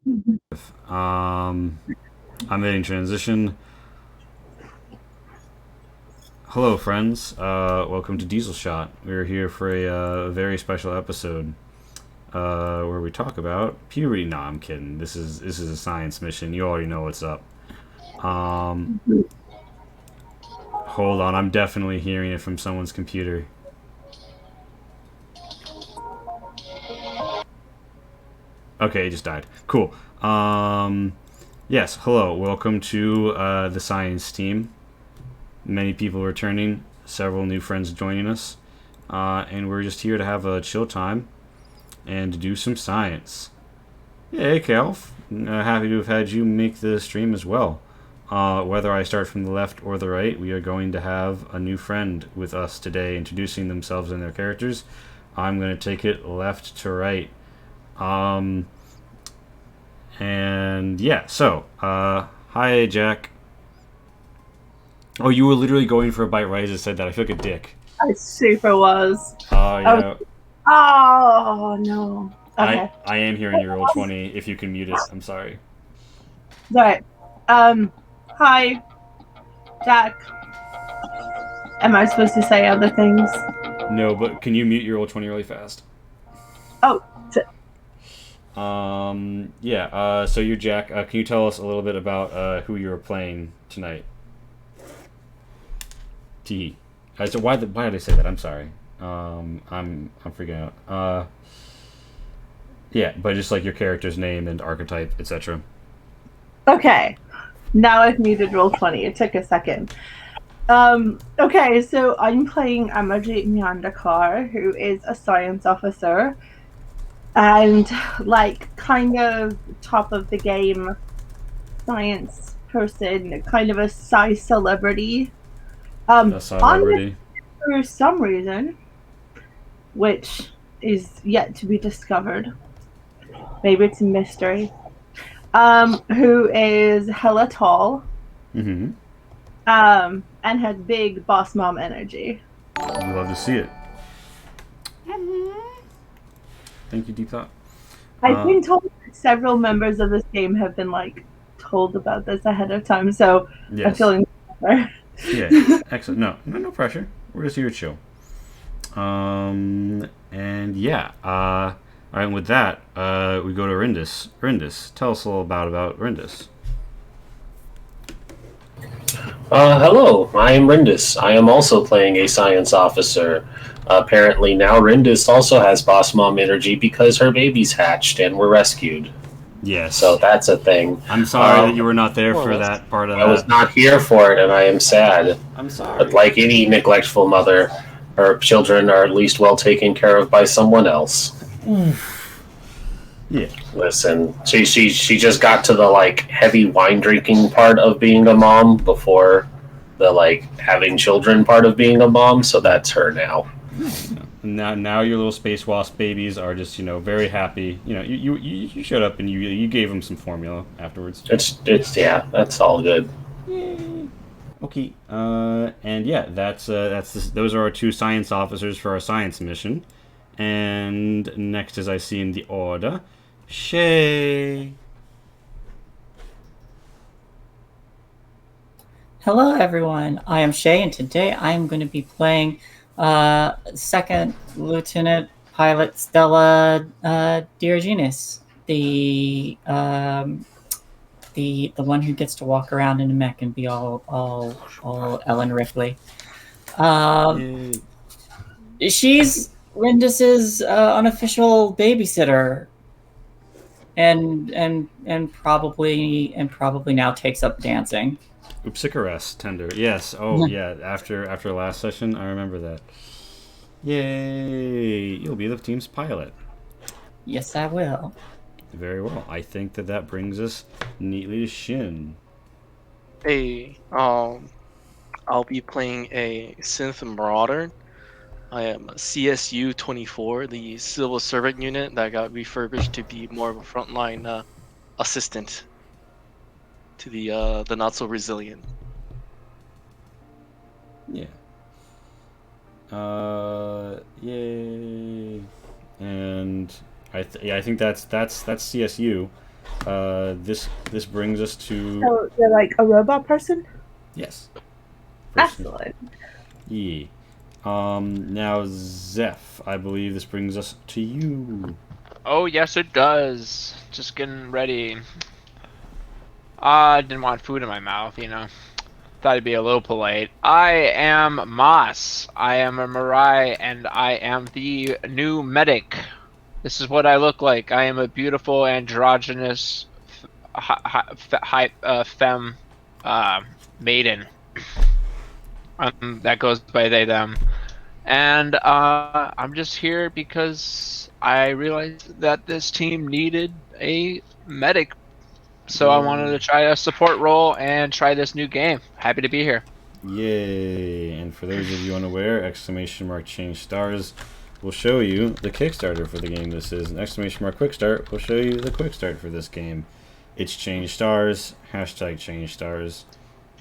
Um, I'm hitting transition. Hello, friends. Welcome to Diesel Shot. We're here for a very special episode where we talk about puberty. No, I'm kidding. This is a science mission. You already know what's up. Um, Hold on. I'm definitely hearing it from someone's computer. Okay, it just died. Cool. Yes. Hello. Welcome to the science team. Many people returning. Several new friends joining us. And we're just here to have a chill time and to do some science. Yeah, hey, Calf. Happy to have had you make the stream as well. Whether I start from the left or the right, we are going to have a new friend with us today introducing themselves and their characters. I'm going to take it left to right. Um, and yeah, so, hi, Jack. Oh, you were literally going for a bite right as I said that. I feel like a dick. I super was. I was. Yeah. Oh no. Okay. I am hearing your roll 20. If you can mute it, I'm sorry. Right. Hi, Jack. Am I supposed to say other things? No, but can you mute your roll 20 really fast? Oh. Yeah. So you're Jack. Can you tell us a little bit about who you were playing tonight? T. So why did I say that? I'm sorry. I'm freaking out. Yeah, but just like your character's name and archetype, etc. Okay. Now I've muted roll 20. It took a second. Okay, so I'm playing Amajit Myandakar, who is a science officer and like kind of top of the game science person, kind of a sci celebrity. A celebrity. For some reason, which is yet to be discovered. Maybe it's a mystery. Who is hella tall. Mm-hmm. And has big boss mom energy. We love to see it. Thank you, Deep Thought. I've been told that several members of this game have been like told about this ahead of time, so Yes. I'm feeling better. Yeah, excellent. No pressure. We're just here to chill. And yeah. All right. With that, we go to Rindis. Rindis, tell us a little about Rindis. Hello, I am Rindis. I am also playing a science officer. Apparently now Rindis also has boss mom energy because her baby's hatched and were rescued. Yes. So that's a thing. I'm sorry that you were not there for that part of that. I was not here for it, and I am sad. I'm sorry. But like any neglectful mother, her children are at least well taken care of by someone else. Yeah. Listen, she just got to the like heavy wine drinking part of being a mom before the like having children part of being a mom, so that's her now. Now your little space wasp babies are just very happy. You showed up and you gave them some formula afterwards. It's yeah, that's all good. Yay. Okay. And yeah, those are our two science officers for our science mission. And next, as I see in the order, Shay. Hello, everyone. I am Shay, and today I am going to be playing Second Lieutenant Pilot Stella Diogenes, the one who gets to walk around in a mech and be all Ellen Ripley. She's Rindis's unofficial babysitter, and probably now takes up dancing. Oopsicaress tender. Yes. Oh yeah. After last session, I remember that. Yay! You'll be the team's pilot. Yes, I will. Very well. I think that brings us neatly to Shin. Hey, I'll be playing a synth marauder. I am CSU 24, the civil servant unit that got refurbished to be more of a frontline assistant to the not so resilient. Yeah. Yay. And I think that's CSU. this brings us to So you're like a robot person? yes. Excellent. Yeah. Now Zeph, I believe this brings us to you. Oh, yes, it does. Just getting ready. I didn't want food in my mouth, you know. Thought I'd be a little polite. I am Moss. I am a Mirai, and I am the new medic. This is what I look like. I am a beautiful androgynous femme maiden. That goes by they them. And I'm just here because I realized that this team needed a medic. So I wanted to try a support role and try this new game. Happy to be here. Yay! And for those of you unaware, exclamation mark change stars will show you the Kickstarter for the game this is. And exclamation mark quick start will show you the quick start for this game. It's change stars, hashtag change stars,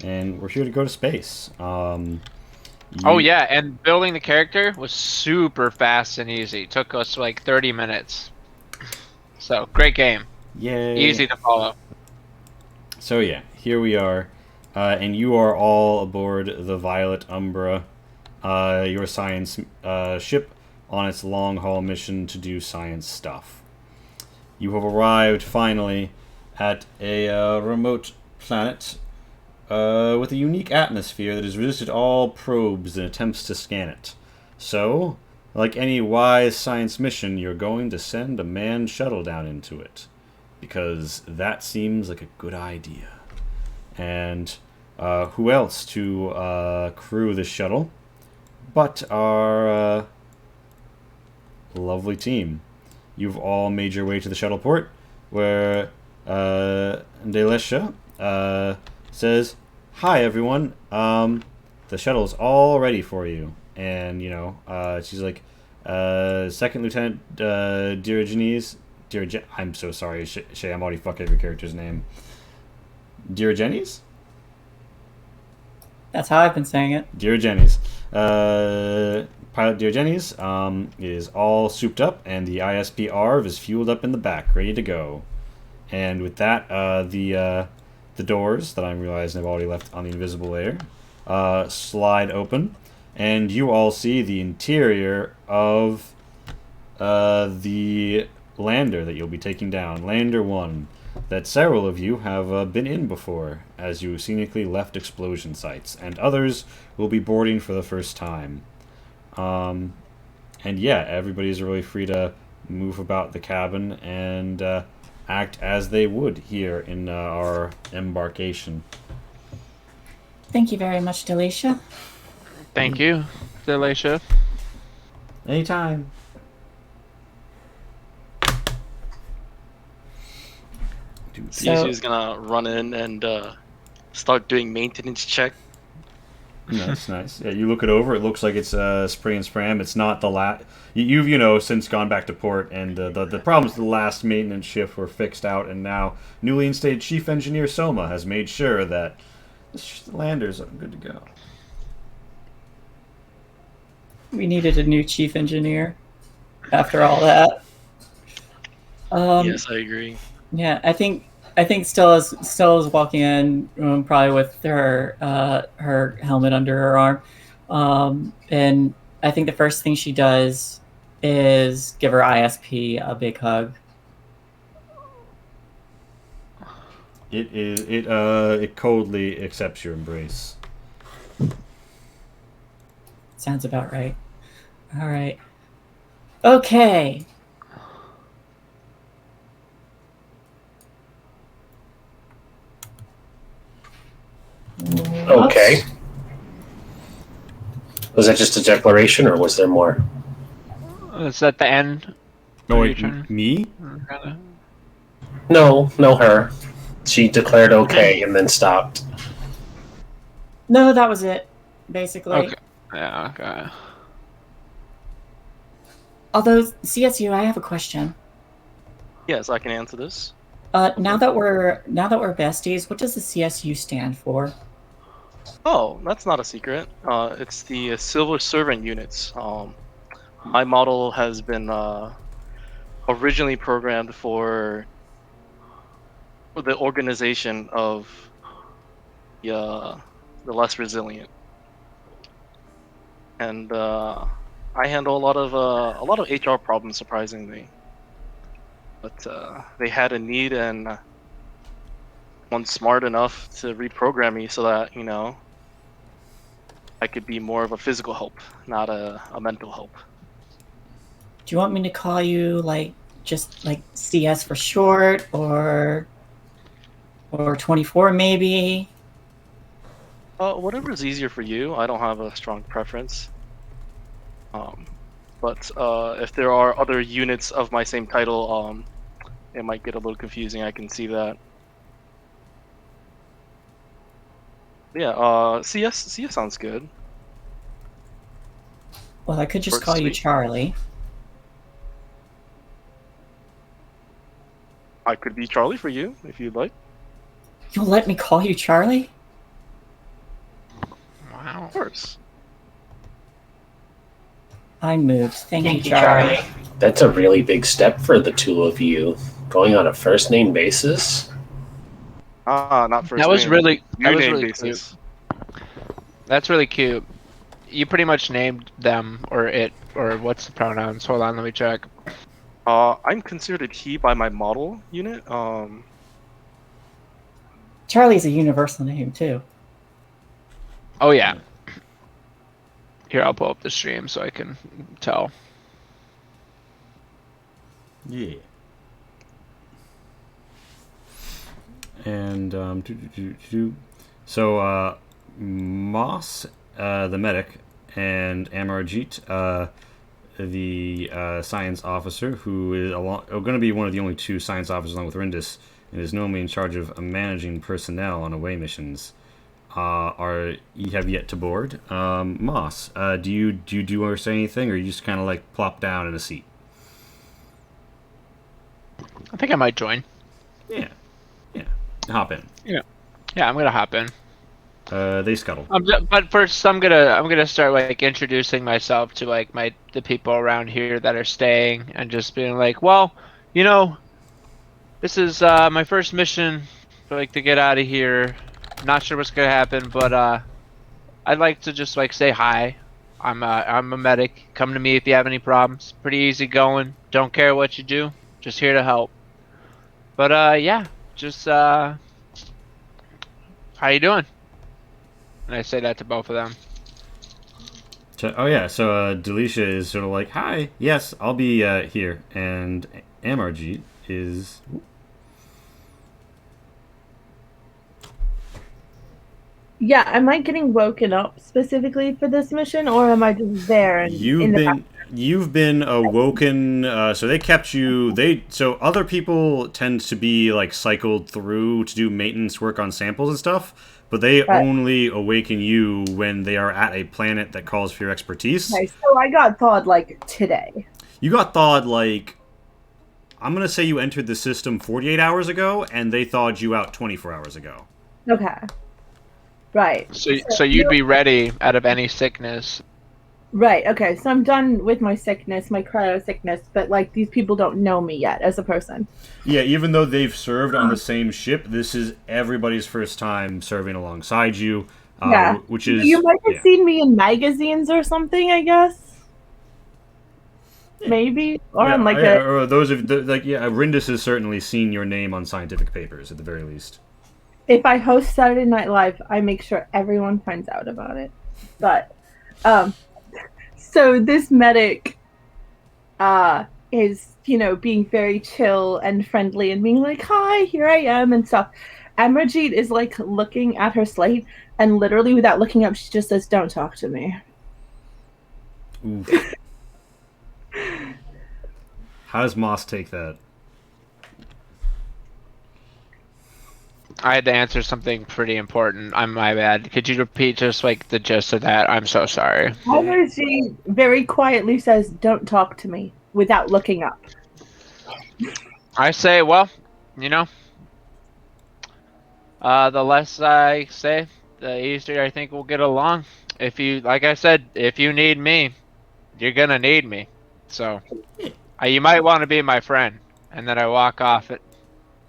and we're here to go to space. Oh yeah, and building the character was super fast and easy. Took us like 30 minutes. So great game. Yay! Easy to follow. So yeah, here we are, and you are all aboard the Violet Umbra, your science ship on its long-haul mission to do science stuff. You have arrived finally at a remote planet with a unique atmosphere that has resisted all probes and attempts to scan it. So, like any wise science mission, you're going to send a manned shuttle down into it. Because that seems like a good idea. And who else to crew the shuttle but our lovely team? You've all made your way to the shuttle port, where Delesha says, "Hi everyone, the shuttle's all ready for you." And she's like, "Second Lieutenant Diogenes." I'm so sorry, Shay. I'm already fucking your character's name. Diogenes? That's how I've been saying it. Diogenes. Pilot Diogenes is all souped up, and the ISP ARV is fueled up in the back, ready to go. And with that, the doors that I'm realizing I've already left on the invisible layer slide open, and you all see the interior of the lander that you'll be taking down, Lander 1, that several of you have been in before, as you scenically left explosion sites, and others will be boarding for the first time. And yeah, everybody's really free to move about the cabin and act as they would here in our embarkation. Thank you very much, Delicia. Thank you, Delicia. Anytime. Cece's gonna run in and start doing maintenance check. That's nice. Yeah, you look it over. It looks like it's spray and spram. It's not the last. You've since gone back to port, and the problems with the last maintenance shift were fixed out, and now newly instated Chief Engineer Soma has made sure that the landers are good to go. We needed a new chief engineer after all that. Yes, I agree. Yeah, I think Stella's walking in probably with her her helmet under her arm, and I think the first thing she does is give her ISP a big hug. It coldly accepts your embrace. Sounds about right. All right. Okay. Okay. Was that just a declaration, or was there more? Is that the end? No, Are you wait, trying- me? No, her. She declared okay and then stopped. No, that was it, basically. Okay. Yeah, okay. Although, CSU, I have a question. Yes, I can answer this. Now that we're besties, what does the CSU stand for? Oh, that's not a secret. It's the Silver Servant units. My model has been originally programmed for the organization of the less resilient, and I handle a lot of HR problems, surprisingly. But they had a need, and one smart enough to reprogram me so that I could be more of a physical help, not a mental help. Do you want me to call you just like CS for short, or 24 maybe? Whatever's easier for you. I don't have a strong preference. But if there are other units of my same title, it might get a little confusing. I can see that. Yeah, CS sounds good. Well, I could just Short, call you sweet. Charlie. I could be Charlie for you if you'd like. You'll let me call you Charlie? Wow. Of course. I moved. Thank you, Charlie. That's a really big step for the two of you. Going on a first name basis? Not first That was name. really New name really basis. cute. That's really cute. You pretty much named them or it or what's the pronouns? Hold on, let me check. I'm considered a he by my model unit. Charlie's a universal name too. Oh yeah. Here, I'll pull up the stream so I can tell. Yeah. And so Moss, the medic, and Amarjeet, the science officer, who is going to be one of the only two science officers along with Rindis, and is normally in charge of managing personnel on away missions, you have yet to board. Moss, do you do or say anything, or you just kind of like plop down in a seat? I think I might join. Yeah. Hop in. Yeah, I'm gonna hop in. They scuttle. But first, I'm gonna start like introducing myself to like the people around here that are staying, and just being like, well, this is my first mission, like to get out of here. Not sure what's gonna happen, but I'd like to just like say hi. I'm a medic. Come to me if you have any problems. Pretty easy going. Don't care what you do. Just here to help. But yeah, just how you doing? And I say that to both of them. So Delisha is sort of like, hi, yes, I'll be here. And Amarjeet is... Yeah, am I getting woken up specifically for this mission, or am I just there? And You've been awoken. So they kept you. So other people tend to be like cycled through to do maintenance work on samples and stuff, but they only awaken you when they are at a planet that calls for your expertise. Okay, so I got thawed like today. You got thawed like, I'm gonna say you entered the system 48 hours ago, and they thawed you out 24 hours ago. Okay. Right. So you'd be ready out of any sickness. Right, okay, so I'm done with my sickness, my cryo sickness, but like these people don't know me yet as a person. Yeah, even though they've served on the same ship, this is everybody's first time serving alongside you. Yeah. Which is... You might have seen me in magazines or something, I guess. Maybe. Or on like or those of Rindis has certainly seen your name on scientific papers at the very least. If I host Saturday Night Live, I make sure everyone finds out about it. But so this medic is, being very chill and friendly and being like, hi, here I am and stuff. Amarjeet is like looking at her slate, and literally without looking up, she just says, don't talk to me. Oof. How does Moss take that? I had to answer something pretty important. My bad. Could you repeat just like the gist of that? I'm so sorry. Amarjeet very quietly says, don't talk to me, without looking up. I say, well, the less I say, the easier I think we'll get along. Like I said, if you need me, you're gonna need me. So, you might want to be my friend. And then I walk off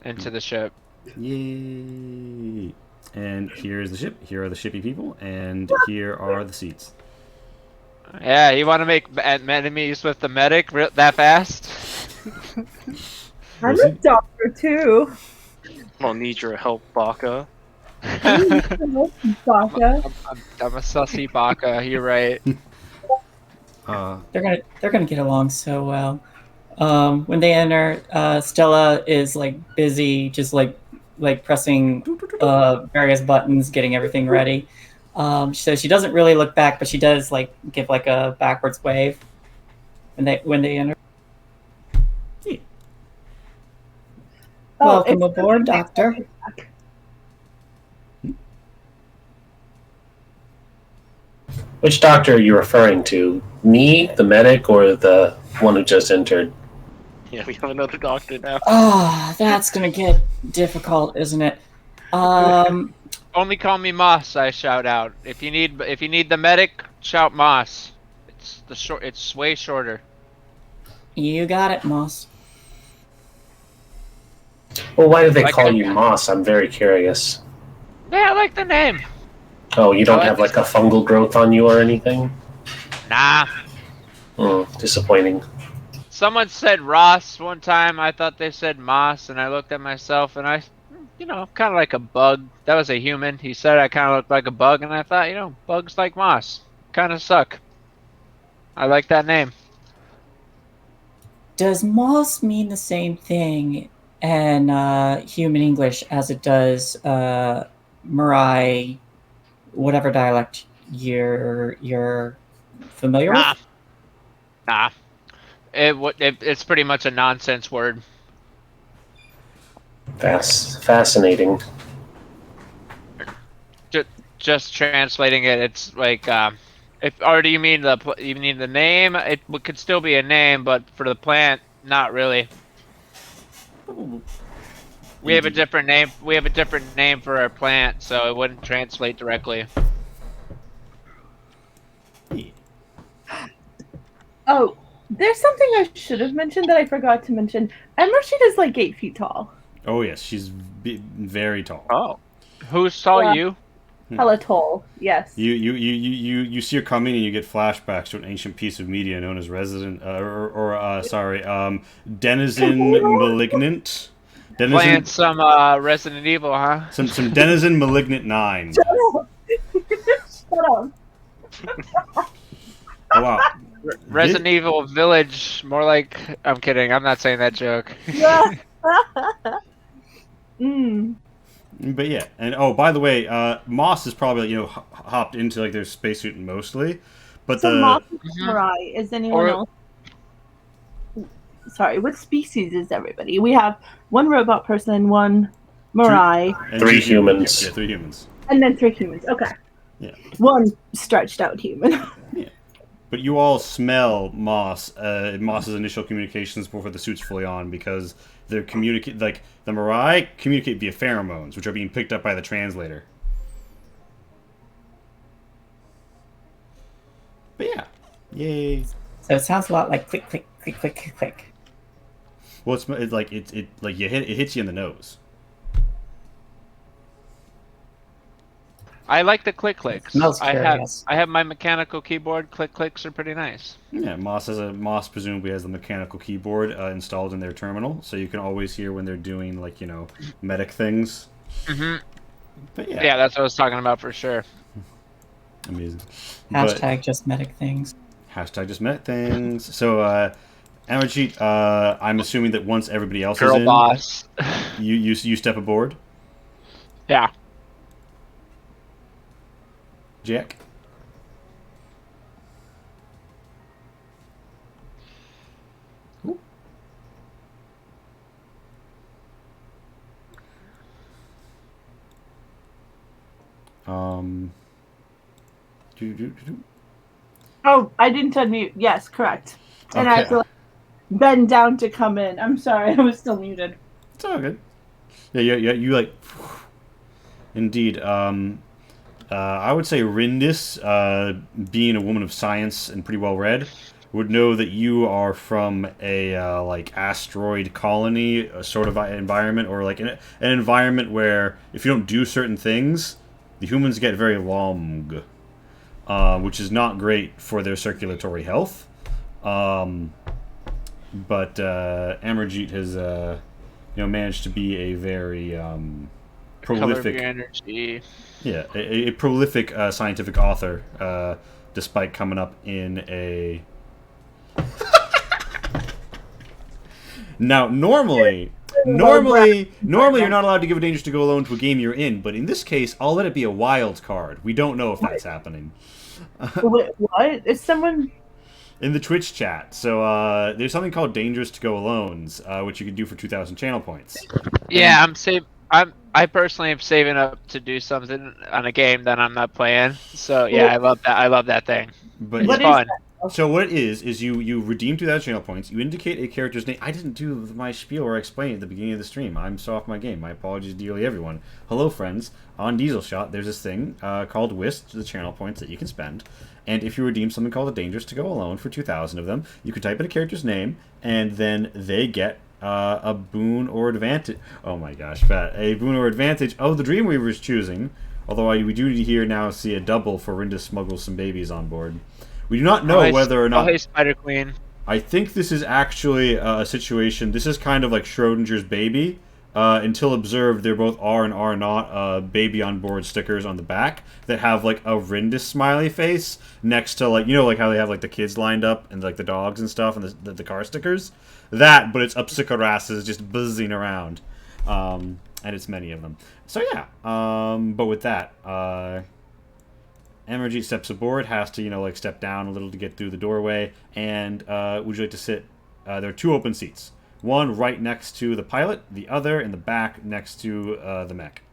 into the ship. Yay! And here's the ship. Here are the shippy people, and here are the seats. Yeah, you want to make enemies with the medic that fast? I'm We'll a see. doctor too. I don't need your help, Baka. I'm, Baka. I'm a sussy baka. You're right. They're gonna get along so well. When they enter, Stella is like busy, just like pressing various buttons, getting everything ready. So she doesn't really look back, but she does like give like a backwards wave when they enter. Welcome it's aboard, Doctor. Which doctor are you referring to? Me, the medic, or the one who just entered? Yeah, we have another doctor now. Ah, that's gonna get difficult, isn't it? Only call me Moss. I shout out. If you need the medic, shout Moss. It's way shorter. You got it, Moss. Well, why do they Like call that you guy. Moss? I'm very curious. Yeah, I like the name. Oh, you don't I like have like a fungal growth on you or anything? Nah. Disappointing. Someone said Ross one time. I thought they said Moss, and I looked at myself, and kind of like a bug. That was a human. He said I kind of looked like a bug, and I thought, bugs like moss kind of suck. I like that name. Does Moss mean the same thing in human English as it does Marai, whatever dialect you're familiar Nah. with? Nah. It's pretty much a nonsense word. Fascinating. Just translating it, it's like do you mean the name? It could still be a name, but for the plant, not really. We have a different name. We have a different name for our plant, so it wouldn't translate directly. Oh, there's something I should have mentioned that I forgot to mention. Emerald is like 8 feet tall. Oh yes, she's very tall. Oh, who saw you? Hella tall, yes. You see her coming, and you get flashbacks to an ancient piece of media known as Denizen Malignant. Playing some Resident Evil, huh? Some Denizen Malignant 9. Shut up! Shut up! Oh wow. Resident Evil Village, more like. I'm kidding. I'm not saying that joke. Yeah. But yeah, and oh, by the way, Moss is probably hopped into like their spacesuit mostly, but So the Moss is Samurai. Is anyone else? Sorry, what species is everybody? We have one robot person, one Mirai, and 3 humans. Yeah, 3 humans. and then 3 humans. Okay. Yeah. One stretched out human. Yeah. But you all smell Moss's initial communications before the suit's fully on, because they're the Mirai communicate via pheromones, which are being picked up by the translator. But yeah, yay! So it sounds a lot like click, click, click, click, click, click. Well, it's like it hits you in the nose. I like the click clicks. Smells I curious. have my mechanical keyboard. Click clicks are pretty nice. Yeah, Moss presumably has the mechanical keyboard installed in their terminal, so you can always hear when they're doing medic things. Mm-hmm. But yeah, Yeah, that's what I was talking about for sure. amazing. Hashtag just medic things. Hashtag just medic things. So, Amarjeet, I'm assuming that once everybody else Girl is in, boss. you step aboard. Yeah. Jack. Ooh. Oh, I didn't unmute. Yes, correct. And I have Okay. to bend down to come in. I'm sorry, I was still muted. It's all good. Yeah. You like. Indeed. I would say Rindis, being a woman of science and pretty well read, would know that you are from a like asteroid colony sort of environment, or like an environment where if you don't do certain things, the humans get very long, which is not great for their circulatory health. But Amarjeet has managed to be a very prolific energy. Yeah, a prolific scientific author, despite coming up in a. Now, normally you're not allowed to give a Dangerous to Go Alone to a game you're in, but in this case, I'll let it be a wild card. We don't know if that's happening. Wait, what? Is someone In the Twitch chat, so there's something called Dangerous to Go Alones, which you can do for 2,000 channel points. Yeah, I personally am saving up to do something on a game that I'm not playing. So yeah, I love that. I love that thing. But It's What is fun. So what it is you redeem 2,000 channel points. You indicate a character's name. I didn't do my spiel where I explained it at the beginning of the stream. I'm so off my game. My apologies dearly, everyone. Hello, friends. On Diesel Shot, there's this thing called Whist, the channel points that you can spend. And if you redeem something called a Dangerous to Go Alone for 2,000 of them, you can type in a character's name, and then they get a boon or advantage. Oh my gosh, Pat. A boon or advantage of the Dreamweaver's choosing. Although we do here now see a double for Rinda smuggles some babies on board. We do not know whether or not. Oh, hey, Spider Queen. I think this is actually a situation. This is kind of like Schrodinger's baby. Until observed, there both are and are not baby on board stickers on the back that have like a Rindis smiley face next to like like how they have like the kids lined up and like the dogs and stuff and the car stickers. That, but it's Upsikarasses just buzzing around, and it's many of them. So yeah, but with that, Amarjeet steps aboard, has to, like, step down a little to get through the doorway, and would you like to sit? There are 2 open seats. One right next to the pilot, the other in the back next to the mech.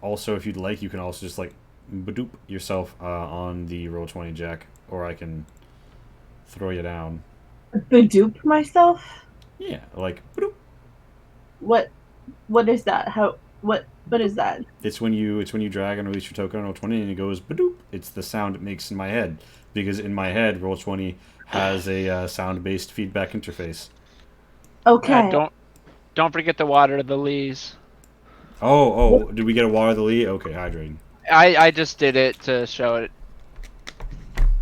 Also, if you'd like, you can also just, like, badoop yourself on the Roll20 jack, or I can throw you down. Badoop myself? Yeah, like, badoop. What is that? What is that? It's when you drag and release your token on Roll20 and it goes badoop. It's the sound it makes in my head, because in my head Roll20 has a sound-based feedback interface. Okay. Don't forget the water the lees. Oh, did we get a water the Lee? Okay, hydrating. I just did it to show it.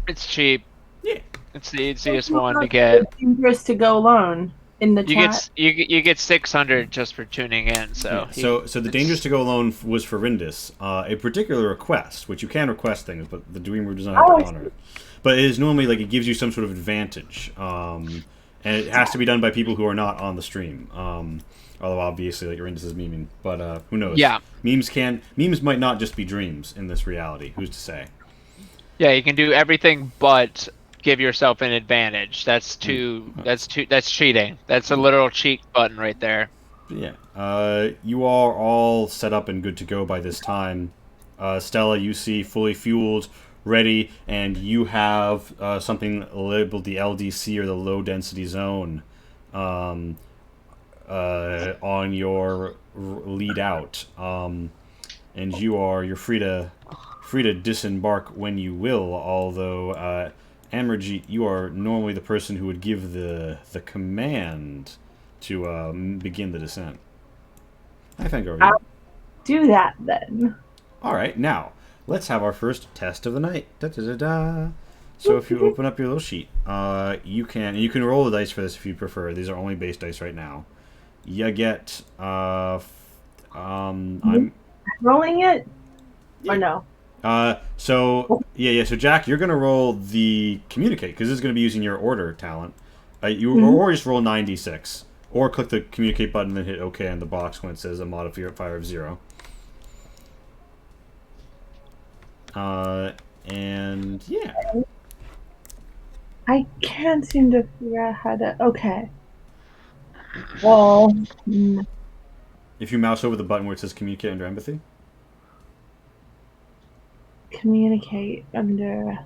It's cheap. Yeah. It's the easiest one to get. Dangerous to Go Alone in the chat. You get 600 just for tuning in. So yeah. So the Dangerous to Go Alone was for Rindis, a particular request, which you can request things, but the Dreamer does not have to honor it. But it is normally like it gives you some sort of advantage, and it has to be done by people who are not on the stream. Although obviously, like, Rindis is memeing, but who knows? Yeah. Memes might not just be dreams in this reality. Who's to say? Yeah, you can do everything but give yourself an advantage. That's cheating. That's a literal cheat button right there. Yeah. You are all set up and good to go by this time. Stella, you see fully fueled, ready, and you have something labeled the LDC, or the low density zone, on your lead out, and you're free to disembark when you will. Although Amarjeet, you are normally the person who would give the command to begin the descent. I think I'll do that then. All right, now let's have our first test of the night. Da, da, da, da. So if you open up your little sheet, you can roll the dice for this if you prefer. These are only base dice right now. You get I'm rolling it or no? So Jack, you're gonna roll the communicate, because this is gonna be using your order talent. Or just roll 9d6, or click the communicate button and then hit OK on the box when it says a modifier of 0. And yeah. I can't seem to figure out how to. Okay. Well, If you mouse over the button where it says communicate under empathy. communicate under.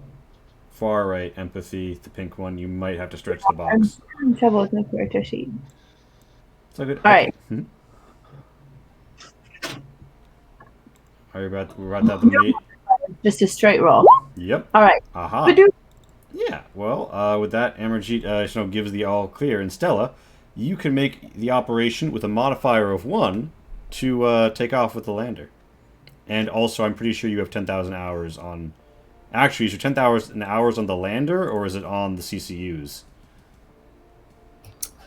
Far right, empathy, the pink one. You might have to stretch the box. I'm having trouble with my character sheet. It's all good. All right. We're about to have the mate. Just a straight roll. Yep. All right. Aha. Badoo. Yeah. Well, with that, Amarjeet gives the all clear, and Stella, you can make the operation with a modifier of 1 to take off with the lander. And also, I'm pretty sure you have 10,000 hours on. Actually, is your 10,000 hours on the lander, or is it on the CCUs?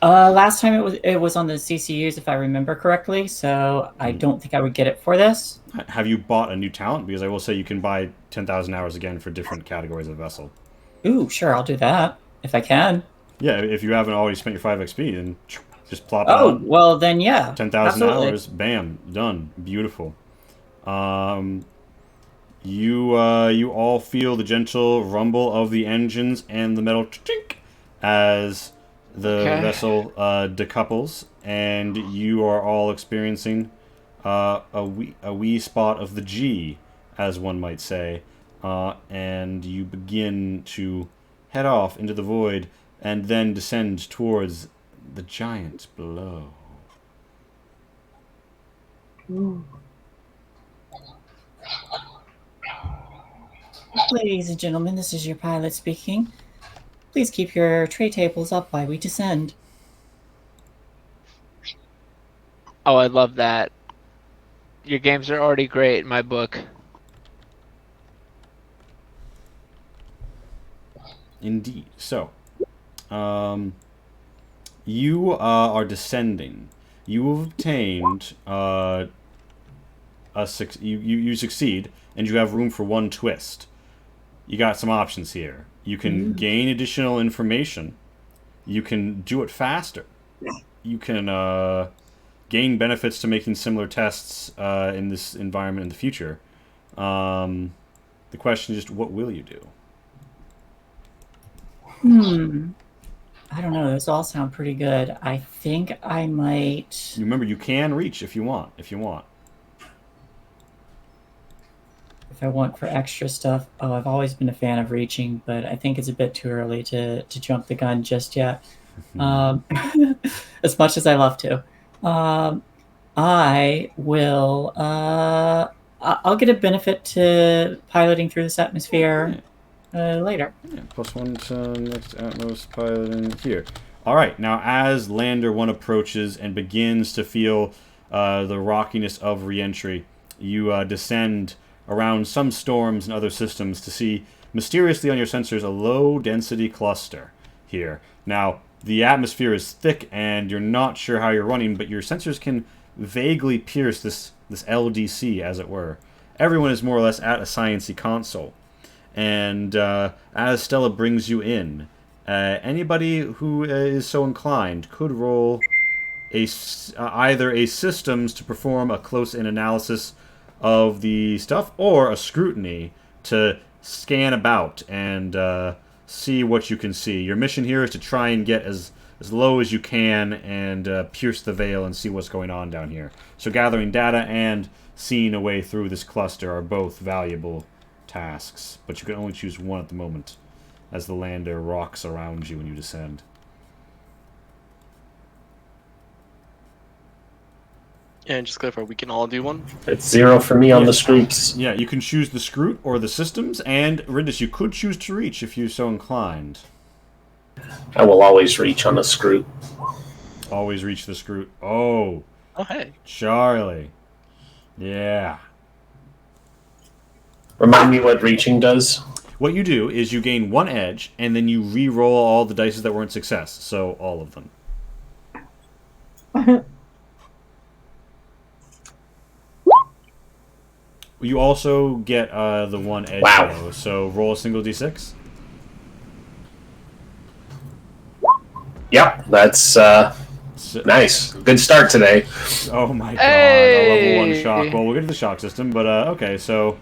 Last time it was on the CCUs, if I remember correctly. So I don't think I would get it for this. Have you bought a new talent? Because I will say you can buy 10,000 hours again for different categories of vessel. Ooh, sure, I'll do that if I can. Yeah, if you haven't already spent your 5 XP, then just plop it Oh, on. well then, yeah. 10,000 absolutely. hours, bam, done. Beautiful. You all feel the gentle rumble of the engines and the metal chink as the vessel decouples, and you are all experiencing a wee spot of the G, as one might say, and you begin to head off into the void and then descend towards the giant below. Ooh. Ladies and gentlemen, this is your pilot speaking. Please keep your tray tables up while we descend. Oh, I love that. Your games are already great in my book. Indeed. So, you are descending. You have obtained you succeed, and you have room for 1 twist. You got some options here. You can gain additional information. You can do it faster. You can gain benefits to making similar tests in this environment in the future. The question is just, what will you do? I don't know. Those all sound pretty good. I think I might. Remember, you can reach if you want. If I want for extra stuff. Oh, I've always been a fan of reaching, but I think it's a bit too early to jump the gun just yet. As much as I love to. I will. I'll get a benefit to piloting through this atmosphere later. Yeah, +1 to next Atmos piloting here. All right, now as Lander 1 approaches and begins to feel the rockiness of reentry, you descend around some storms and other systems to see mysteriously on your sensors a low-density cluster here. Now, the atmosphere is thick and you're not sure how you're running, but your sensors can vaguely pierce this LDC, as it were. Everyone is more or less at a science-y console. And as Stella brings you in, anybody who is so inclined could roll either a systems to perform a close-in analysis of the stuff, or a scrutiny to scan about and see what you can see. Your mission here is to try and get as low as you can and pierce the veil and see what's going on down here. So gathering data and seeing a way through this cluster are both valuable tasks, but you can only choose one at the moment as the lander rocks around you when you descend. And just clarify, we can all do one? It's 0 for me on the scroops. Yeah, you can choose the scroot or the systems, and Rindis, you could choose to reach if you're so inclined. I will always reach on a scroot. Always reach the scroot. Oh, hey. Charlie. Yeah. Remind me what reaching does. What you do is you gain 1 edge, and then you re-roll all the dice that weren't success, so all of them. You also get the 1 edge, though, so roll a single d6. Yep, that's nice. Good start today. Oh my god, Hey! a level 1 shock. Well, we'll get to the shock system, but okay, so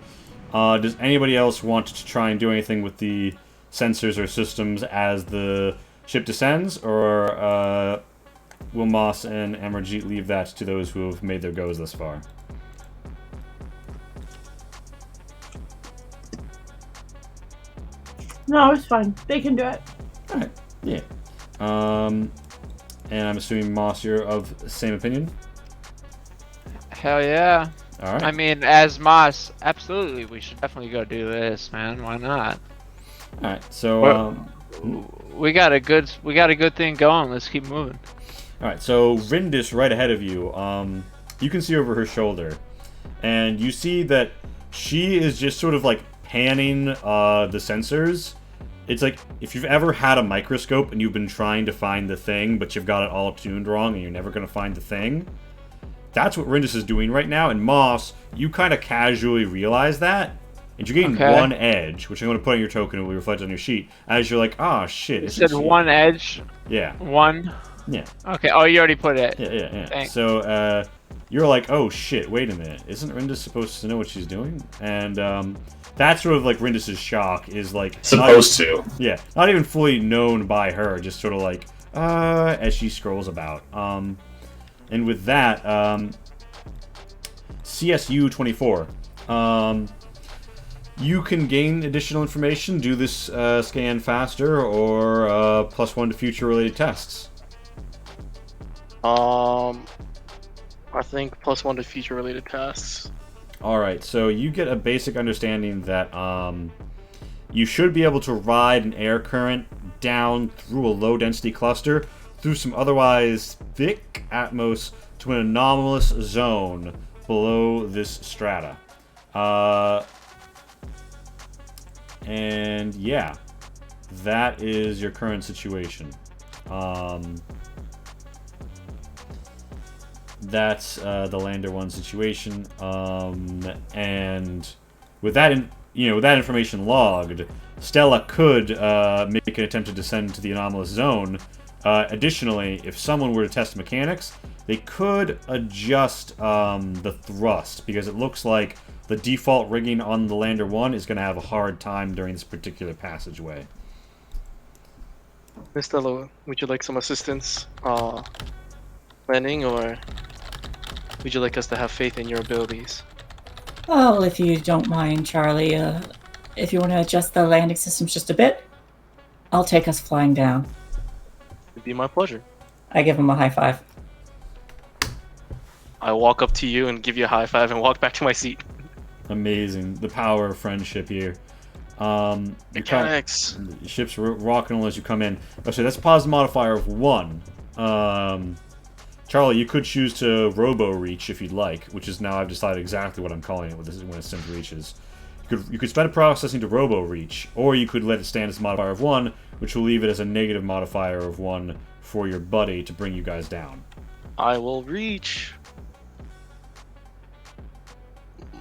does anybody else want to try and do anything with the sensors or systems as the ship descends, or will Moss and Amarjeet leave that to those who have made their goes thus far? No, it's fine. They can do it. Alright, yeah. And I'm assuming, Moss, you're of the same opinion? Hell yeah. All right. I mean, as Moss, absolutely, we should definitely go do this, man. Why not? All right. So, We got a good thing going. Let's keep moving. all right. So Rindis, right ahead of you. You can see over her shoulder, and you see that she is just sort of like panning the sensors. It's like if you've ever had a microscope and you've been trying to find the thing, but you've got it all tuned wrong and you're never going to find the thing. That's what Rindis is doing right now. And Moss, you kind of casually realize that. And you're getting one edge, which I'm going to put on your token and will reflect on your sheet, as you're like, oh, shit. You said one edge? Yeah. One? Yeah. Okay. Oh, you already put it. Yeah. Thanks. So, you're like, oh, shit, wait a minute. Isn't Rindis supposed to know what she's doing? And, that's sort of like Rindis' shock, is like... Supposed to. Yeah. Not even fully known by her, just sort of like, as she scrolls about. And with that, CSU 24. You can gain additional information, do this scan faster, or +1 to future related tests. I think +1 to future related tests. Alright, so you get a basic understanding that you should be able to ride an air current down through a low density cluster through some otherwise thick atmos to an anomalous zone below this strata. And yeah, that is your current situation. That's the Lander 1 situation. And with that, with that information logged, Stella could make an attempt to descend to the anomalous zone. Additionally, if someone were to test mechanics, they could adjust the thrust, because it looks like the default rigging on the Lander 1 is going to have a hard time during this particular passageway. Miss Stella, would you like some assistance landing, or would you like us to have faith in your abilities? Well, if you don't mind, Charlie, if you want to adjust the landing systems just a bit, I'll take us flying down. It'd be my pleasure. I give him a high five. I walk up to you and give you a high five and walk back to my seat. Amazing. The power of friendship here. Mechanics. The ship's rocking as you come in. Oh, so that's a positive modifier of 1. Charlie, you could choose to robo-reach if you'd like, which is now I've decided exactly what I'm calling it when it simply reaches. You could spend a processing to robo-reach, or you could let it stand as a modifier of 1, which will leave it as a negative modifier of 1 for your buddy to bring you guys down. I will reach.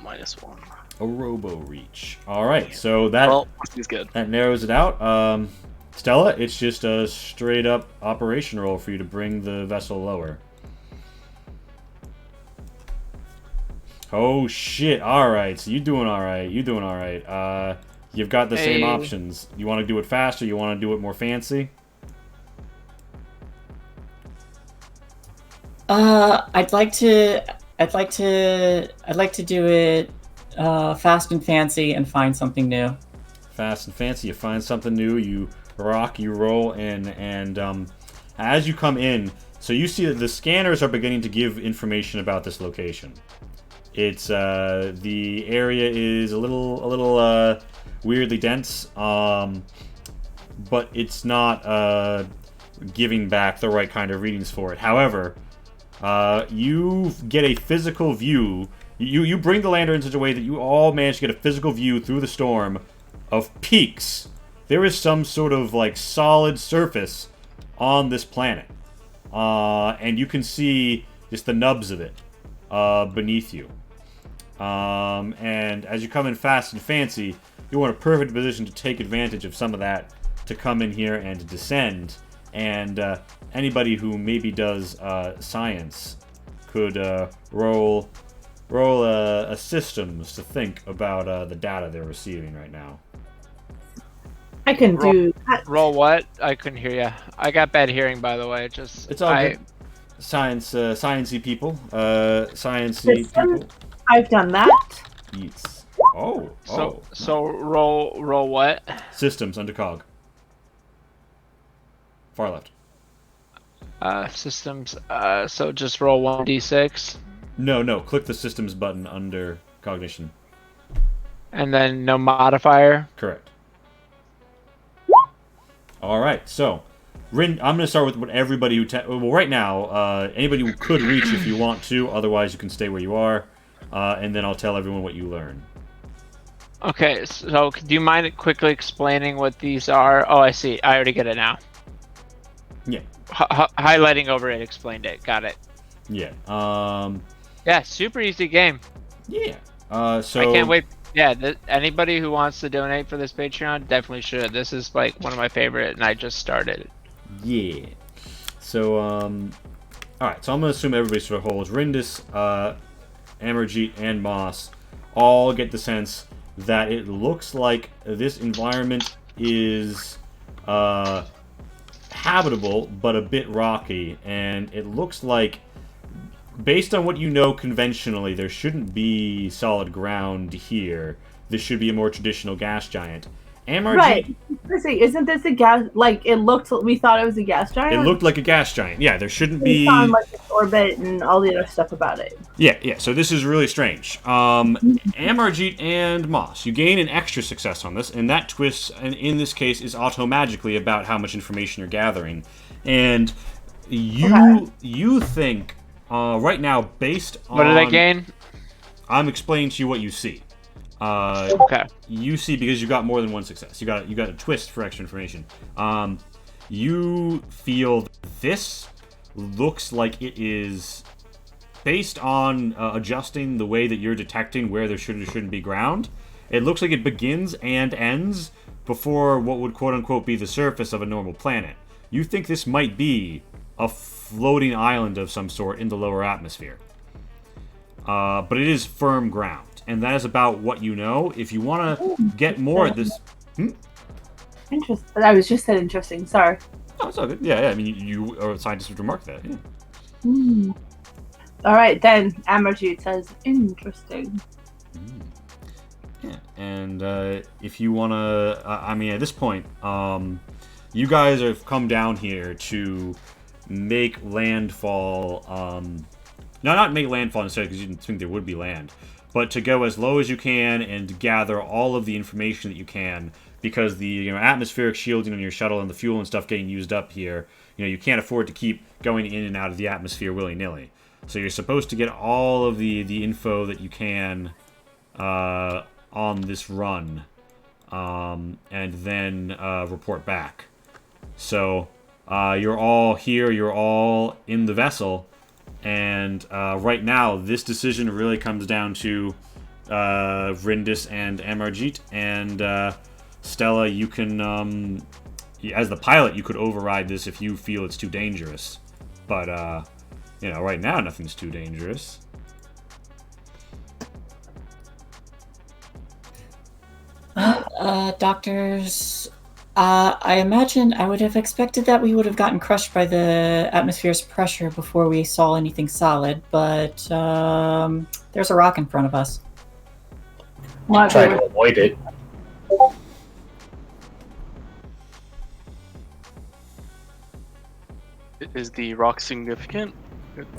-1. A robo-reach. Alright, so that he's good. That narrows it out. Stella, it's just a straight-up operation roll for you to bring the vessel lower. Oh, shit. Alright, so you're doing alright. You've got the same options. You want to do it faster? You want to do it more fancy? I'd like to do it fast and fancy and find something new. Fast and fancy, you find something new, you rock, you roll in, and as you come in, so you see that the scanners are beginning to give information about this location. It's the area is a little weirdly dense, but it's not giving back the right kind of readings for it. However, you get a physical view. You bring the lander in such a way that you all manage to get a physical view through the storm of peaks. There is some sort of like solid surface on this planet, and you can see just the nubs of it beneath you. And as you come in fast and fancy, you're in a perfect position to take advantage of some of that to come in here and to descend. And anybody who maybe does science could roll a systems to think about the data they're receiving right now. I can do that. Roll what? I couldn't hear you. I got bad hearing, by the way. It's all good. Sciencey people. Sciencey people. I've done that. Yes. So roll what? Systems under cog. Far left. Systems. So just roll 1d6. No. Click the systems button under cognition. And then no modifier. Correct. All right. So, I'm going to start with what everybody who... well, right now, anybody who could reach if you want to. Otherwise, you can stay where you are. And then I'll tell everyone what you learn. Okay, so do you mind quickly explaining what these are? Oh, I see. I already get it now. Yeah. Highlighting over it explained it. Got it. Yeah. Yeah, super easy game. Yeah. So I can't wait. Yeah, anybody who wants to donate for this Patreon definitely should. This is like one of my favorite, and I just started. Yeah. So all right. So I'm gonna assume everybody sort of holds Rindis, Amarjeet, and Moss all get the sense that it looks like this environment is habitable but a bit rocky, and it looks like, based on what you know conventionally, there shouldn't be solid ground here. This should be a more traditional gas giant. Amarjeet, Right. Isn't this a gas? Like it looked. We thought it was a gas giant. it looked like a gas giant. Yeah, there shouldn't We be. found like its orbit and all the other stuff about it. Yeah. So this is really strange. Amarjeet and Moss, you gain an extra success on this, and that twist, and in this case, is auto-magically about how much information you're gathering, and you think right now, based on What did I gain? I'm explaining to you what you see. Okay. You see, because you got more than one success. You got a twist for extra information. You feel this looks like it is based on adjusting the way that you're detecting where there should or shouldn't be ground. It looks like it begins and ends before what would quote unquote be the surface of a normal planet. You think this might be a floating island of some sort in the lower atmosphere. But it is firm ground. And that is about what you know. If you want to get more of this... Interesting. I was just said interesting. Sorry. Oh, it's all good. Yeah. I mean, you are a scientist would remark that. Yeah. All right, then. Amarjeet says, interesting. Yeah. And if you want to... I mean, at this point, you guys have come down here to make landfall... not make landfall necessarily because you didn't think there would be land, but to go as low as you can and gather all of the information that you can, because the atmospheric shielding on your shuttle and the fuel and stuff getting used up here, you can't afford to keep going in and out of the atmosphere willy-nilly. So you're supposed to get all of the info that you can on this run, and then report back. So you're all here, you're all in the vessel. And right now, this decision really comes down to Rindis and Amarjeet. And Stella, you can, as the pilot, you could override this if you feel it's too dangerous. But, right now, nothing's too dangerous. Doctors, I imagine I would have expected that we would have gotten crushed by the atmosphere's pressure before we saw anything solid, but there's a rock in front of us. Try to avoid it. Is the rock significant?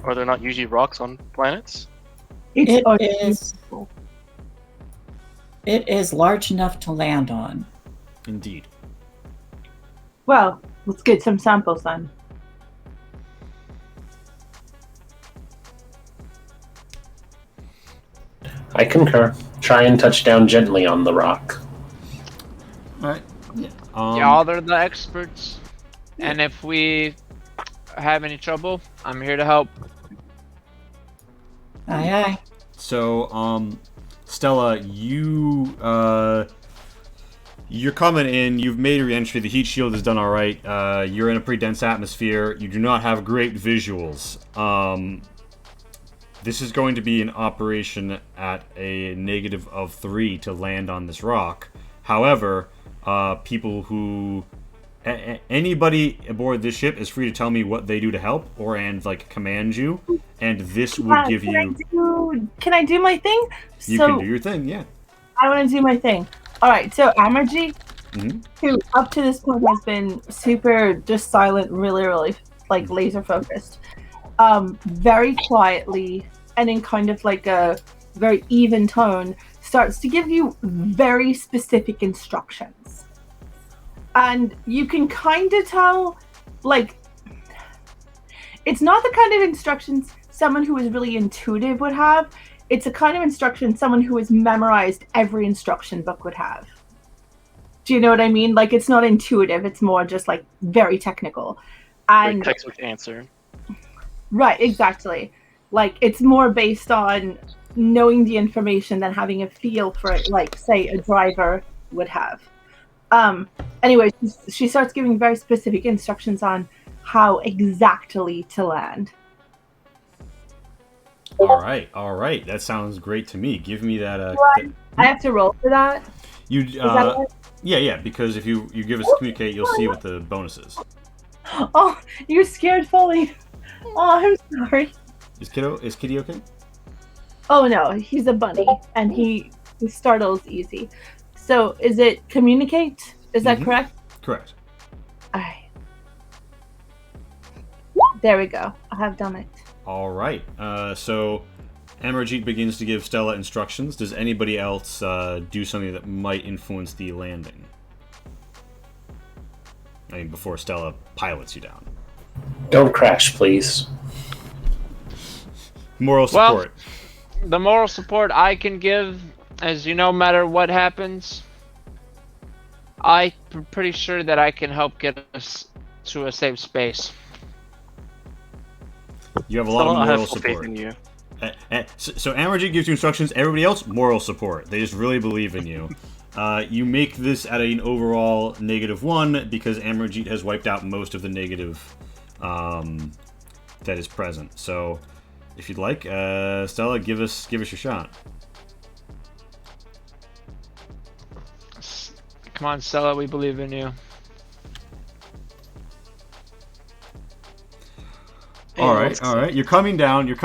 Are there not usually rocks on planets? It is large enough to land on. Indeed. Well, let's get some samples then. I concur. Try and touch down gently on the rock. All right. Yeah. Y'all are the experts. And if we have any trouble, I'm here to help. Aye, aye. So, Stella, you're coming in. You've made your entry. The heat shield is done all right. You're in a pretty dense atmosphere. You do not have great visuals. This is going to be an operation at a -3 to land on this rock. However, people who... anybody aboard this ship is free to tell me what they do to help and command you, and this would give you... Can I do my thing? You can do your thing, yeah. I want to do my thing. All right, so Amarjeet, who up to this point has been super just silent, really, really laser focused, very quietly and in kind of like a very even tone, starts to give you very specific instructions. And you can kind of tell, like, it's not the kind of instructions someone who is really intuitive would have. It's a kind of instruction someone who has memorized every instruction book would have. Do you know what I mean? Like, it's not intuitive. It's more just, like, very technical. And Very textbook answer. right, exactly. Like, it's more based on knowing the information than having a feel for it, like, say, a driver would have. Anyway, she starts giving very specific instructions on how exactly to land. All right. That sounds great to me. Give me that. I have to roll for that. You. Is that it? Yeah. Because if you give us communicate, you'll see what the bonus is. Oh, you're scared, Foley. Oh, I'm sorry. Is Kitty okay? Oh no, he's a bunny, and he startles easy. So, is it communicate? Is that correct? Correct. All right. There we go. I have done it. All right. So Amarjeet begins to give Stella instructions. Does anybody else do something that might influence the landing? I mean, before Stella pilots you down. Don't crash, please. Moral support. Well, the moral support I can give is, no matter what happens, I'm pretty sure that I can help get us to a safe space. You have a lot of I moral have full support. faith in you. So Amarjeet gives you instructions. Everybody else, moral support. They just really believe in you. You make this at an overall -1 because Amarjeet has wiped out most of the negative that is present. So, if you'd like, Stella, give us your shot. Come on, Stella, we believe in you. All right. You're coming down. You're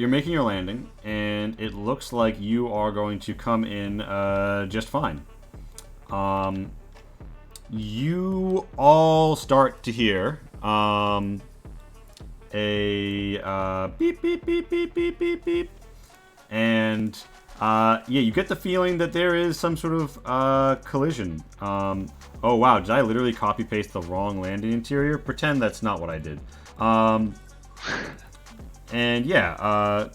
making your landing, and it looks like you are going to come in just fine. You all start to hear a beep beep beep beep beep beep beep, and you get the feeling that there is some sort of collision. Oh wow, did I literally copy paste the wrong landing interior? Pretend that's not what I did. And yeah,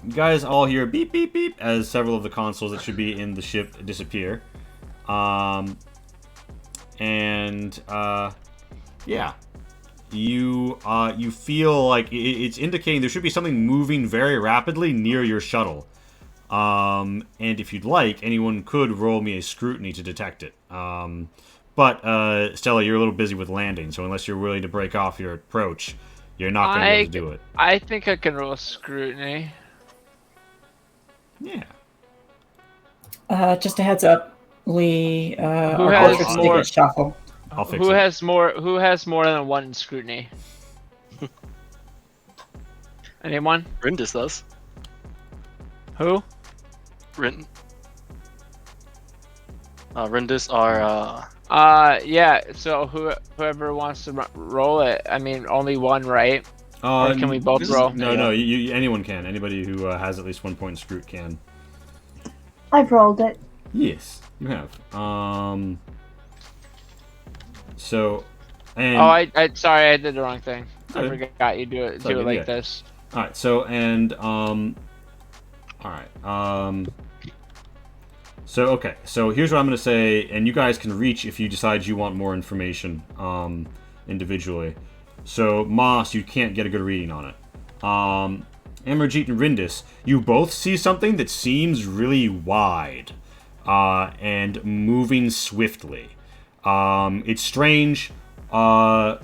you guys all hear beep beep beep as several of the consoles that should be in the ship disappear. Yeah, you feel like it's indicating there should be something moving very rapidly near your shuttle. And if you'd like, anyone could roll me a scrutiny to detect it. But Stella, you're a little busy with landing, so unless you're willing to break off your approach, you're not going to be able to do it. I think I can roll scrutiny. Yeah. Just a heads up, Lee. Who our has portraits more- get shuffled. I'll fix Who it. has more than one scrutiny? Anyone? Rindis does. Who? Rindis are Yeah. So whoever wants to roll it. I mean, only one, right? Or can we both roll? No. You anyone can. Anybody who has at least 1 point in scrut can. I've rolled it. Yes, you have. So, and Oh, I sorry, I did the wrong thing. I Okay. forgot you do it all good, like yeah. this. all right. So and all right. So okay. So here's what I'm gonna say, and you guys can reach if you decide you want more information individually. So Moss, you can't get a good reading on it. Amarjeet and Rindis, you both see something that seems really wide and moving swiftly. It's strange, and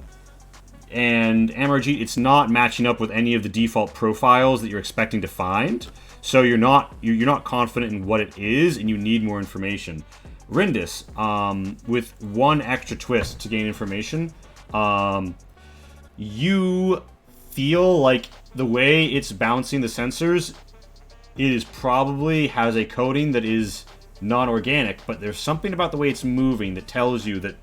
Amarjeet, it's not matching up with any of the default profiles that you're expecting to find. So you're not confident in what it is, and you need more information. Rindis, with one extra twist to gain information, you feel like the way it's bouncing the sensors, it probably has a coding that is non-organic, but there's something about the way it's moving that tells you that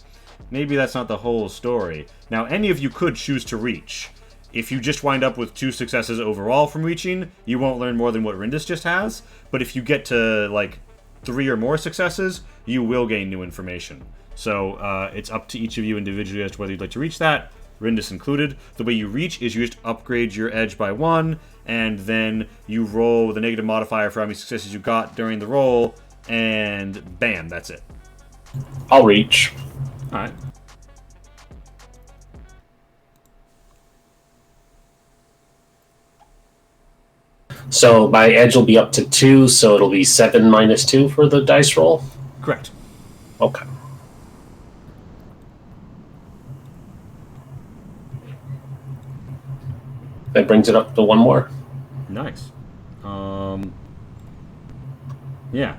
maybe that's not the whole story. Now, any of you could choose to reach, if you just wind up with 2 successes overall from reaching, you won't learn more than what Rindis just has. But if you get to, like, 3 or more successes, you will gain new information. So it's up to each of you individually as to whether you'd like to reach that, Rindis included. The way you reach is you just upgrade your edge by 1, and then you roll with a negative modifier for how many successes you got during the roll, and bam, that's it. I'll reach. Alright. So my edge will be up to 2, so it'll be 7 minus 2 for the dice roll? Correct. Okay. That brings it up to 1 more. Nice. Yeah.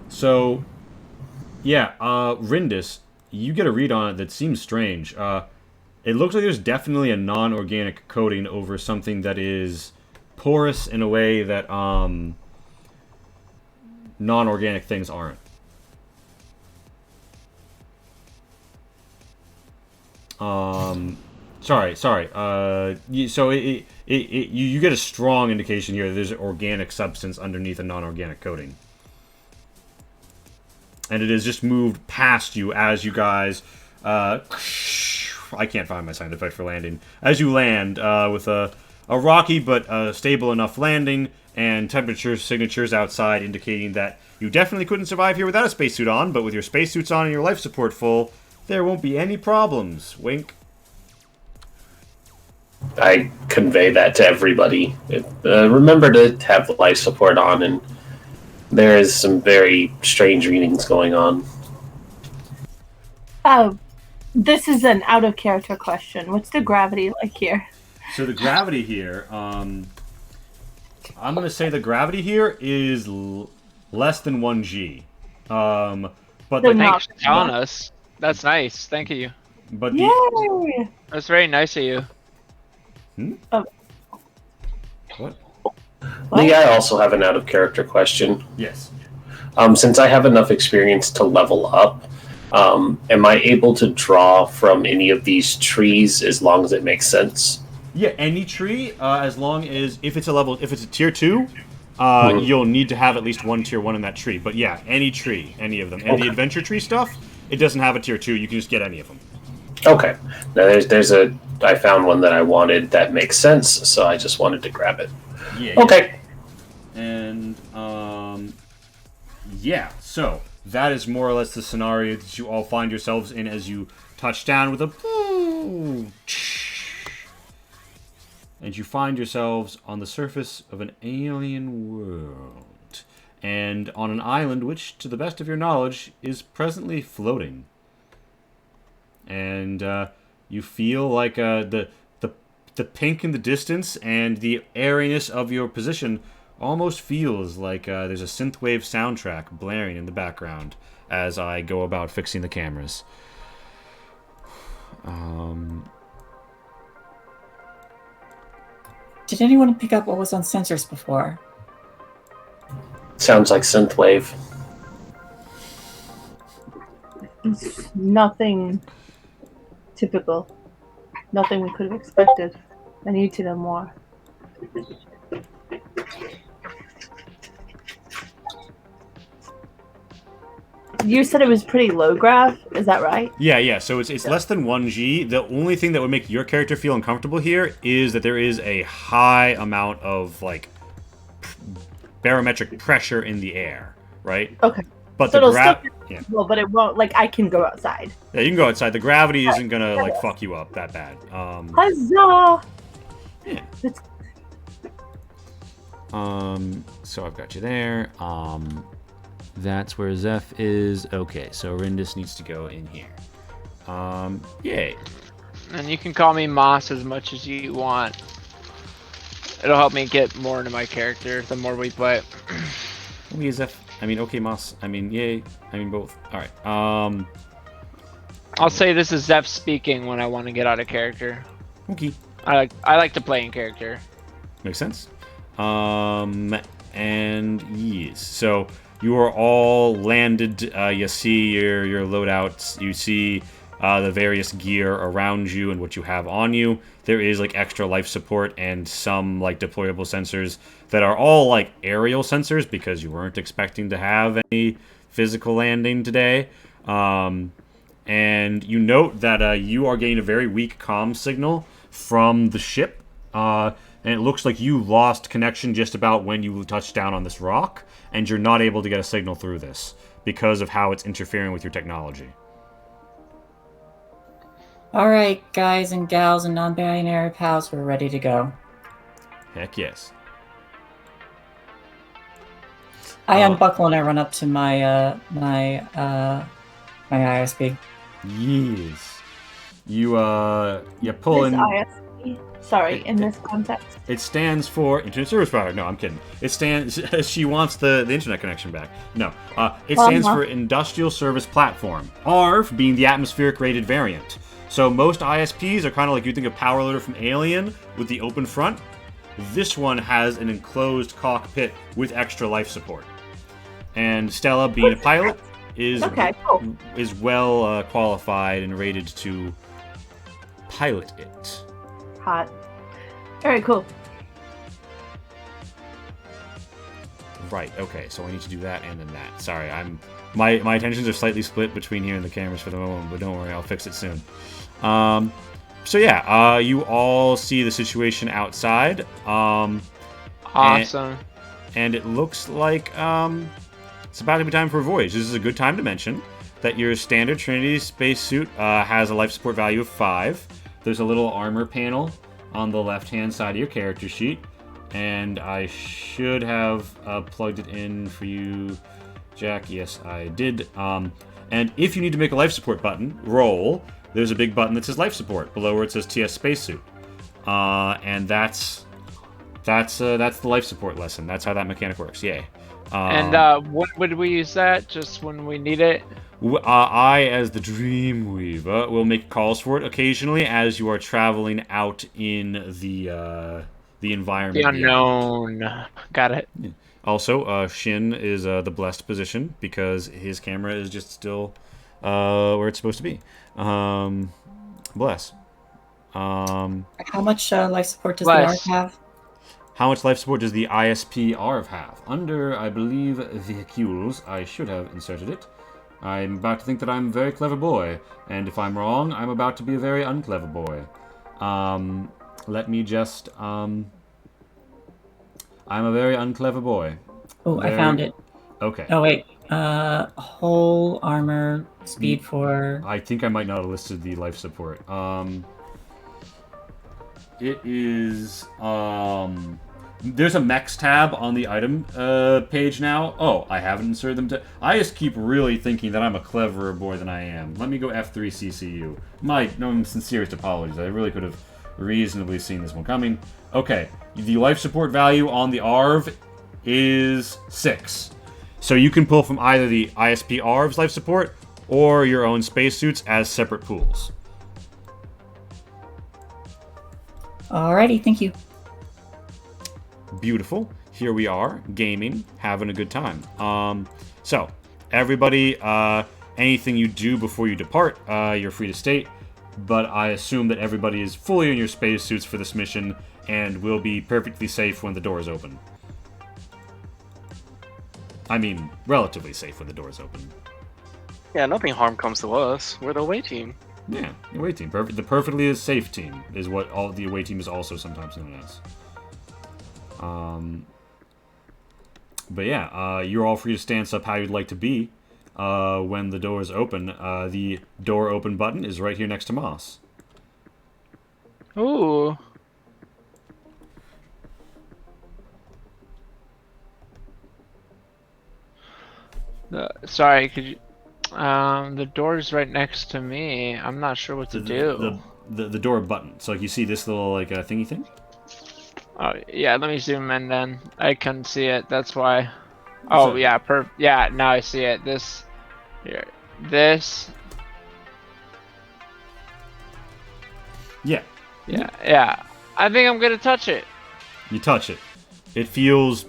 So, yeah, Rindis, you get a read on it that seems strange. It looks like there's definitely a non-organic coating over something that is porous in a way that non-organic things aren't. Sorry. So you get a strong indication here that there's an organic substance underneath a non-organic coating. And it has just moved past you as you guys... I can't find my sound effect for landing. As you land with a rocky but stable enough landing, and temperature signatures outside indicating that you definitely couldn't survive here without a spacesuit on, but with your spacesuits on and your life support full, there won't be any problems. Wink. I convey that to everybody. Remember to have life support on, and there is some very strange readings going on. Oh, this is an out-of-character question. What's the gravity like here? So the gravity here, I'm going to say the gravity here is less than 1G. But They're the, not. Thanks for telling us. That's nice. Thank you. but Yay! the, That's very nice of you. what? Lee, I also have an out-of-character question. Yes. Since I have enough experience to level up, am I able to draw from any of these trees as long as it makes sense? Yeah, any tree, as long as if it's a tier 2, you'll need to have at least one tier 1 in that tree. But yeah, any tree, any of them. And the adventure tree stuff, it doesn't have a tier 2. You can just get any of them. Okay. Now I found one that I wanted that makes sense, so I just wanted to grab it. Yeah. Okay. And yeah. So that is more or less the scenario that you all find yourselves in as you touch down with a. And you find yourselves on the surface of an alien world. And on an island which, to the best of your knowledge, is presently floating. And you feel like the pink in the distance and the airiness of your position almost feels like there's a synthwave soundtrack blaring in the background as I go about fixing the cameras. Did anyone pick up what was on sensors before? Sounds like synthwave. It's nothing typical. Nothing we could have expected. I need to know more. You said it was pretty low grav, is that right? Yeah. So it's less than 1G. The only thing that would make your character feel uncomfortable here is that there is a high amount of like barometric pressure in the air, right? Okay. But So the it'll still yeah. Well, but it won't, like, I can go outside. Yeah, you can go outside. The gravity isn't gonna like fuck you up that bad. Huzzah! Yeah. It's- So I've got you there. That's where Zeph is. Okay, so Rindis needs to go in here. Yay. And you can call me Moss as much as you want. It'll help me get more into my character the more we play. Okay, Zeph. I mean, okay, Moss. I mean, yay. I mean, both. All right. I'll say this is Zeph speaking when I want to get out of character. Okay. I like to play in character. Makes sense. And yes. So you are all landed. You see your loadouts. You see the various gear around you and what you have on you, there is like extra life support and some like deployable sensors that are all like aerial sensors because you weren't expecting to have any physical landing today. And you note that you are getting a very weak comm signal from the ship, and it looks like you lost connection just about when you touched down on this rock, and you're not able to get a signal through this because of how it's interfering with your technology. All right, guys and gals and non-binary pals, we're ready to go. Heck yes. I unbuckle and I run up to my my ISP. Yes. You pull This in. ISP. Sorry, in this context. It stands for Internet Service Provider. No, I'm kidding. It stands. She wants the internet connection back. No, it stands for Industrial Service Platform. ARV being the atmospheric rated variant. So most ISPs are kind of like you think of Power Loader from Alien with the open front. This one has an enclosed cockpit with extra life support. And Stella, being a pilot, is well qualified and rated to pilot it. Hot. Very cool. Right. Okay. So I need to do that and then that. Sorry, my attentions are slightly split between here and the cameras for the moment, but don't worry, I'll fix it soon. So yeah, you all see the situation outside. Awesome. And it looks like it's about to be time for a voyage. This is a good time to mention that your standard Trinity spacesuit has a life support value of 5. There's a little armor panel on the left-hand side of your character sheet, and I should have plugged it in for you, Jack. Yes, I did. And if you need to make a life support button, roll. There's a big button that says life support below where it says TS spacesuit, and that's the life support lesson. That's how that mechanic works. Yay. And when would we use that? Just when we need it? I, as the Dreamweaver, will make calls for it occasionally as you are traveling out in the environment. The unknown. Got it. Yeah. Also, Shin is the blessed position because his camera is just still where it's supposed to be. Bless. How much life support does the ARV have? How much life support does the ISP ARV have? Under, I believe, vehicles, I should have inserted it. I'm about to think that I'm a very clever boy, and if I'm wrong, I'm about to be a very unclever boy. Let me just, I'm a very unclever boy. Oh, I found it. Okay. Oh, wait. Whole armor, speed 4. I think I might not have listed the life support. It is, there's a mechs tab on the item page now. Oh, I haven't inserted them I just keep really thinking that I'm a cleverer boy than I am. Let me go F3 CCU. My sincerest apologies. I really could have reasonably seen this one coming. Okay, the life support value on the ARV is 6. So you can pull from either the ISP ARV's life support or your own spacesuits as separate pools. Alrighty, thank you. Beautiful. Here we are, gaming, having a good time. So, everybody, anything you do before you depart, you're free to state, but I assume that everybody is fully in your spacesuits for this mission and will be perfectly safe when the doors open. I mean, relatively safe when the doors open. Yeah, nothing harm comes to us. We're the away team. Yeah, the away team. The perfectly safe team is what all the away team is also sometimes known as. But yeah, you're all free to stance up how you'd like to be when the doors open. The door open button is right here next to Moss. Ooh. Sorry, could you... the door's right next to me. I'm not sure what to do. The door button. So like you see this little like thingy thing? Oh, yeah, let me zoom in then. I couldn't see it, that's why. Oh, yeah, yeah, now I see it. This, here, this. Yeah. Yeah. I think I'm gonna touch it. You touch it. It feels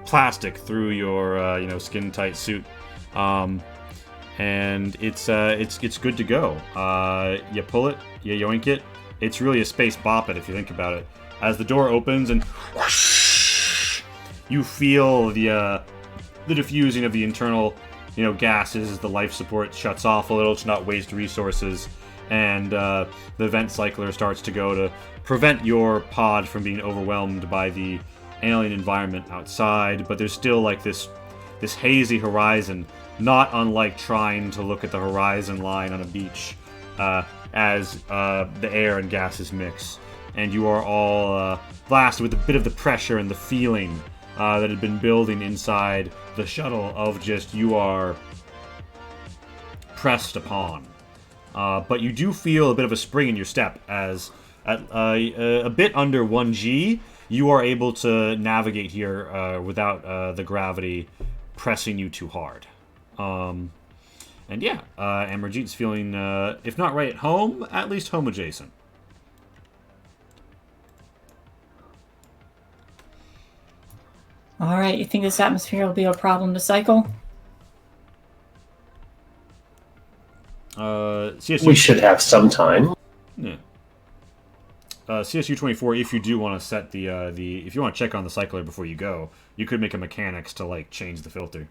plastic through your, skin-tight suit. and it's good to go. You pull it, you yoink it. It's really a space bop it if you think about it. As the door opens and whoosh, you feel the diffusing of the internal, gases as the life support shuts off a little to not waste resources, and the vent cycler starts to go to prevent your pod from being overwhelmed by the alien environment outside. But there's still like this hazy horizon, not unlike trying to look at the horizon line on a beach, as the air and gases mix, and you are all blasted with a bit of the pressure and the feeling that had been building inside the shuttle of just you are pressed upon. But you do feel a bit of a spring in your step as at a bit under 1G, you are able to navigate here without the gravity pressing you too hard. And yeah, Amarjeet's feeling, if not right at home, at least home adjacent. All right, you think this atmosphere will be a problem to cycle? CSU, We should have some time. Yeah. CSU 24. If you do want to set the if you want to check on the cycler before you go, you could make a mechanics to like change the filter.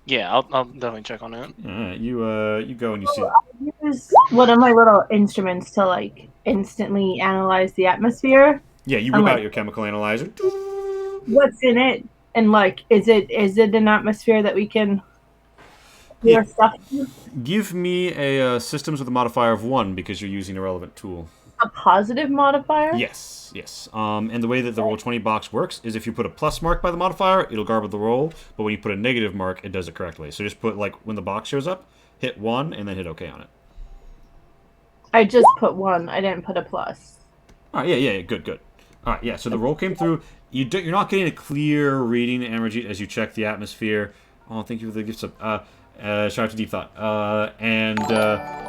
Yeah, I'll definitely check on it. Alright, you go and you see. Use one of my little instruments to like instantly analyze the atmosphere. Yeah, you I'm whip out like- your chemical analyzer. What's in it? And like, is it an atmosphere that we can hear stuff in? Give me a systems with a modifier of 1 because you're using a relevant tool. A positive modifier? Yes. And the way that the Roll20 box works is if you put a plus mark by the modifier, it'll garble the roll. But when you put a negative mark, it does it correctly. So just put, like, when the box shows up, hit 1 and then hit OK on it. I just put 1. I didn't put a plus. All right, yeah, good. All right, yeah, so the roll came through. You're not getting a clear reading, Amarjeet, as you check the atmosphere. Oh, thank you for the gifts up. Shout out to Deep Thought. And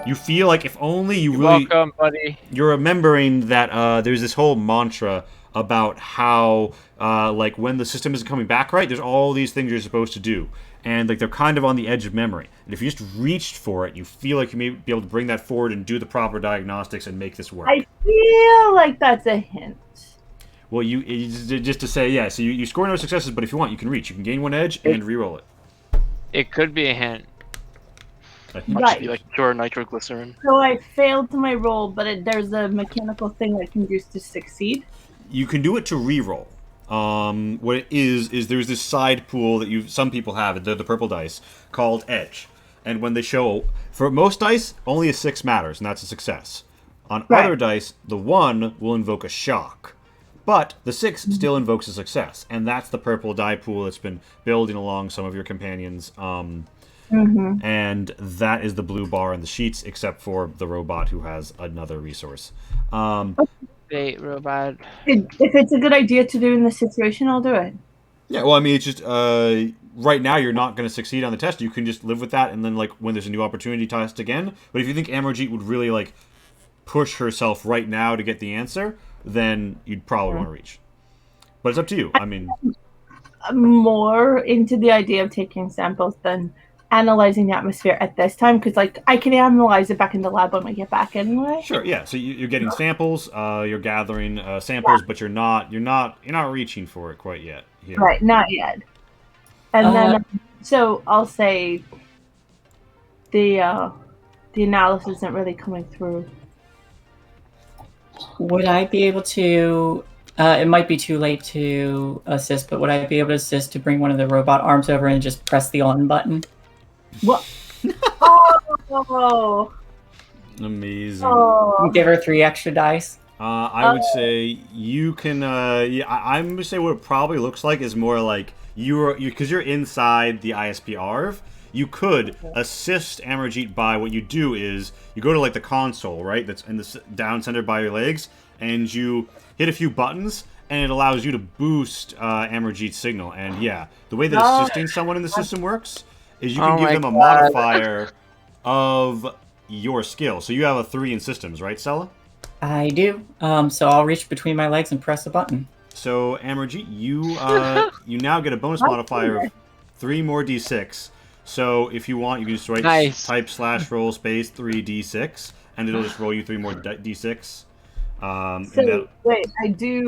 you feel like if only you really... Welcome, buddy. You're remembering that there's this whole mantra about how, like, when the system isn't coming back right, there's all these things you're supposed to do. And, like, they're kind of on the edge of memory. And if you just reached for it, you feel like you may be able to bring that forward and do the proper diagnostics and make this work. I feel like that's a hint. Well, just to say, yeah, so you score no successes, but if you want, you can reach. You can gain 1 edge and re-roll it. It could be a hint. Right. Be like pure nitroglycerin. So I failed my roll, but there's a mechanical thing I can use to succeed. You can do it to re-roll. What it is there's this side pool that some people have, the purple dice, called Edge. And when they show, for most dice, only a 6 matters, and that's a success. On Right. other dice, the 1 will invoke a shock. But the 6 still invokes a success, and that's the purple die pool that's been building along some of your companions. And that is the blue bar in the sheets, except for the robot who has another resource. Bait robot. If it's a good idea to do in this situation, I'll do it. Yeah, well, I mean, it's just right now you're not going to succeed on the test. You can just live with that, and then like when there's a new opportunity, test again. But if you think Amarjeet would really like push herself right now to get the answer, then you'd probably want to reach. But it's up to you. I mean, I'm more into the idea of taking samples than analyzing the atmosphere at this time, because like I can analyze it back in the lab when we get back anyway. sure, yeah. So you're getting samples, you're gathering samples, but you're not reaching for it quite yet. Here. Right, not yet. And then, so I'll say the analysis isn't really coming through. Would I be able to? It might be too late to assist, but would I be able to assist to bring one of the robot arms over and just press the on button? What? Oh, Amazing. oh. Give her 3 extra dice. I would say you can. I'm gonna say what it probably looks like is more like because you're inside the ISP ARV. You could assist Amarjeet by what you do is you go to like the console, right? That's in the down center by your legs, and you hit a few buttons, and it allows you to boost Amarjeet's signal. And yeah, the way that assisting someone in the system works is you can give them a modifier of your skill. So you have a 3 in systems, right, Sella? I do. So I'll reach between my legs and press a button. So Amarjeet, you now get a bonus modifier of 3 more d6. So if you want, you can just write Nice. type / roll space 3d6, and it'll just roll you 3 more d6. And So wait,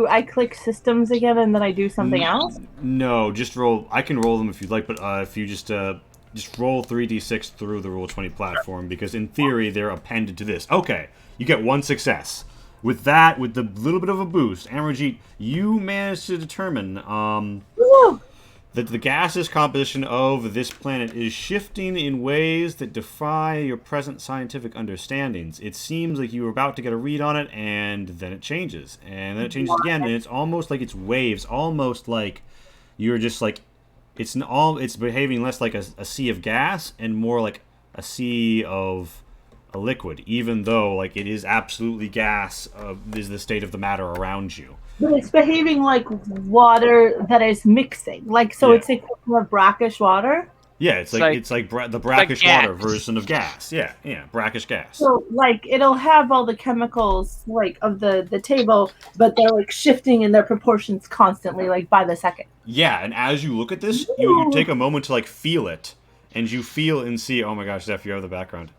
I click systems again and then I do something else? No, just roll. I can roll them if you'd like, but if you just roll 3d6 through the Roll20 platform, because in theory they're appended to this. Okay, you get 1 success. With that, with the little bit of a boost, Amarjeet, you managed to determine that the gaseous composition of this planet is shifting in ways that defy your present scientific understandings. It seems like you were about to get a read on it, and then it changes. And then it changes again, and it's almost like it's waves, almost like you're just like, it's behaving less like a sea of gas and more like a sea of a liquid, even though like it is absolutely gas, is the state of the matter around you. But it's behaving like water that is mixing. Like, so Yeah. it's like more brackish water. Yeah, it's like the brackish gas. water version of gas. Yeah, brackish gas. So, like, it'll have all the chemicals, like, of the table, but they're, like, shifting in their proportions constantly, like, by the second. Yeah, and as you look at this, you take a moment to like feel it, and you feel and see. Oh my gosh, Zeph, you have the background.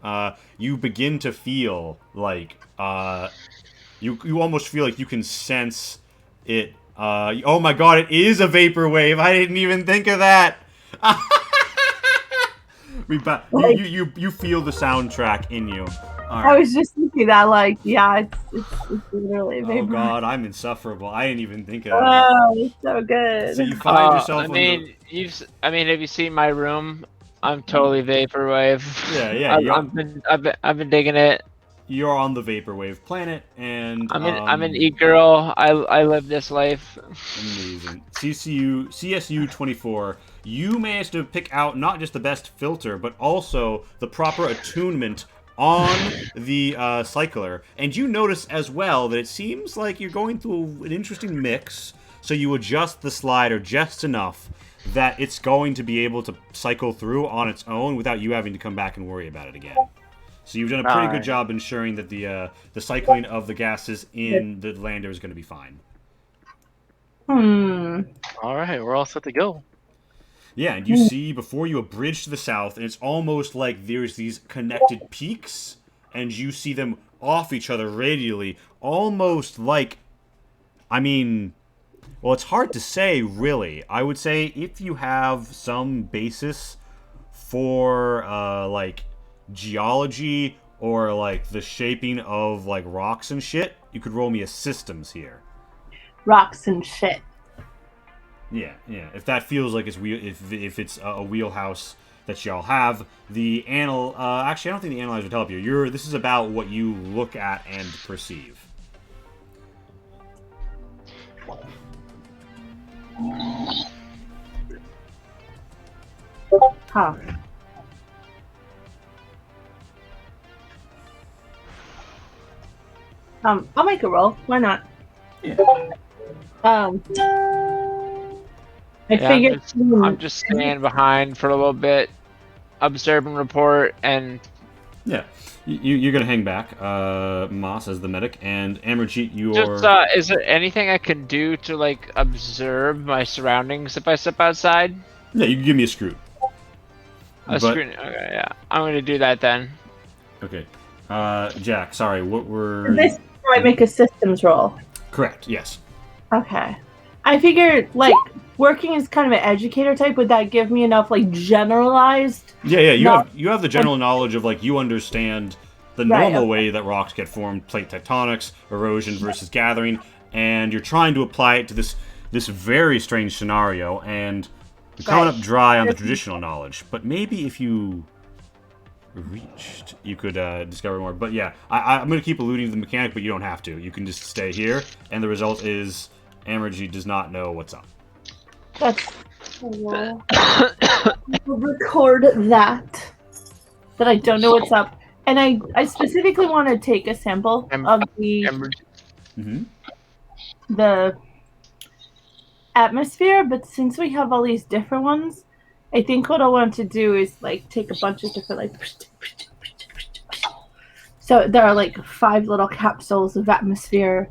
You begin to feel like you almost feel like you can sense it. Oh my god, it is a vapor wave. I didn't even think of that. You feel the soundtrack in you. All I right. was just thinking that, like, yeah, it's literally Oh vapor. god, I'm insufferable. I didn't even think of that. Oh, it's so good. So you find yourself. I mean, have you seen my room? I'm totally vaporwave. I've been digging it. You're on the vaporwave planet, and I'm an e-girl. I live this life. Amazing. CSU 24. You managed to pick out not just the best filter, but also the proper attunement on the cycler. And you notice as well that it seems like you're going through an interesting mix. So you adjust the slider just enough that it's going to be able to cycle through on its own without you having to come back and worry about it again. So you've done a pretty good job ensuring that the cycling of the gases in the lander is going to be fine. All right, we're all set to go. Yeah, and you see before you a bridge to the south, and it's almost like there's these connected peaks, and you see them off each other radially, almost like, I mean, well, it's hard to say, really. I would say if you have some basis for, like, geology or, like, the shaping of, like, rocks and shit, you could roll me a systems here. Rocks and shit. Yeah. If that feels like it's if it's a wheelhouse that y'all have, the actually, I don't think the analyzer would help you. This is about what you look at and perceive. Huh. I'll make a roll. Why not? Yeah. I figured. I'm just staying behind for a little bit, observe and report, and Yeah. You're gonna hang back, Moss as the medic, and Amarjeet, you're. just is there anything I can do to like observe my surroundings if I step outside? Yeah, you can give me a screw. Okay, yeah, I'm gonna do that then. Okay. Jack, sorry, what were. This is where I make a systems roll. Correct, yes. Okay. I figured, like, working as kind of an educator type, would that give me enough, like, generalized? Yeah, No. you have the general knowledge of, like, you understand the normal way that rocks get formed, plate tectonics, erosion versus gathering, and you're trying to apply it to this very strange scenario, and you're coming up dry on the traditional knowledge. But maybe if you reached, you could discover more. But yeah, I'm going to keep alluding to the mechanic, but you don't have to. You can just stay here, and the result is Amarjeet does not know what's up. That's cool. We'll record that I don't know what's up. And I specifically want to take a sample of the atmosphere, but since we have all these different ones, I think what I want to do is like take a bunch of different like. So there are like 5 little capsules of atmosphere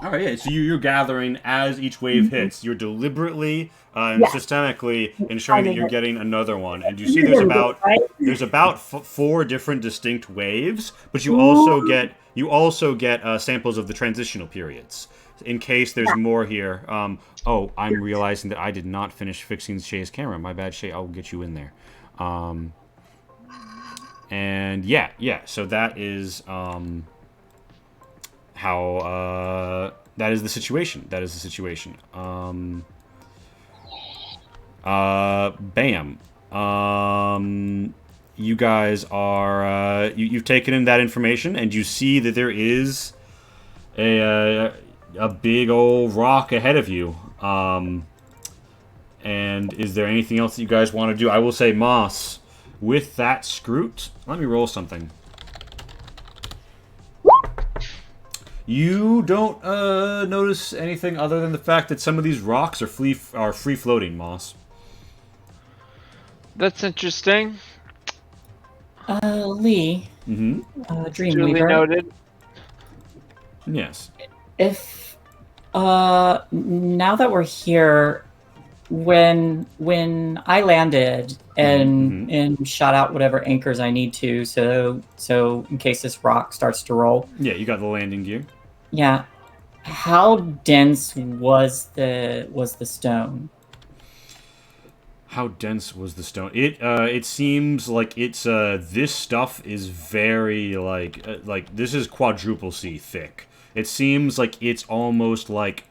All right, yeah. So you're gathering as each wave hits. You're deliberately and systemically ensuring that you're getting another one. And you see there's about 4 different distinct waves, but you also get samples of the transitional periods in case there's more here. Oh, I'm realizing that I did not finish fixing Shay's camera. My bad, Shay. I'll get you in there. And yeah. So that is how that is the situation. Bam. You guys are you've taken in that information, and you see that there is a big old rock ahead of you. And is there anything else that you guys want to do? I will say, Moss, with that Scroot, let me roll something. You don't notice anything other than the fact that some of these rocks are free floating, Moss. That's interesting. Lee. Mm-hmm. Duly Dreamweaver. noted. Yes. If now that we're here, when I landed and shot out whatever anchors I need to, so in case this rock starts to roll. Yeah, you got the landing gear. Yeah. How dense was the stone? How dense was the stone? It seems like it's this stuff is very like this is quadruple C thick. It seems like it's almost like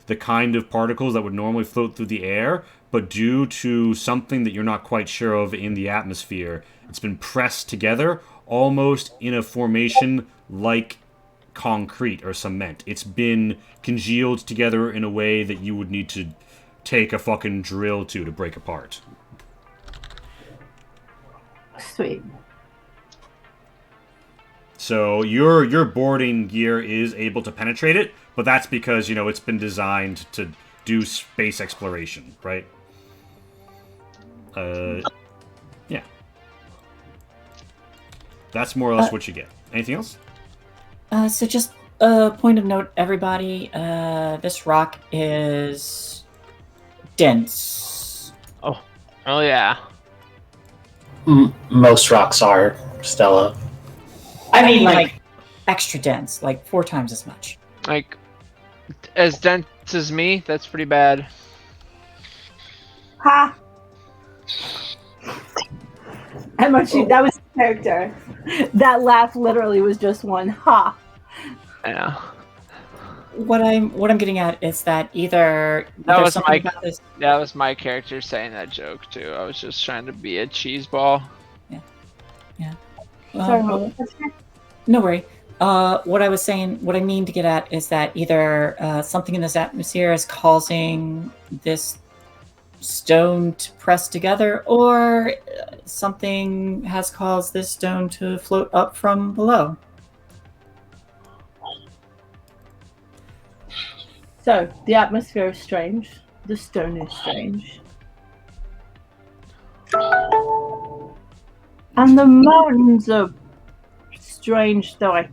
the kind of particles that would normally float through the air, but due to something that you're not quite sure of in the atmosphere, it's been pressed together almost in a formation like concrete or cement. It's been congealed together in a way that you would need to take a fucking drill to break apart. Sweet. So your boarding gear is able to penetrate it, but that's because, it's been designed to do space exploration, right? Yeah. That's more or less what you get. Anything else? So just a point of note, everybody, this rock is dense. Oh yeah. Most rocks are, Stella. I mean, like, extra dense, like 4 times as much. Like, as dense as me, that's pretty bad. Ha! Emoji, that was the character. That laugh literally was just one ha. Yeah. What I'm getting at is that either That was something about this. That was my character saying that joke too. I was just trying to be a cheese ball. Sorry, what was that? No worry. What I mean to get at is that either something in this atmosphere is causing this stone to press together, or something has caused this stone to float up from below. So, the atmosphere is strange. The stone is strange. And the mountains are strange, though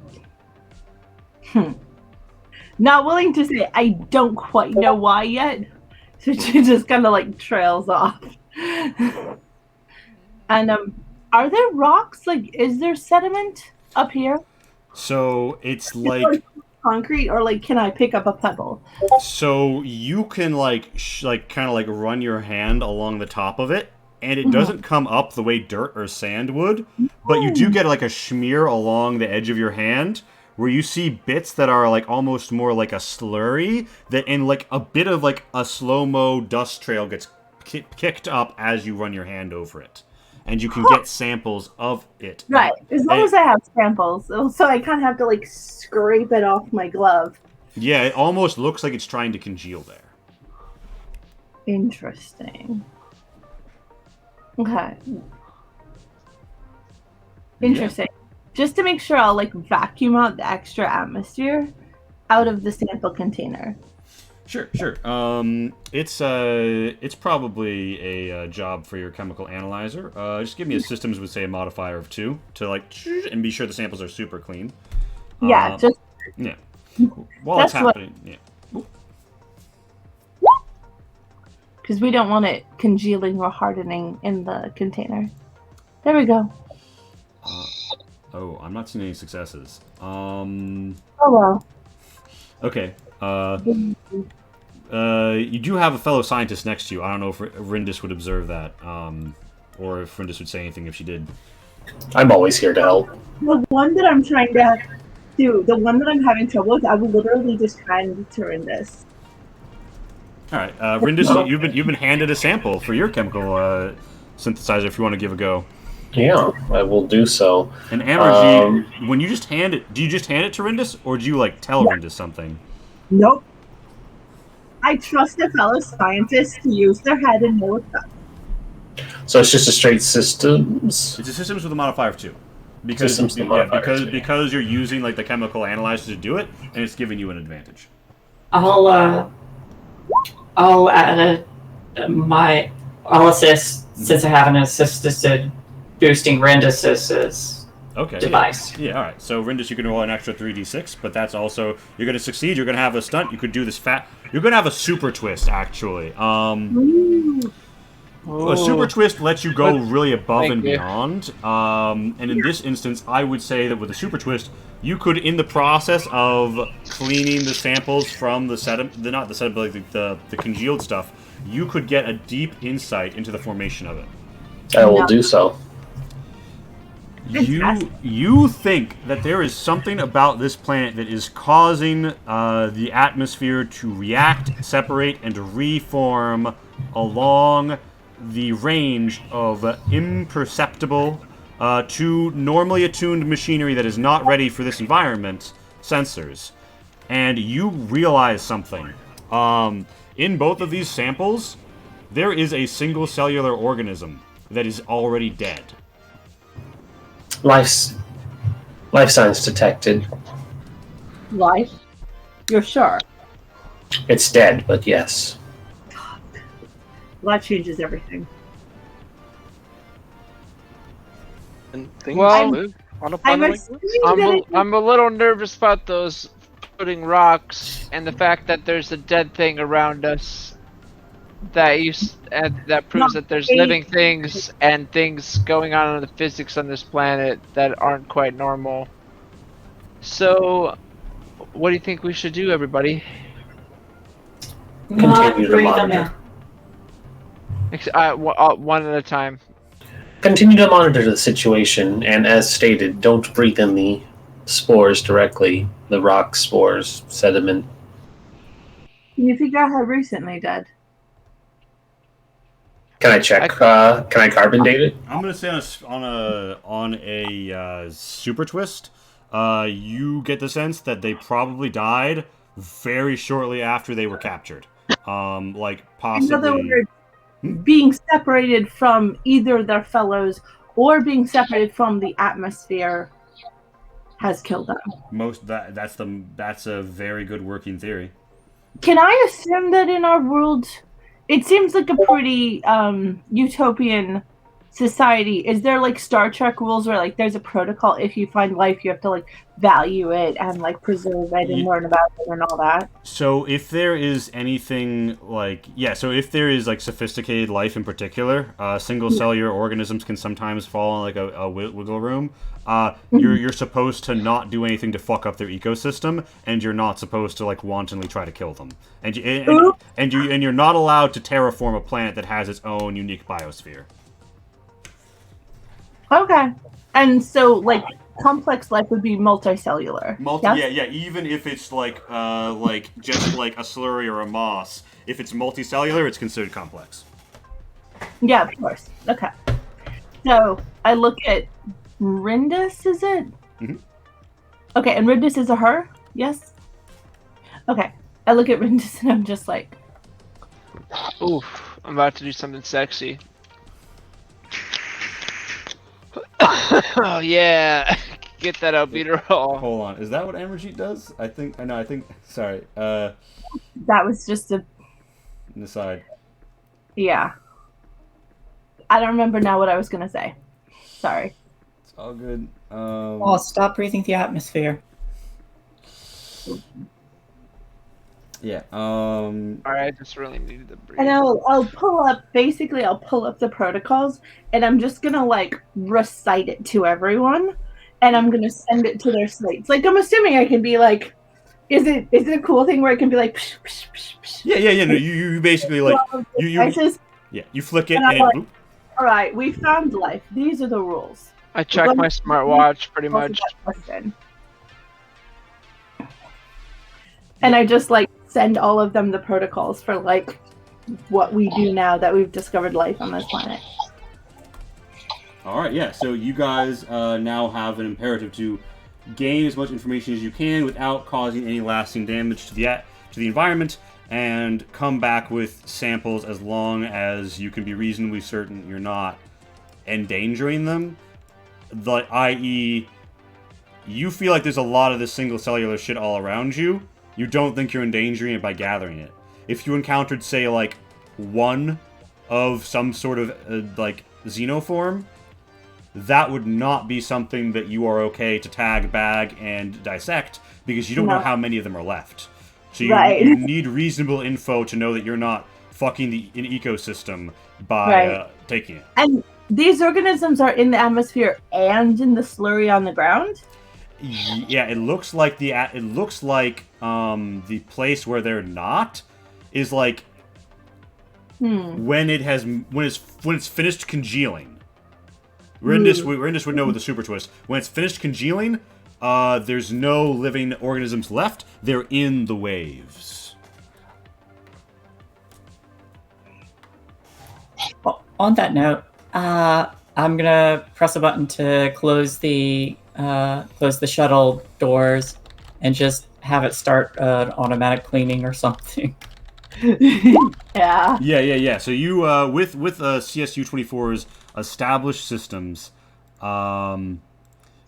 not willing to say I don't quite know why yet. So she just kind of like trails off. And are there rocks? Like, is there sediment up here? So it's Like concrete, or like, can I pick up a pebble? So you can kind of run your hand along the top of it, and it doesn't come up the way dirt or sand would, but you do get like a smear along the edge of your hand where you see bits that are like almost more like a slurry, that and like a bit of like a slow-mo dust trail gets kicked up as you run your hand over it, and you can get samples of it. Right, as long as I have samples, so I kind of have to like scrape it off my glove. Yeah, it almost looks like it's trying to congeal there. Interesting. Okay. Interesting. Just to make sure, I'll like vacuum out the extra atmosphere out of the sample container. Sure. It's probably a job for your chemical analyzer. Just give me a systems with, say, a modifier of 2 to and be sure the samples are super clean. Yeah, just yeah. While it's That's what- happening, yeah. Because we don't want it congealing or hardening in the container. There we go. Oh, I'm not seeing any successes. Oh well. Okay. You do have a fellow scientist next to you. I don't know if Rindis would observe that, or if Rindis would say anything if she did. I'm always here to help. The one that I'm trying to do, the one that I'm having trouble with, I will literally just hand to Rindis. All right, Rindis, you've been handed a sample for your chemical synthesizer. If you want to give a go. Yeah, I will do so. And Amergy, when you just hand it, do you just hand it to Rindis, or do you like tell Rindis something? Nope. I trust a fellow scientist to use their head and know what's up. So it's just a straight systems? It's a systems with a modifier of 2. Because Systems with a modifier of 2. because you're using like the chemical analyzer to do it, and it's giving you an advantage. I'll add I'll assist since I have an assisted boosting Rendis's Okay. device. Yeah. All right. So Rindis, you can roll an extra 3d6, but that's also you're going to succeed. You're going to have a stunt. You could do this You're going to have a super twist actually. A super twist lets you go really above and beyond. And in this instance, I would say that with a super twist, you could, in the process of cleaning the samples from the not the sediment, but the congealed stuff, you could get a deep insight into the formation of it. I will do so. You think that there is something about this planet that is causing the atmosphere to react, separate, and reform along the range of imperceptible to normally attuned machinery that is not ready for this environment sensors. And you realize something. In both of these samples, there is a single cellular organism that is already dead. Life signs detected. Life? You're sure? It's dead, but yes. Well, that changes everything. And things Well, live on a I'm planet assuming I'm a little nervous about those floating rocks and the fact that there's a dead thing around us. That proves that there's living things and things going on in the physics on this planet that aren't quite normal. So, what do you think we should do, everybody? Continue to monitor. One at a time. Continue to monitor the situation, and as stated, don't breathe in the spores directly. The rock spores, sediment. Can you figure out how recently dead? Can I check? Can I carbon date it? I'm gonna say on a super twist, you get the sense that they probably died very shortly after they were captured. Like possibly. In other words, being separated from either their fellows or being separated from the atmosphere has killed them. That's a very good working theory. Can I assume that in our world, it seems like a pretty utopian society? Is there like Star Trek rules where like there's a protocol, if you find life you have to like value it and like preserve it and learn about it and all that? So if there is anything like so if there is like sophisticated life in particular, single cellular organisms can sometimes fall in like a wiggle room. You're supposed to not do anything to fuck up their ecosystem, and you're not supposed to like wantonly try to kill them. And you're not allowed to terraform a planet that has its own unique biosphere. Okay. And so like complex life would be multicellular. Yes? Yeah, even if it's like just like a slurry or a moss, if it's multicellular, it's considered complex. Yeah, of course. Okay. So I look at Rindis, is it? Mm-hmm. Okay, and Rindis is a her? Yes? Okay. I look at Rindis and I'm just like, Oof, I'm about to do something sexy. Oh yeah, get that albuterol. Hold on, is that what Amerjeet does? I think. Sorry. that was just a... An aside. Yeah. I don't remember now what I was going to say. Sorry. It's all good. Oh, stop breathing the atmosphere. Yeah. Alright, I just really needed to breathe. And I'll pull up the protocols, and I'm just gonna like recite it to everyone, and I'm gonna send it to their slates. Like I'm assuming I can be like, is it a cool thing where I can be like, psh, psh, psh, psh, Yeah. No, you basically like you flick it And and I'm it. like, all right, we found life. These are the rules. I checked my smartwatch pretty much. And I just like send all of them the protocols for like what we do now that we've discovered life on this planet. All right, yeah. So you guys now have an imperative to gain as much information as you can without causing any lasting damage to the environment, and come back with samples as long as you can be reasonably certain you're not endangering them. I.e., you feel like there's a lot of this single cellular shit all around you. You don't think you're endangering it by gathering it. If you encountered, say, like, one of some sort of, like, xenoform, that would not be something that you are okay to tag, bag, and dissect, because you don't know how many of them are left. So you need reasonable info to know that you're not fucking an ecosystem by taking it. And these organisms are in the atmosphere and in the slurry on the ground? Yeah, it looks like the place where they're not is like when it's finished congealing. Rindis would know with the super twist. When it's finished congealing, there's no living organisms left. They're in the waves. Well, on that note, I'm gonna press a button to close the shuttle doors and just have it start an automatic cleaning or something. Yeah. So you with CSU-24's established systems,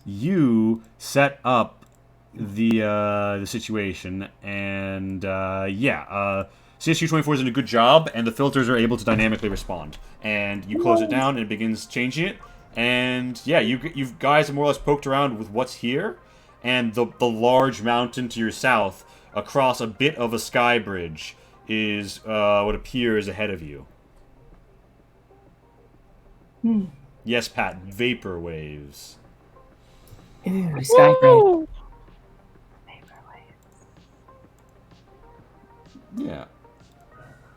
you set up the situation, and CSU-24 is doing a good job, and the filters are able to dynamically respond. And you close it down, and it begins changing it. And yeah, you guys have more or less poked around with what's here, and the large mountain to your south, across a bit of a sky bridge, is what appears ahead of you. Yes, Pat, vapor waves. Ooh, sky bridge. Yeah.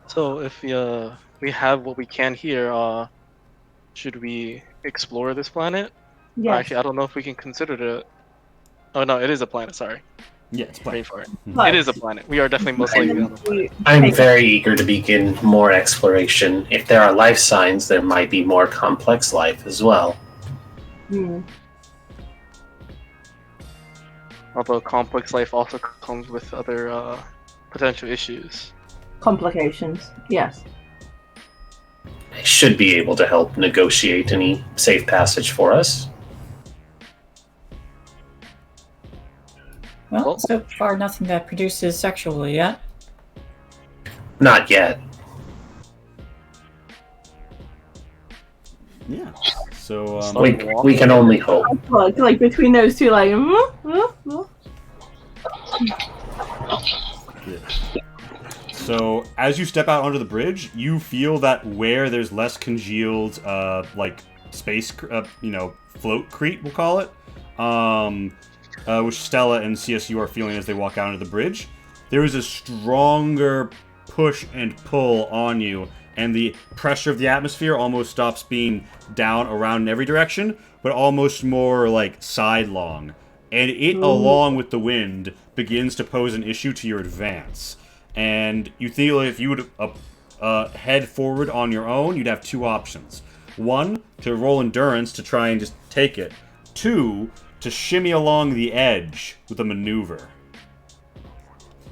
So if we have what we can here, should we explore this planet? Yes. Actually, I don't know if we can consider it. Oh no, it is a planet. Sorry. Yeah, it's Pray planet. for it. But- It is a planet. We are definitely most likely on the planet. I'm very eager to begin more exploration. If there are life signs, there might be more complex life as well. Although complex life also comes with other potential issues. Complications. Yes. I should be able to help negotiate any safe passage for us. Well, so far nothing that produces sexually yet. Not yet. Yeah. So We can only hope. Like between those two, like. So as you step out onto the bridge, you feel that where there's less congealed, like space, floatcrete, we'll call it, which Stella and CSU are feeling as they walk out onto the bridge, there is a stronger push and pull on you, and the pressure of the atmosphere almost stops being down around in every direction, but almost more like sidelong. And it, along with the wind, begins to pose an issue to your advance. And you feel if you would head forward on your own, you'd have two options. One, to roll endurance to try and just take it. Two, to shimmy along the edge with a maneuver.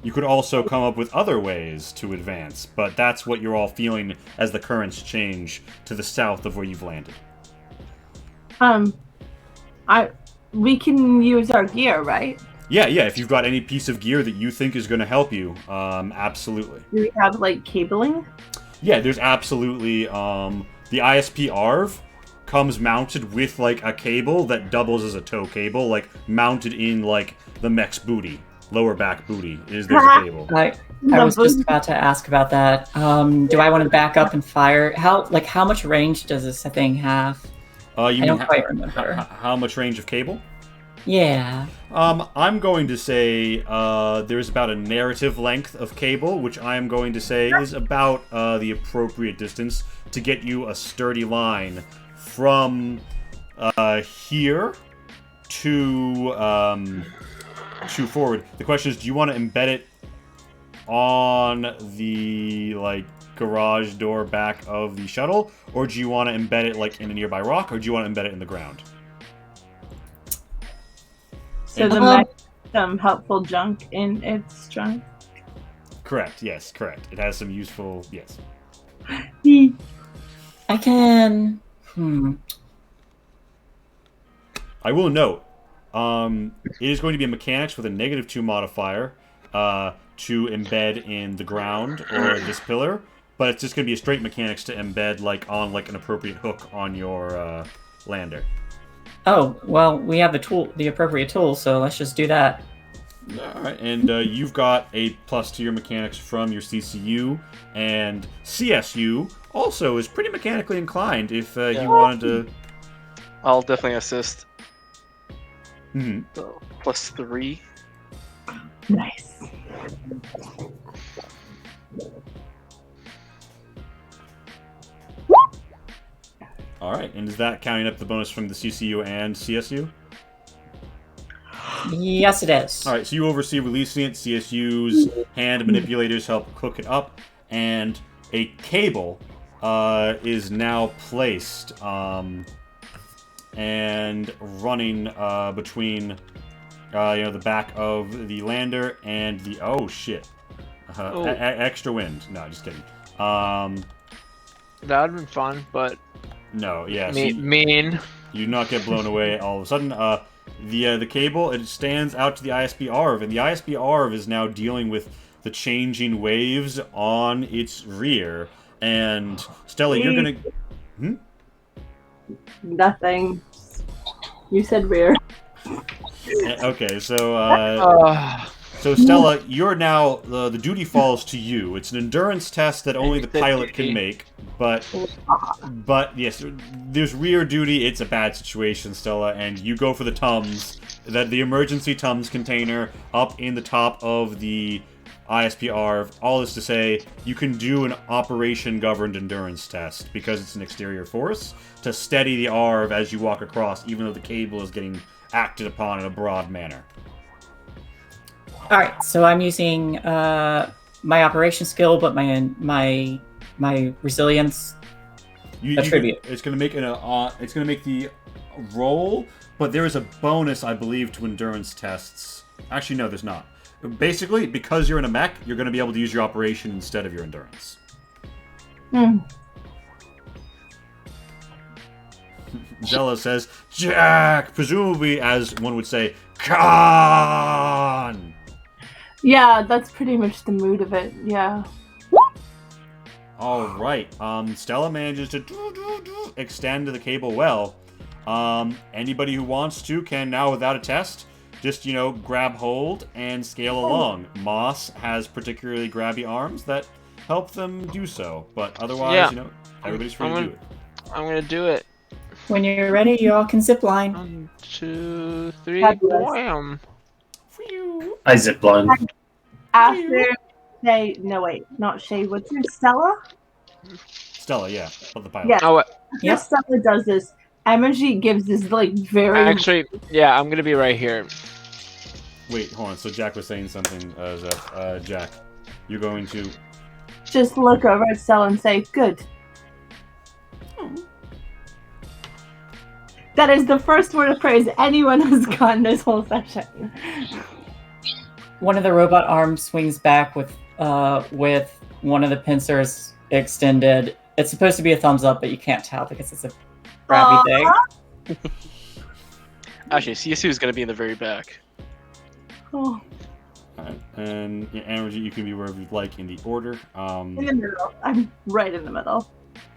You could also come up with other ways to advance, but that's what you're all feeling as the currents change to the south of where you've landed. We can use our gear, right? Yeah, if you've got any piece of gear that you think is going to help you, absolutely. Do we have like cabling? Yeah, there's absolutely, the ISP ARV comes mounted with like a cable that doubles as a tow cable, like mounted in like the mech's booty. lower back booty. There's a cable. I was just about to ask about that. Do I want to back up and fire? How much range does this thing have? You I mean don't quite remember. how much range of cable? Yeah. I'm going to say there's about a narrative length of cable, which I am going to say is about the appropriate distance to get you a sturdy line from here to forward. The question is, do you want to embed it on the garage door back of the shuttle, or do you want to embed it in a nearby rock, or do you want to embed it in the ground? So the mech some helpful junk in its trunk. Correct. Yes. Correct. It has some useful. Yes. I can. I will note, it is going to be a mechanics with a -2 modifier to embed in the ground or this pillar, but it's just going to be a straight mechanics to embed on an appropriate hook on your lander. Oh, well, we have the appropriate tool, so let's just do that. All right, and you've got a plus to your mechanics from your CCU, and CSU also is pretty mechanically inclined if you wanted to... I'll definitely assist. Mm-hmm. So, +3. Nice. All right, and is that counting up the bonus from the CCU and CSU? Yes, it is. All right, so you oversee releasing it. CSU's hand manipulators help hook it up, and a cable is now placed and running between the back of the lander and the extra wind. No, just kidding. That would've been fun, but No, yeah. mean. You do not get blown away all of a sudden. The cable, it stands out to the ISB ARV, and the ISB ARV is now dealing with the changing waves on its rear. And Stella, you're gonna... Nothing. You said rear. Okay, so Stella, you're now the duty falls to you. It's an endurance test that only the pilot can make, but yes, there's rear duty. It's a bad situation, Stella, and you go for the Tums, the emergency Tums container up in the top of the ISP ARV. All this to say, you can do an operation governed endurance test because it's an exterior force to steady the ARV as you walk across, even though the cable is getting acted upon in a broad manner. All right, so I'm using my operation skill, but my resilience attribute. It's going to make the roll, but there is a bonus, I believe, to endurance tests. Actually, no, there's not. Basically, because you're in a mech, you're going to be able to use your operation instead of your endurance. Zella says, "Jack," presumably as one would say, "Khan." Yeah, that's pretty much the mood of it. Yeah. All right. Stella manages to extend the cable well. Anybody who wants to can now, without a test, just grab hold and scale along. Moss has particularly grabby arms that help them do so, but otherwise, everybody's free to do it. I'm gonna do it. When you're ready, you all can zip line. 1, 2, 3, Fabulous. wham! I zipline. After Shay, no wait, not Shay. What's your Stella? Stella, yeah, of the pilot. Yeah. Oh, Yes, Stella does this. Emoji gives this very. actually, yeah, I'm gonna be right here. Wait, hold on. So Jack was saying something. Jack, you're going to just look over at Stella and say, "Good." That is the first word of praise anyone has gotten this whole session. One of the robot arms swings back with one of the pincers extended. It's supposed to be a thumbs up, but you can't tell because it's a grabby thing. Actually, CSU is going to be in the very back. Oh, Alright, and energy, you can be wherever you'd like in the order. in the middle. I'm right in the middle.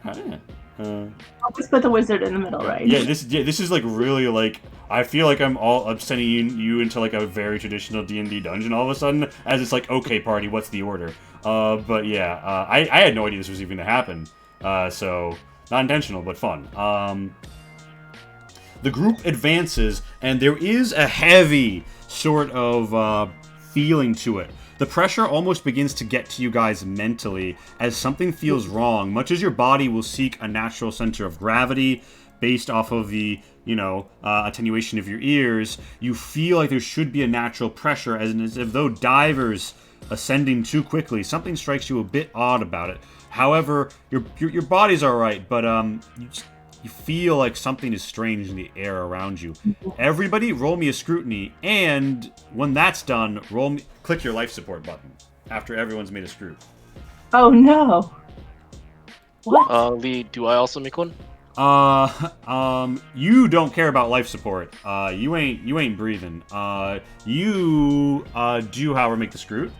Yeah. I'll just put the wizard in the middle, right? Yeah, this is really I feel like I'm sending you into like a very traditional D&D dungeon all of a sudden, as it's like, okay, party, what's the order? But yeah, I had no idea this was even gonna happen. So not intentional, but fun. The group advances, and there is a heavy sort of feeling to it. The pressure almost begins to get to you guys mentally as something feels wrong, much as your body will seek a natural center of gravity based off of the, attenuation of your ears. You feel like there should be a natural pressure, as if though divers ascending too quickly. Something strikes you a bit odd about it. However, your body's all right, but you feel like something is strange in the air around you. Everybody, roll me a scrutiny, and when that's done, click your life support button after everyone's made a screw. Oh no. What? Lee, do I also make one? You don't care about life support. You ain't breathing. You do, however, make the screw.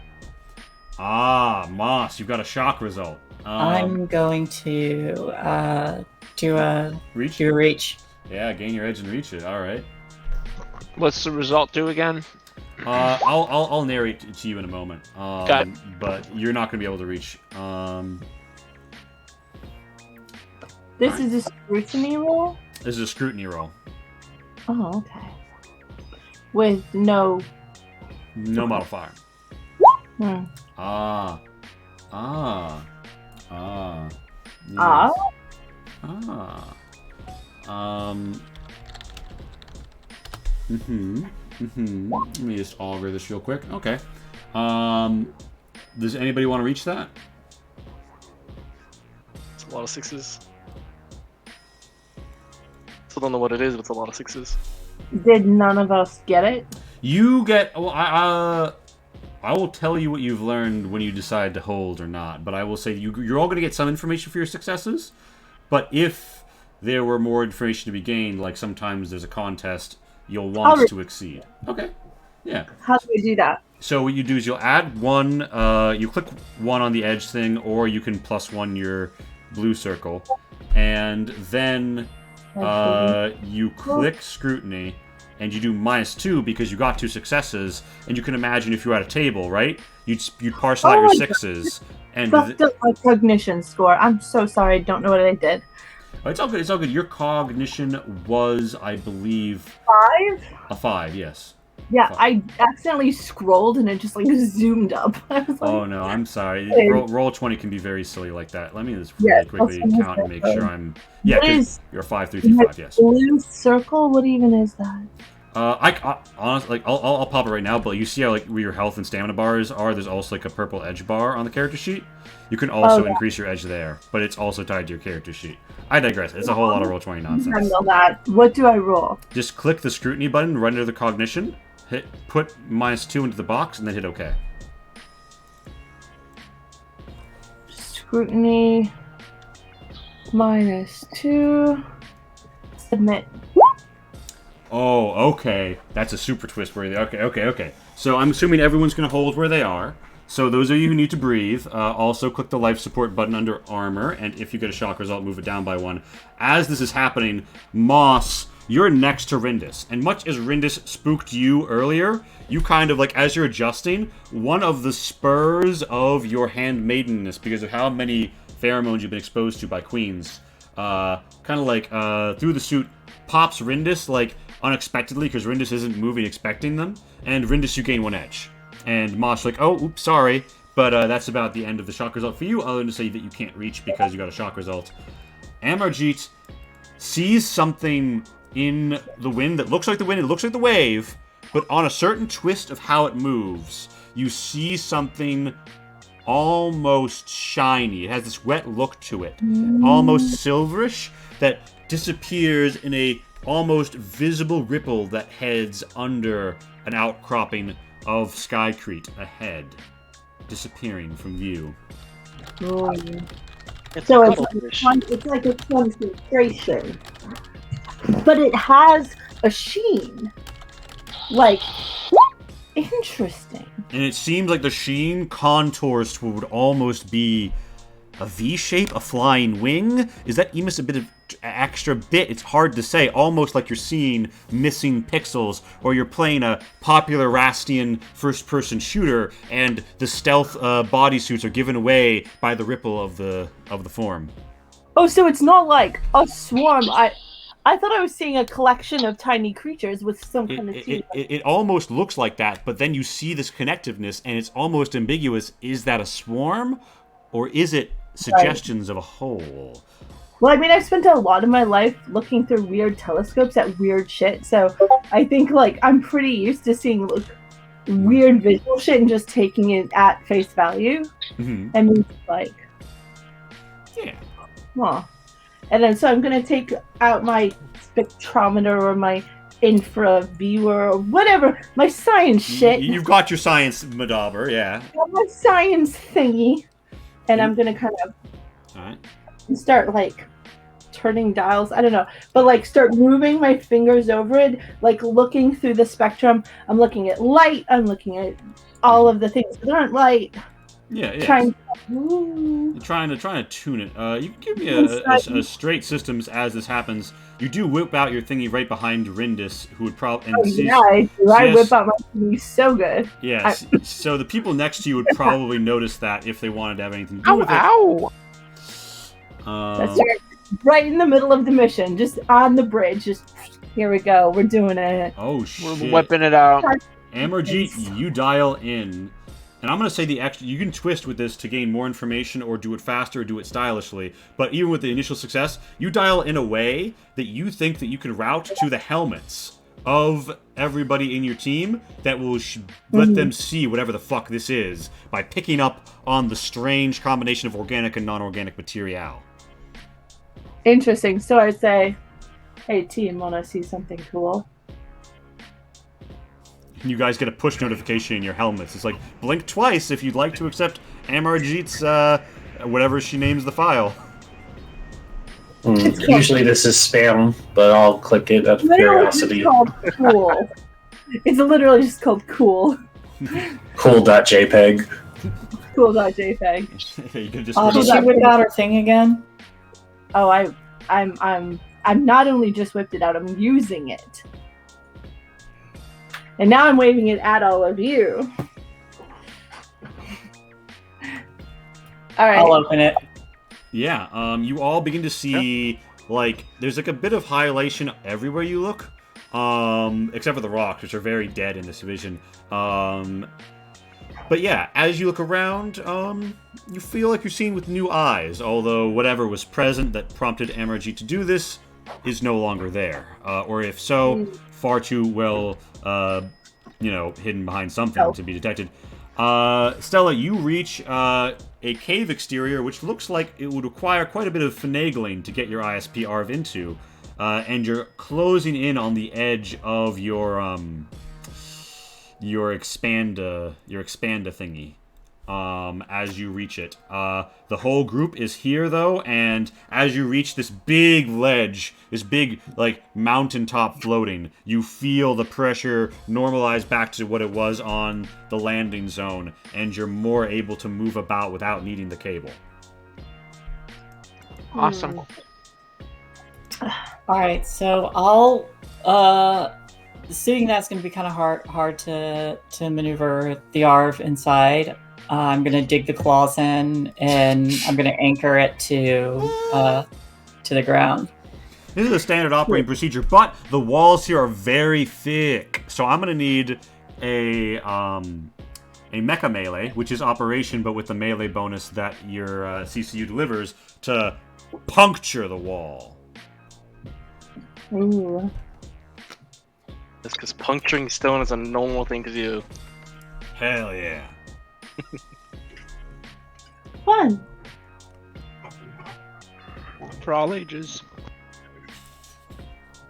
Moss, you've got a shock result. I'm going to do a Reach? Do a reach. Yeah, gain your edge and reach it. All right. What's the result do again? I'll narrate it to you in a moment. Got it. But you're not gonna be able to reach. This is a scrutiny roll? This is a scrutiny roll. Oh, okay. With no... No modifier. Hmm. Yeah. Let me just augur this real quick. Okay. Does anybody want to reach that? It's a lot of sixes. Still don't know what it is, but it's a lot of sixes. Did none of us get it? You get. Well, I will tell you what you've learned when you decide to hold or not. But I will say you're all going to get some information for your successes. But if there were more information to be gained, like sometimes there's a contest, you'll want to exceed. Okay. Yeah. How do we do that? So what you do is you'll add one. You click one on the edge thing, or you can +1 your blue circle, and then you click scrutiny, and you do -2 because you got 2 successes. And you can imagine if you're at a table, right? You'd parcel out your sixes, and Fucked up my cognition score. I'm so sorry. I don't know what I did. it's all good. It's all good. Your cognition was, I believe, 5? a 5. Yes. Yeah, 5. I accidentally scrolled and it just like zoomed up. I was like, Oh no, I'm sorry. Roll 20 can be very silly like that. Let me just Yeah, really quickly I'll count and make sure I'm. Yeah, What 'cause is you're 5, 3, 3, 5. Yes. blue circle? What even is that? I honestly, like, I'll pop it right now. But you see how like where your health and stamina bars are? There's also like a purple edge bar on the character sheet. You can also increase your edge there, but it's also tied to your character sheet. I digress. It's a whole lot of roll 20 nonsense. Handle that. What do I roll? Just click the scrutiny button right under the cognition. Put -2 into the box, and then hit OK. Scrutiny -2. Submit. Oh, okay. That's a super twist worthy. Okay. So I'm assuming everyone's going to hold where they are. So those of you who need to breathe, also click the life support button under armor, and if you get a shock result, move it down by 1. As this is happening, Moss, you're next to Rindis, and much as Rindis spooked you earlier, you kind of, like, as you're adjusting, one of the spurs of your handmaidenness, because of how many pheromones you've been exposed to by queens, kind of like, through the suit, pops Rindis, like, unexpectedly, because Rindis isn't moving expecting them, and Rindis, you gain 1 edge. And Moss, like, oh, oops, sorry, but that's about the end of the shock result for you, other than to say that you can't reach because you got a shock result. Amarjeet sees something in the wind that looks like the wind, it looks like the wave, but on a certain twist of how it moves, you see something almost shiny. It has this wet look to it, almost silverish, that disappears in a almost visible ripple that heads under an outcropping of Skycrete ahead, disappearing from view. Oh, It's so a it's like a concentration, but it has a sheen. Like, interesting. And it seems like the sheen contours to what would almost be a V shape, a flying wing? Is that Emus a bit of extra bit? It's hard to say, almost like you're seeing missing pixels, or you're playing a popular Rastian first-person shooter, and the stealth bodysuits are given away by the ripple of the form. Oh, so it's not like a swarm. I thought I was seeing a collection of tiny creatures with some kind of teeth. It almost looks like that, but then you see this connectiveness, and it's almost ambiguous. Is that a swarm, or is it suggestions of a whole? Well, I mean, I've spent a lot of my life looking through weird telescopes at weird shit, so I think, like, I'm pretty used to seeing weird visual shit and just taking it at face value. Mm-hmm. I mean, like... Yeah. Huh. And then, so I'm going to take out my spectrometer or my infra viewer or whatever, my science shit. You've got your science Madauber, yeah. Got my science thingy. And I'm going to kind of start, like, turning dials. I don't know. But, like, start moving my fingers over it, like, looking through the spectrum. I'm looking at light. I'm looking at all of the things that aren't light. Yeah. You're trying to tune it. You can give me a straight systems as this happens. You do whip out your thingy right behind Rindis, who would probably. I whip out my thingy so good. Yes. So the people next to you would probably notice that if they wanted to have anything to do with it. Ow! That's right in the middle of the mission, just on the bridge. Just here we go. We're doing it. Oh shit! We're whipping it out. Amarjeet, you dial in. And I'm going to say you can twist with this to gain more information or do it faster or do it stylishly. But even with the initial success, you dial in a way that you think that you can route to the helmets of everybody in your team that will let them see whatever the fuck this is by picking up on the strange combination of organic and non-organic material. Interesting. So I say, hey team, want to see something cool? You guys get a push notification in your helmets. It's like, blink twice if you'd like to accept Amarjeet's, whatever she names the file. Usually this is spam, but I'll click it out of curiosity. It's called cool. It's literally just called cool. Cool.jpg. Cool.jpg. You can just Did she whip out her thing again? Oh, I'm not only just whipped it out, I'm using it. And now I'm waving it at all of you. All right. I'll open it. Yeah, you all begin to see, like, there's like a bit of highlightation everywhere you look, except for the rocks, which are very dead in this vision. But yeah, as you look around, you feel like you're seeing with new eyes, although whatever was present that prompted Amarjeet to do this is no longer there. Or if so, far too well, hidden behind something to be detected. Stella, you reach a cave exterior, which looks like it would require quite a bit of finagling to get your ISP ARV into, and you're closing in on the edge of your expanda thingy. As you reach it. The whole group is here, though, and as you reach this big ledge, this big, like, mountaintop floating, you feel the pressure normalize back to what it was on the landing zone, and you're more able to move about without needing the cable. Awesome. Alright, so I'll, assuming that's going to be kind of hard to maneuver the ARV inside, I'm going to dig the claws in, and I'm going to anchor it to the ground. This is a standard operating procedure, but the walls here are very thick, so I'm going to need a mecha melee, which is operation, but with the melee bonus that your CCU delivers, to puncture the wall. Ooh. That's because puncturing stone is a normal thing to do. Hell yeah. Fun. For all ages.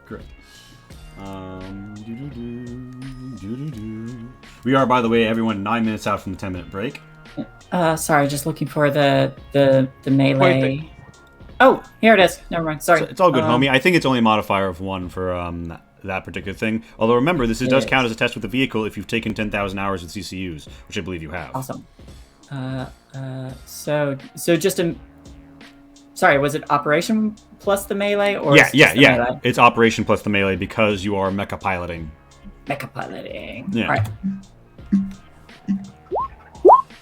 Great. We are, by the way, everyone 9 minutes out from the 10-minute break. Sorry, just looking for the melee. Wait. Oh, here it is. Never mind. Sorry. It's all good, homie. I think it's only a modifier of 1 for that particular thing. Although remember, this does count as a test with the vehicle if you've taken 10,000 hours with CCUs, which I believe you have. Awesome. So just sorry, was it operation plus the melee, or Yeah, is it just the yeah. melee? It's operation plus the melee because you are mecha piloting. Mecha piloting. Yeah. All right.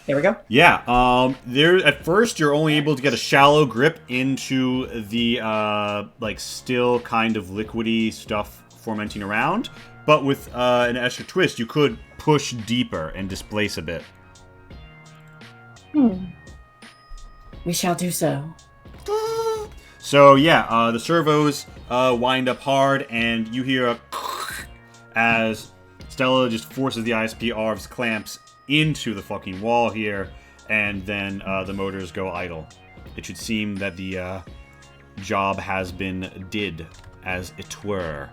There we go. Yeah. There at first you're only able to get a shallow grip into the like still kind of liquidy stuff fermenting around, but with an extra twist, you could push deeper and displace a bit. We shall do so. So yeah, the servos wind up hard, and you hear a as Stella just forces the ISP ARV's clamps into the fucking wall here, and then the motors go idle. It should seem that the job has been did, as it were.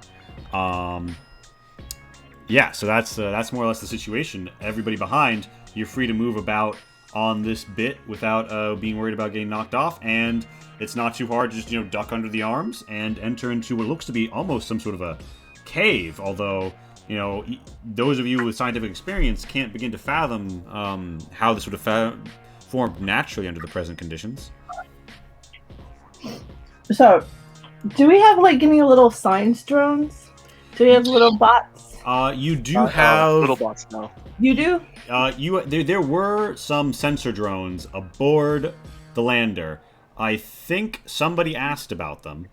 Yeah, so that's more or less the situation. Everybody behind, you're free to move about on this bit without being worried about getting knocked off, and it's not too hard to just duck under the arms and enter into what looks to be almost some sort of a cave. Although those of you with scientific experience can't begin to fathom how this would have formed naturally under the present conditions. So, do we have any little science drones? Do we have little bots? You do have little bots now. You do? There were some sensor drones aboard the lander. I think somebody asked about them.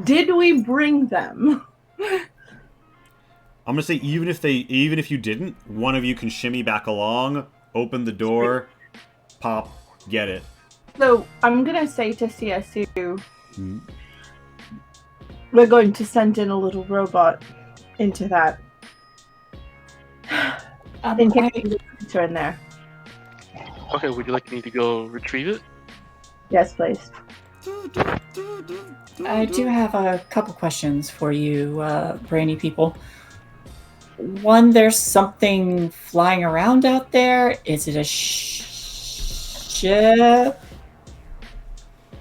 Did we bring them? I'm gonna say even if you didn't, one of you can shimmy back along, open the door, pop, get it. So I'm gonna say to CSU, we're going to send in a little robot into that. In case there's a creature in there. Okay, would you like me to go retrieve it? Yes, please. I do have a couple questions for you, brainy people. One, there's something flying around out there. Is it a ship?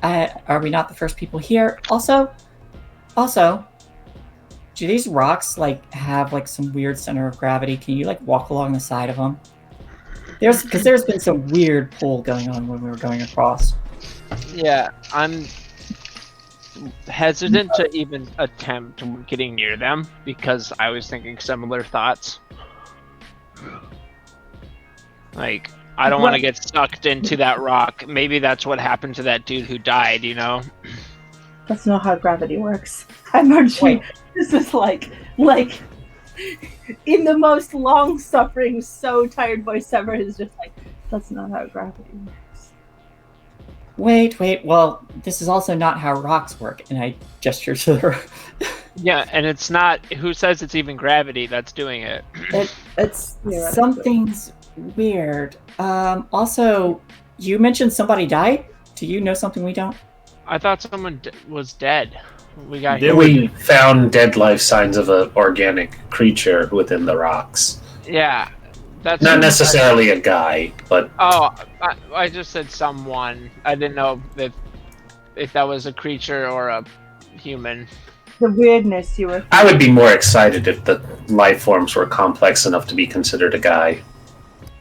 Are we not the first people here? Also, do these rocks have some weird center of gravity? Can you walk along the side of them? There's been some weird pull going on when we were going across. Yeah, I'm hesitant to even attempt getting near them because I was thinking similar thoughts. I don't want to get sucked into that rock. Maybe that's what happened to that dude who died, That's not how gravity works. I'm actually, this is like in the most long-suffering, so tired voice ever is just that's not how gravity works. Wait, well, this is also not how rocks work, and I gesture to the rock. Yeah, and it's not, who says it's even gravity that's doing it? It's something's weird. Also, you mentioned somebody died? Do you know something we don't? I thought someone was dead. We found dead life signs of an organic creature within the rocks. Yeah. That's not necessarily a guy, but... Oh, I just said someone. I didn't know if that was a creature or a human. The weirdness you were... I would be more excited if the life forms were complex enough to be considered a guy.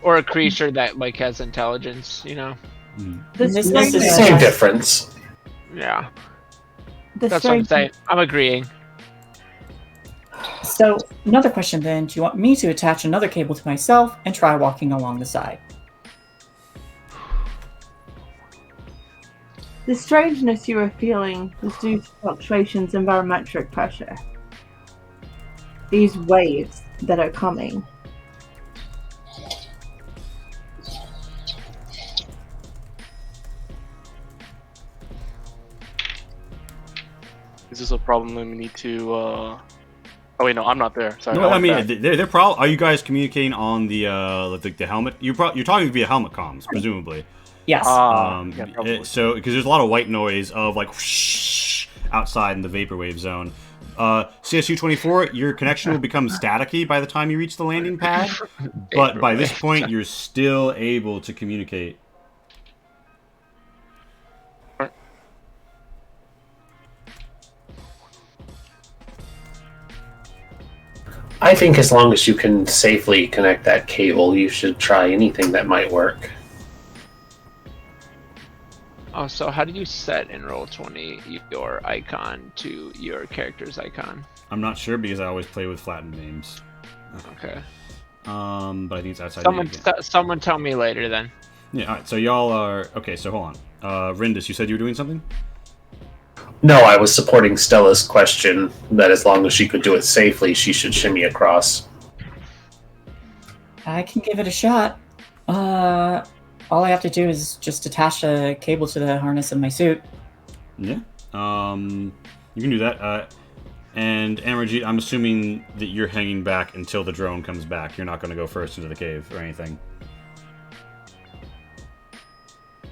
Or a creature that has intelligence, This is the same difference. Yeah. That's what I'm saying. I'm agreeing. So, another question then. Do you want me to attach another cable to myself and try walking along the side? The strangeness you were feeling was due to fluctuations in barometric pressure. These waves that are coming. Is this a problem we need to? Oh wait, no, I'm not there. Sorry. No, I mean, they're probably. Are you guys communicating on the helmet? You're talking via helmet comms, presumably. Yes. Yeah, so because there's a lot of white noise of whoosh outside in the vaporwave zone. CSU-24, your connection will become staticky by the time you reach the landing pad, but by this point you're still able to communicate. I think as long as you can safely connect that cable, you should try anything that might work. Oh, so how do you set in Roll20 your icon to your character's icon? I'm not sure because I always play with flattened names. Okay. But I think it's outside the game. Someone tell me later then. Yeah, alright, so y'all are... Okay, so hold on. Rindus, you said you were doing something? No, I was supporting Stella's question that as long as she could do it safely, she should shimmy across. I can give it a shot. All I have to do is just attach a cable to the harness of my suit. Yeah. You can do that. And Amarjeet, I'm assuming that you're hanging back until the drone comes back. You're not going to go first into the cave or anything.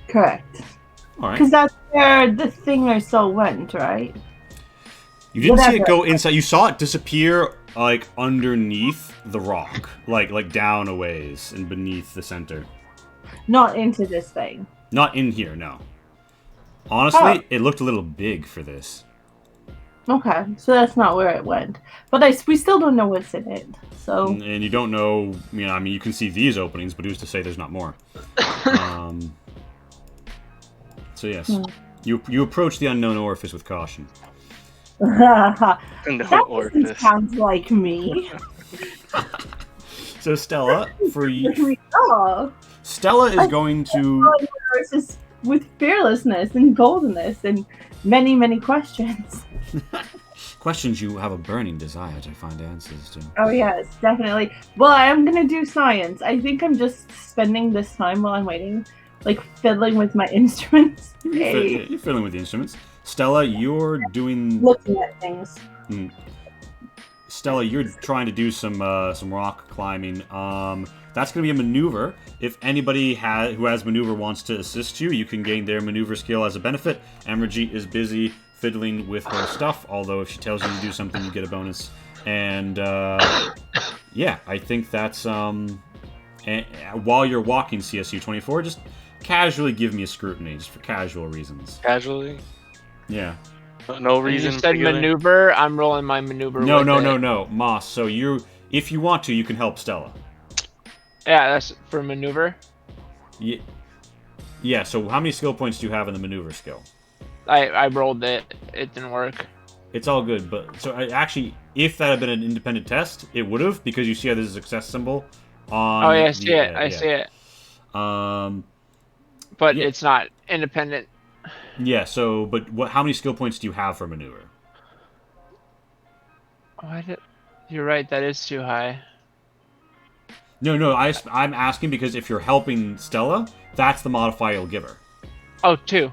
Correct. All right. Because that's where the thing I saw went, right? You didn't see it Whatever. go inside. You saw it disappear like underneath the rock, like down a ways and beneath the center. Not into this thing. Not in here, no. Honestly, Oh. it looked a little big for this. Okay, so that's not where it went. But we still don't know what's in it. So And you don't know, I mean, you can see these openings, but who's to say there's not more? So yes, you approach the unknown orifice with caution. that No doesn't orifice. sound like me. So Stella, for you, Oh, Stella is going to. it's just with fearlessness and boldness and many, many questions. Questions you have a burning desire to find answers to. Oh yes, definitely. Well, I am gonna do science. I think I'm just spending this time while I'm waiting, like fiddling with my instruments. You're fiddling with the instruments. Stella, you're doing. Looking at things. Stella, you're trying to do some rock climbing. That's going to be a maneuver. If anybody who has maneuver wants to assist you, you can gain their maneuver skill as a benefit. Amarjeet is busy fiddling with her stuff, although if she tells you to do something, you get a bonus. And yeah, I think that's while you're walking CSU 24, just casually give me a scrutiny, just for casual reasons. Casually? Yeah. No reason. You said particular? maneuver. I'm rolling my maneuver. No, with no, it. no, no, Moss. So if you want to, you can help Stella. Yeah, that's for maneuver. Yeah. So how many skill points do you have in the maneuver skill? I rolled it. It didn't work. It's all good, but so actually, if that had been an independent test, it would have, because you see how there's a success symbol on. Oh yeah, I see it. I see it. But yeah. it's not independent. Yeah. So, but how many skill points do you have for maneuver? You're right. That is too high. No. I'm asking because if you're helping Stella, that's the modifier you'll give her. Oh, 2.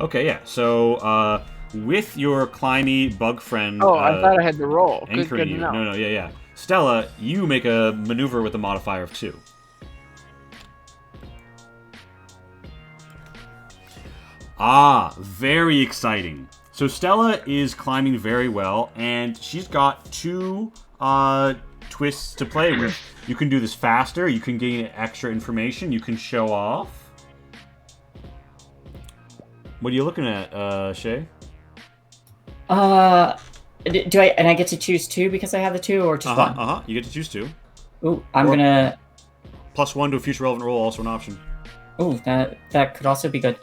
Okay. Yeah. So, with your climby bug friend. Oh, I thought I had to roll. Good Anchoring to you. know. No. Yeah. Stella, you make a maneuver with a modifier of 2. Ah, very exciting. So Stella is climbing very well, and she's got 2 twists to play with. You can do this faster, you can gain extra information, you can show off. What are you looking at, Shay? Do I and I get to choose 2 because I have the 2, or just 1? You get to choose 2. Ooh, I'm gonna. +1 to a future relevant roll, also an option. Ooh, that could also be good.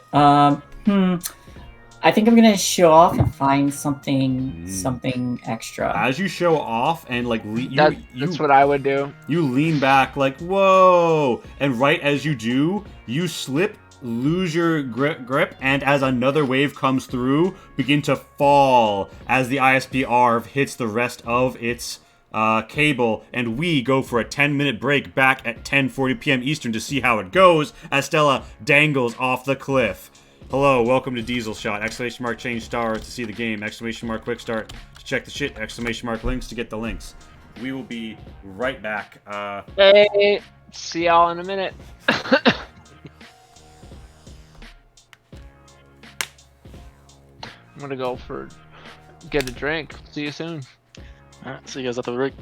I think I'm gonna show off and find something extra. As you show off and like That's what I would do. You lean back like, whoa! And right as you do, you slip, lose your grip, and as another wave comes through, begin to fall as the ISP-ARV hits the rest of its cable, and we go for a 10-minute break back at 10:40 p.m. Eastern to see how it goes as Stella dangles off the cliff. Hello, welcome to Diesel Shot! ! Change stars to see the game! ! Quick start to check the shit! ! Links to get the links. We will be right back. Hey, see y'all in a minute. I'm gonna go get a drink. See you soon. Alright, see you guys at the break.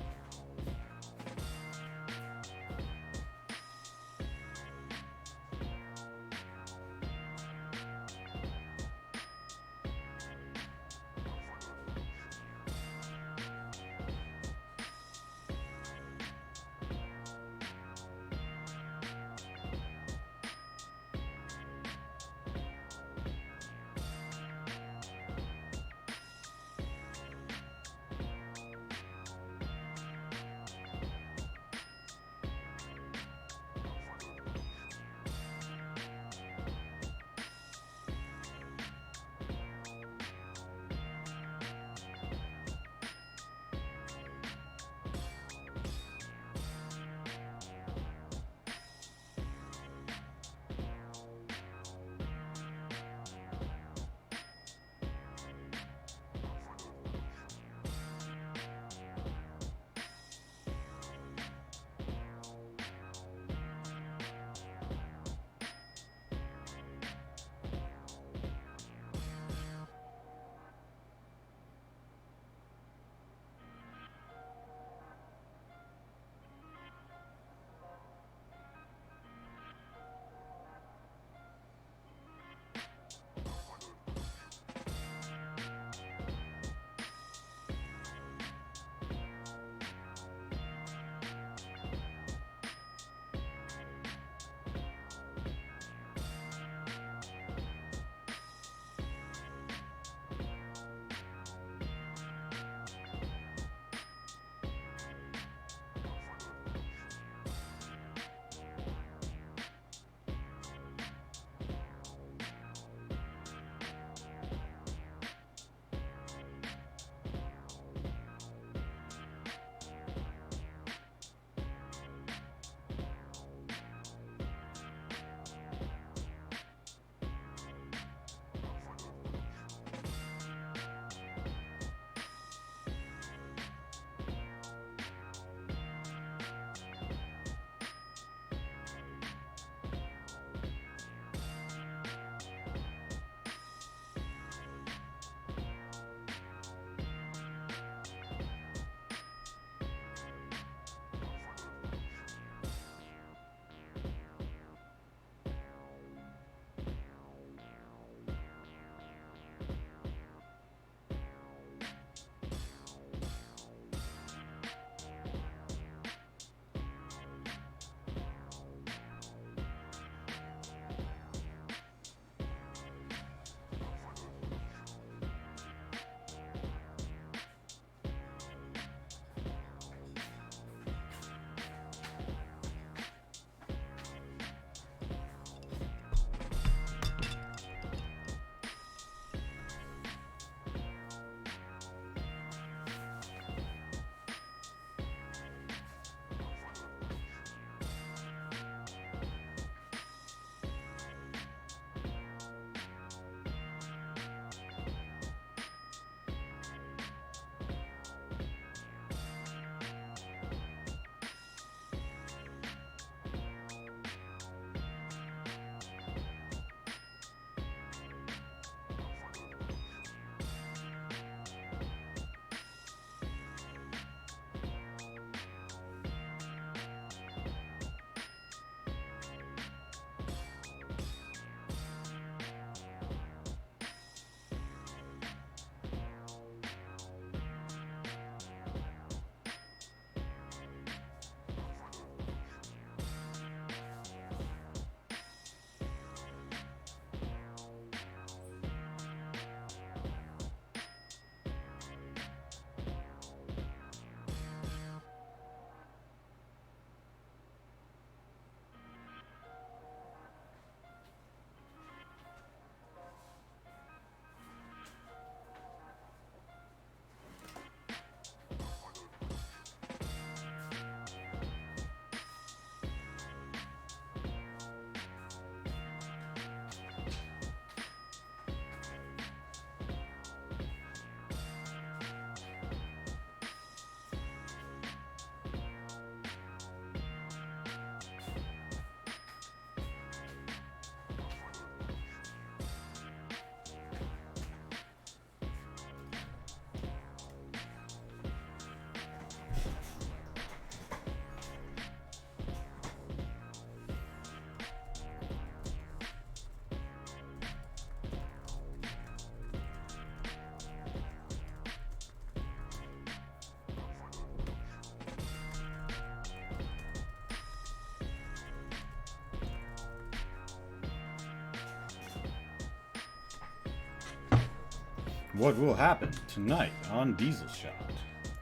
What will happen tonight on Diesel Shot?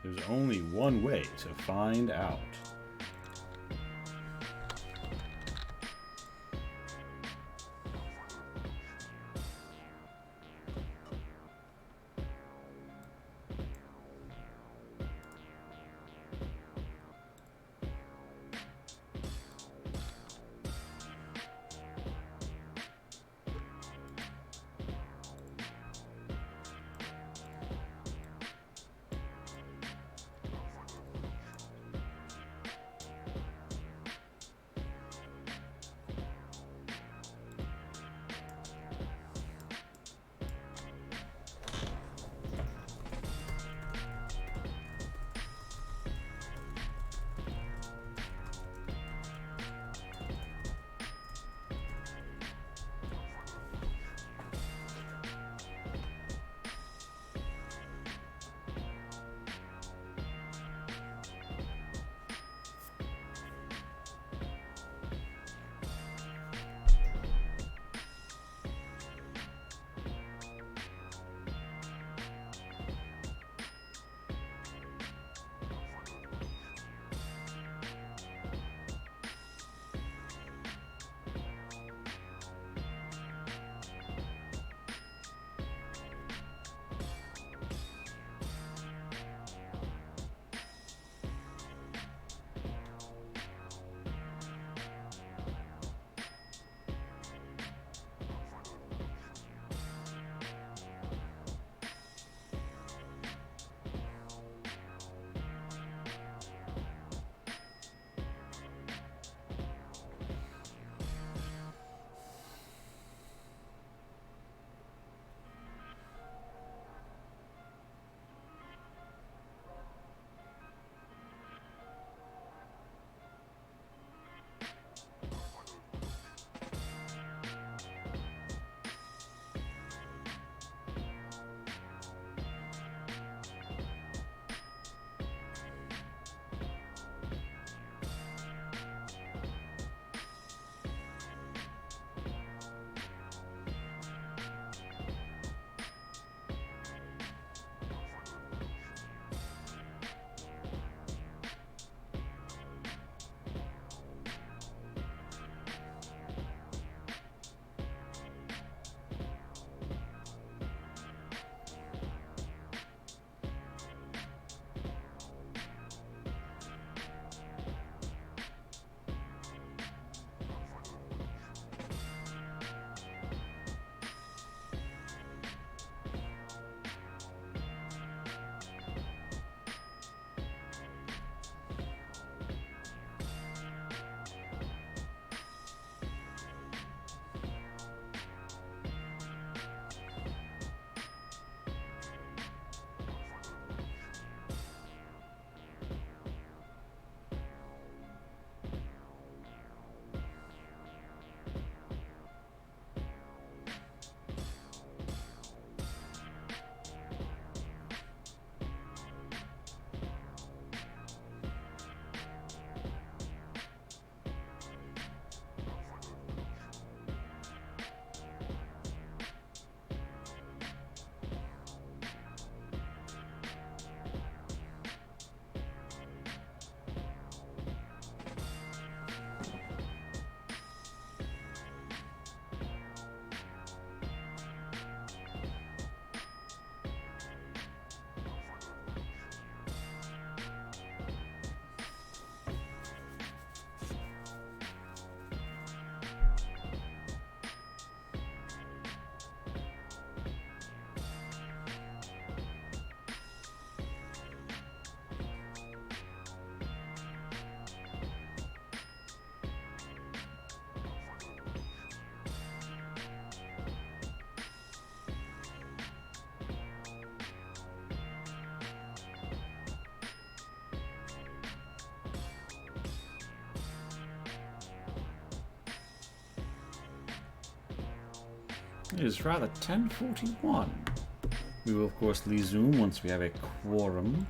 There's only one way to find out. It is rather 10:41. We will of course resume once we have a quorum.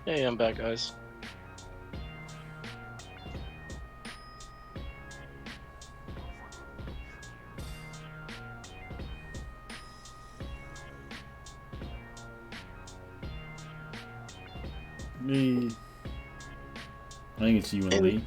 Hey, I'm back, guys. Me. I think it's you and Lee.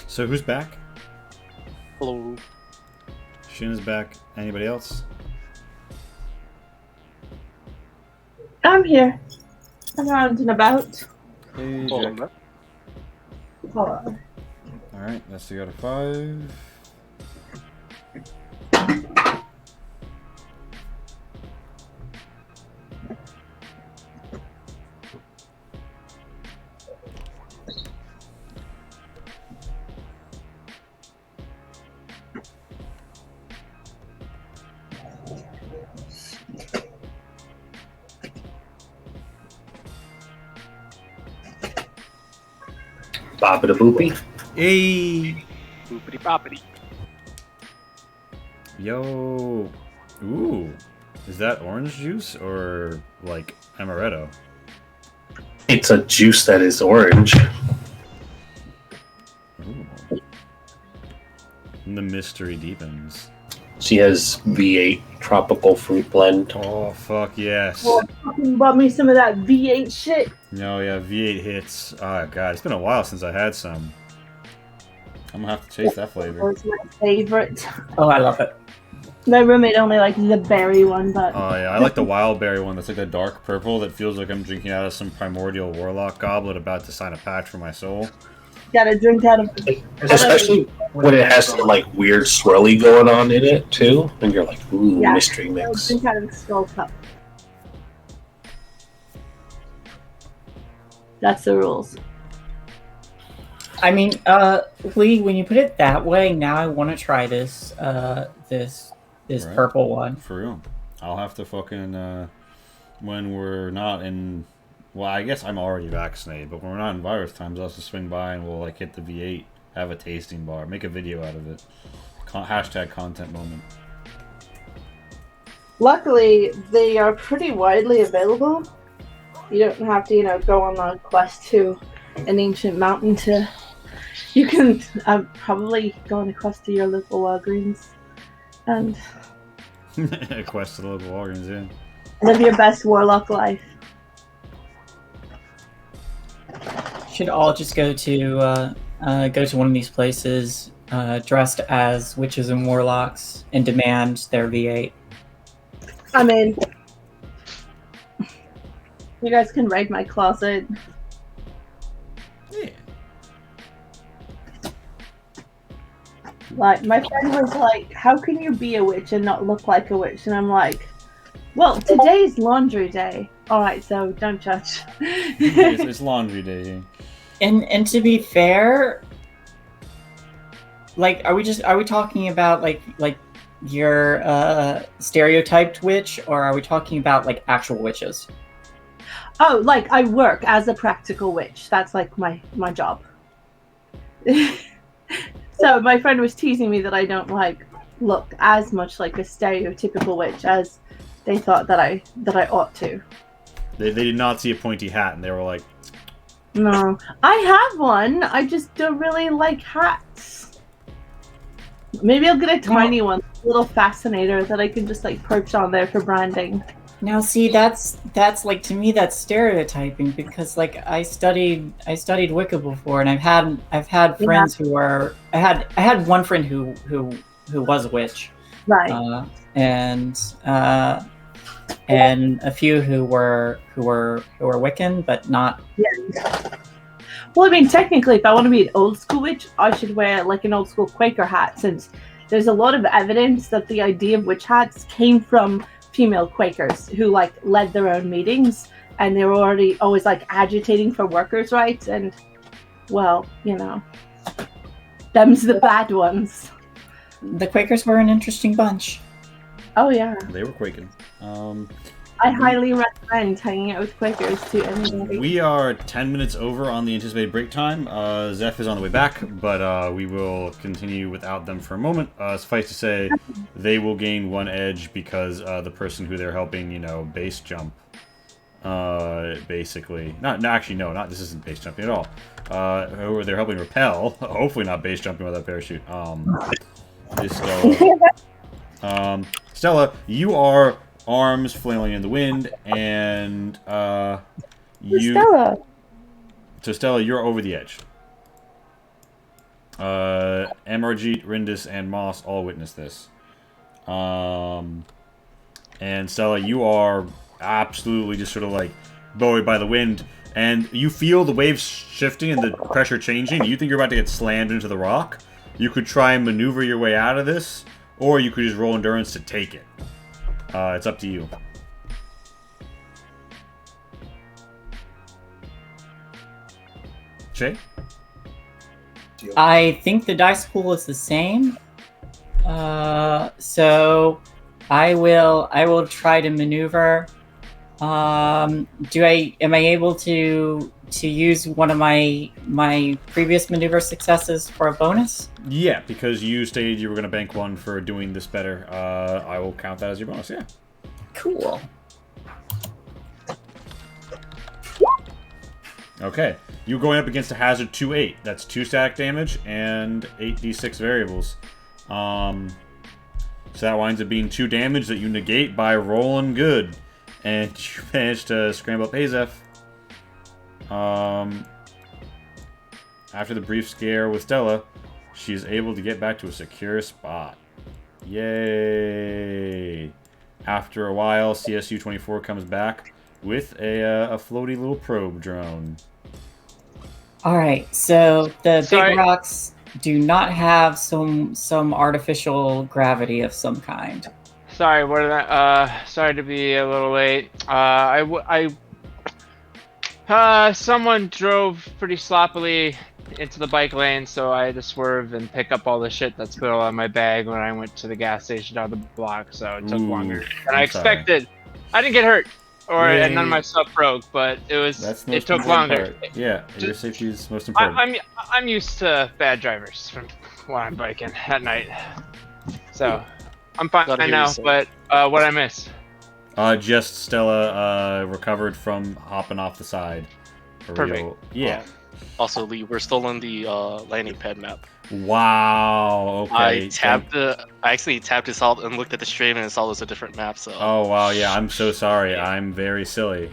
So who's back? Hello. Shin is back. Anybody else? I'm here. I'm around and about. Hey, Hold Jack. on, bro. Hold on. All right, that's the out of 5. Boppity boopy. Hey. Boopity boppity. Yo. Ooh. Is that orange juice or like amaretto? It's a juice that is orange. Ooh. And the mystery deepens. She has V8 tropical fruit blend. Oh, fuck yes. Oh, fucking bought me some of that V8 shit. No, yeah, V8 hits. Oh, God, it's been a while since I had some. I'm gonna have to chase that flavor. It's my favorite. Oh, I love it. My roommate only likes the berry one, but Oh, yeah, I like the wild berry one that's like a dark purple that feels like I'm drinking out of some primordial warlock goblet about to sign a pact for my soul. gotta drink out of Especially when it has some like weird swirly going on in it too. And you're like, ooh, Yeah. mystery mix. drink out of the skull cup. That's the rules. I mean, Lee, when you put it that way, now I want to try this, this Right. purple one. For real. I'll have to fucking, when we're not in, well, I guess I'm already vaccinated, but when we're not in virus times, I'll have to swing by and we'll, like, hit the V8, have a tasting bar, make a video out of it. Hashtag content moment. Luckily, they are pretty widely available. You don't have to, go on a quest to an ancient mountain to. You can probably go on a quest to your local Walgreens and A quest to the local Walgreens, yeah. live your best warlock life. Should all just go to one of these places, dressed as witches and warlocks, and demand their V8. I mean, You guys can raid my closet. Yeah. Like, my friend was like, how can you be a witch and not look like a witch? And I'm like, well, today's laundry day. Alright, so don't judge. It's laundry day. And to be fair, like, are we talking about like your stereotyped witch, or are we talking about like actual witches? Oh, like, I work as a practical witch. That's like my job. So my friend was teasing me that I don't like look as much like a stereotypical witch as they thought that I ought to. They did not see a pointy hat, and they were like, No, I have one. I just don't really like hats. Maybe I'll get a tiny one, a little fascinator that I can just like perch on there for branding. Now, see, that's like, to me, that's stereotyping, because like I studied Wicca before, and I've had friends who are I had one friend who was a witch, Right. and a few who were Wiccan, but not. Yeah. Well, I mean, technically, if I want to be an old school witch, I should wear like an old school Quaker hat, since there's a lot of evidence that the idea of witch hats came from female Quakers who like led their own meetings, and they were already always like agitating for workers' rights, and well, you know, them's the bad ones. The Quakers were an interesting bunch. Oh yeah, they were quaking. I highly recommend hanging out with Quakers to anybody. We are 10 minutes over on the anticipated break time. Zeph is on the way back, but we will continue without them for a moment. Suffice to say, they will gain 1 edge because the person who they're helping, base jump. Basically. This isn't base jumping at all. Who they're helping repel. Hopefully not base jumping without parachute. Is Stella. Stella, you are arms flailing in the wind, and Stella. So Stella, you're over the edge. Amarjeet, Rindis, and Moss all witness this. And Stella, you are absolutely just sort of like buoyed by the wind, and you feel the waves shifting and the pressure changing. You think you're about to get slammed into the rock. You could try and maneuver your way out of this, or you could just roll endurance to take it. It's up to you. Shay? I think the dice pool is the same. So I will try to maneuver. Am I able to use one of my previous maneuver successes for a bonus? Yeah, because you stated you were going to bank 1 for doing this better. I will count that as your bonus, yeah. Cool. Okay. You're going up against a hazard 2-8. That's 2 static damage and 8d6 variables. So that winds up being 2 damage that you negate by rolling good. And you managed to scramble up Azef. After the brief scare with Stella, she is able to get back to a secure spot. Yay! After a while, CSU-24 comes back with a floaty little probe drone. All right, so the Sorry. big rocks do not have some artificial gravity of some kind. Sorry, sorry to be a little late. Someone drove pretty sloppily into the bike lane, so I had to swerve and pick up all the shit that spilled on my bag when I went to the gas station down the block, so it took longer than I expected. I didn't get hurt, and none of my stuff broke, but it took longer. Part. Yeah, your safety is most important. I'm used to bad drivers from when I'm biking at night, so I'm fine now. But what I miss? Just Stella recovered from hopping off the side. Perfect. Yeah. Also, Lee, we're still on the landing pad map. Wow. Okay. I actually tapped this out and looked at the stream and saw it was a different map. So. Oh wow. Yeah. I'm so sorry. I'm very silly.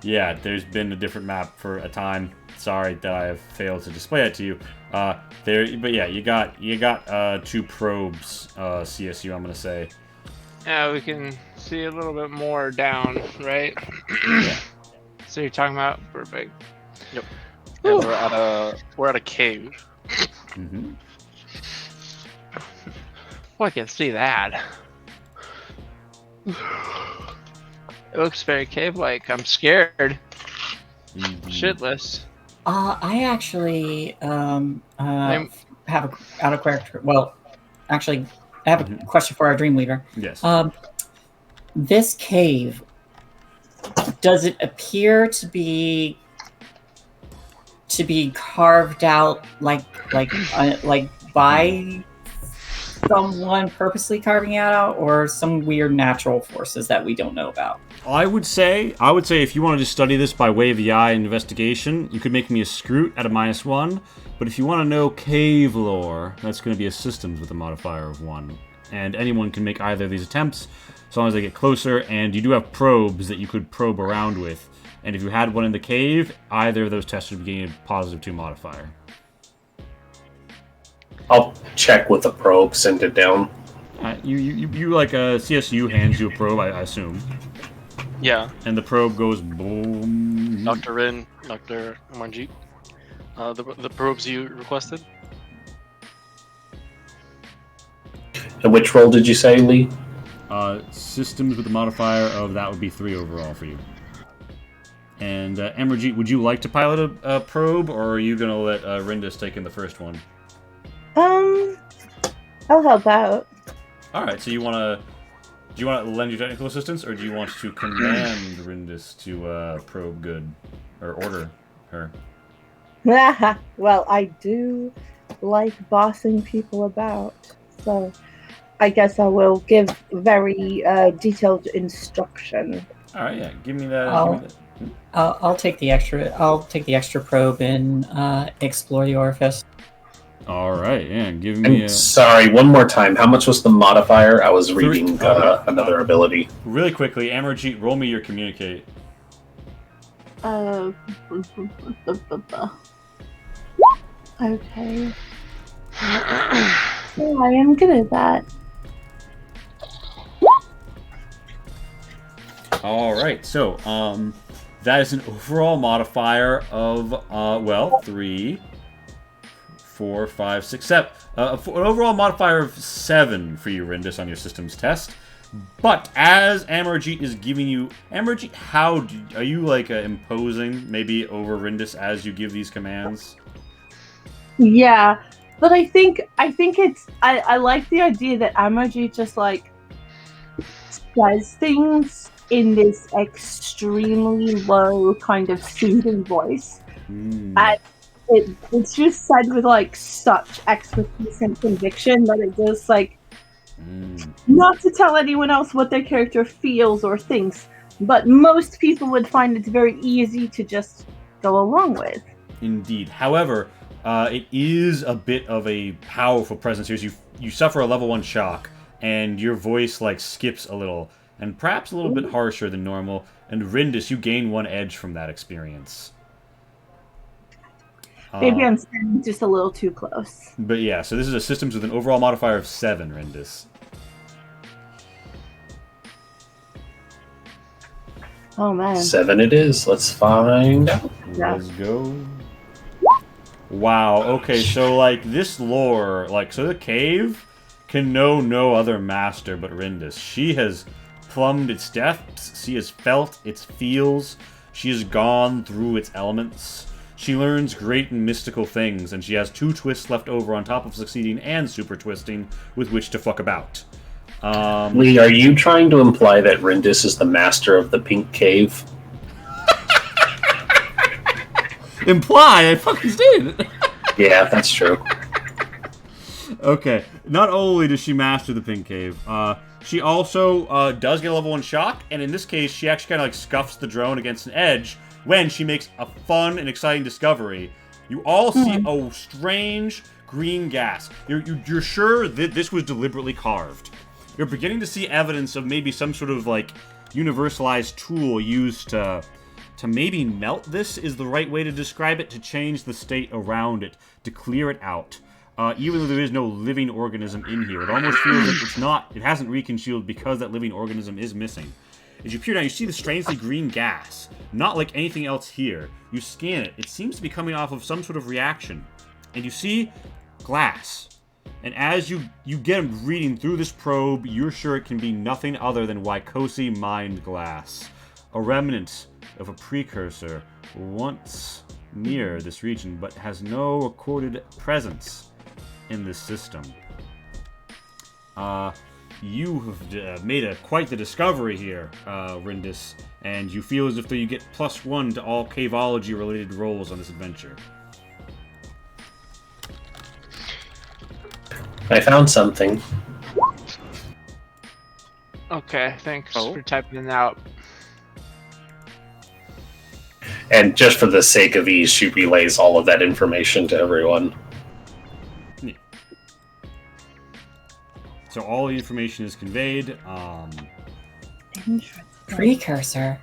Yeah. There's been a different map for a time. Sorry that I have failed to display it to you. But yeah, you got 2 probes. CSU. I'm gonna say. Yeah, we can see a little bit more down, right? So you're talking about Burbank. Yep. And we're at a cave. Mm-hmm. Well, I can see that. It looks very cave-like. I'm scared. Shitless. I actually I'm- have a out of character. Well, actually, I have a question for our Dreamweaver. Yes. This cave, does it appear to be carved out like by someone purposely carving it out, or some weird natural forces that we don't know about? I would say if you wanted to study this by way of the eye and investigation, you could make me a Scroot at a -1. But if you want to know cave lore, that's going to be a systems with a modifier of 1. And anyone can make either of these attempts, as long as they get closer. And you do have probes that you could probe around with. And if you had one in the cave, either of those tests would be getting a +2 modifier. I'll check with the probe, send it down. You like a CSU hands you a probe, I assume. Yeah. And the probe goes boom. Dr. Rin, Dr. Manjeet. The probes you requested? And which roll did you say, Lee? Systems with a modifier of that would be 3 overall for you. And Emerjeet, would you like to pilot a probe, or are you gonna let Rindis take in the first one? I'll help out. All right. So do you want to lend your technical assistance, or do you want to command Rindis to probe good, or order her? Well, I do like bossing people about, so I guess I will give very detailed instruction. All right. Yeah. Give me that. I'll take the extra probe and explore the orifice. All right. Yeah. Give me. And sorry, one more time. How much was the modifier? I was reading another ability. Really quickly, Emerjeet, roll me your communicate. Okay. Yeah, I am good at that. All right. So, that is an overall modifier of 3, 4, 5, 6, 7. An overall modifier of 7 for you, Rindis, on your systems test. But as Amarjeet is giving you, Amarjeet, are you like imposing maybe over Rindis as you give these commands? Yeah, but I think it's I like the idea that Amarjeet just like says things in this extremely low kind of soothing voice. And it's just said with like such expertise and conviction that it just like not to tell anyone else what their character feels or thinks, but most people would find it very easy to just go along with. Indeed. However, it is a bit of a powerful presence here. You suffer a level 1 shock, and your voice like skips a little, and perhaps a little bit harsher than normal. And Rindis, you gain 1 edge from that experience. Maybe I'm standing just a little too close. But yeah, so this is a systems with an overall modifier of 7, Rindis. Oh man. 7 it is. Let's find out. Yeah. Let's go. Wow, okay, so like this lore, so the cave can know no other master but Rindis. She has plumbed its depths, she has felt its feels, she has gone through its elements. She learns great and mystical things, and she has 2 twists left over on top of succeeding and super twisting with which to fuck about. Lee, are you trying to imply that Rindis is the master of the pink cave? Imply? I fucking stated it. Yeah, that's true. Okay, not only does she master the pink cave, she also does get a level 1 shock, and in this case, she actually kind of like scuffs the drone against an edge when she makes a fun and exciting discovery. You all see a strange green gas. You're sure that this was deliberately carved. You're beginning to see evidence of maybe some sort of like universalized tool used to maybe melt this is the right way to describe it, to change the state around it, to clear it out. Even though there is no living organism in here, it almost feels like it hasn't reconcealed because that living organism is missing. As you peer down, you see the strangely green gas. Not like anything else here. You scan it. It seems to be coming off of some sort of reaction. And you see glass. And as you get reading through this probe, you're sure it can be nothing other than Wycosi mined glass. A remnant of a precursor once near this region, but has no recorded presence in this system. You have made quite the discovery here, Rindis, and you feel as if though you get +1 to all caveology-related rolls on this adventure. I found something. Okay, thanks for typing it out. And just for the sake of ease, she relays all of that information to everyone. Yeah. So all the information is conveyed. Precursor.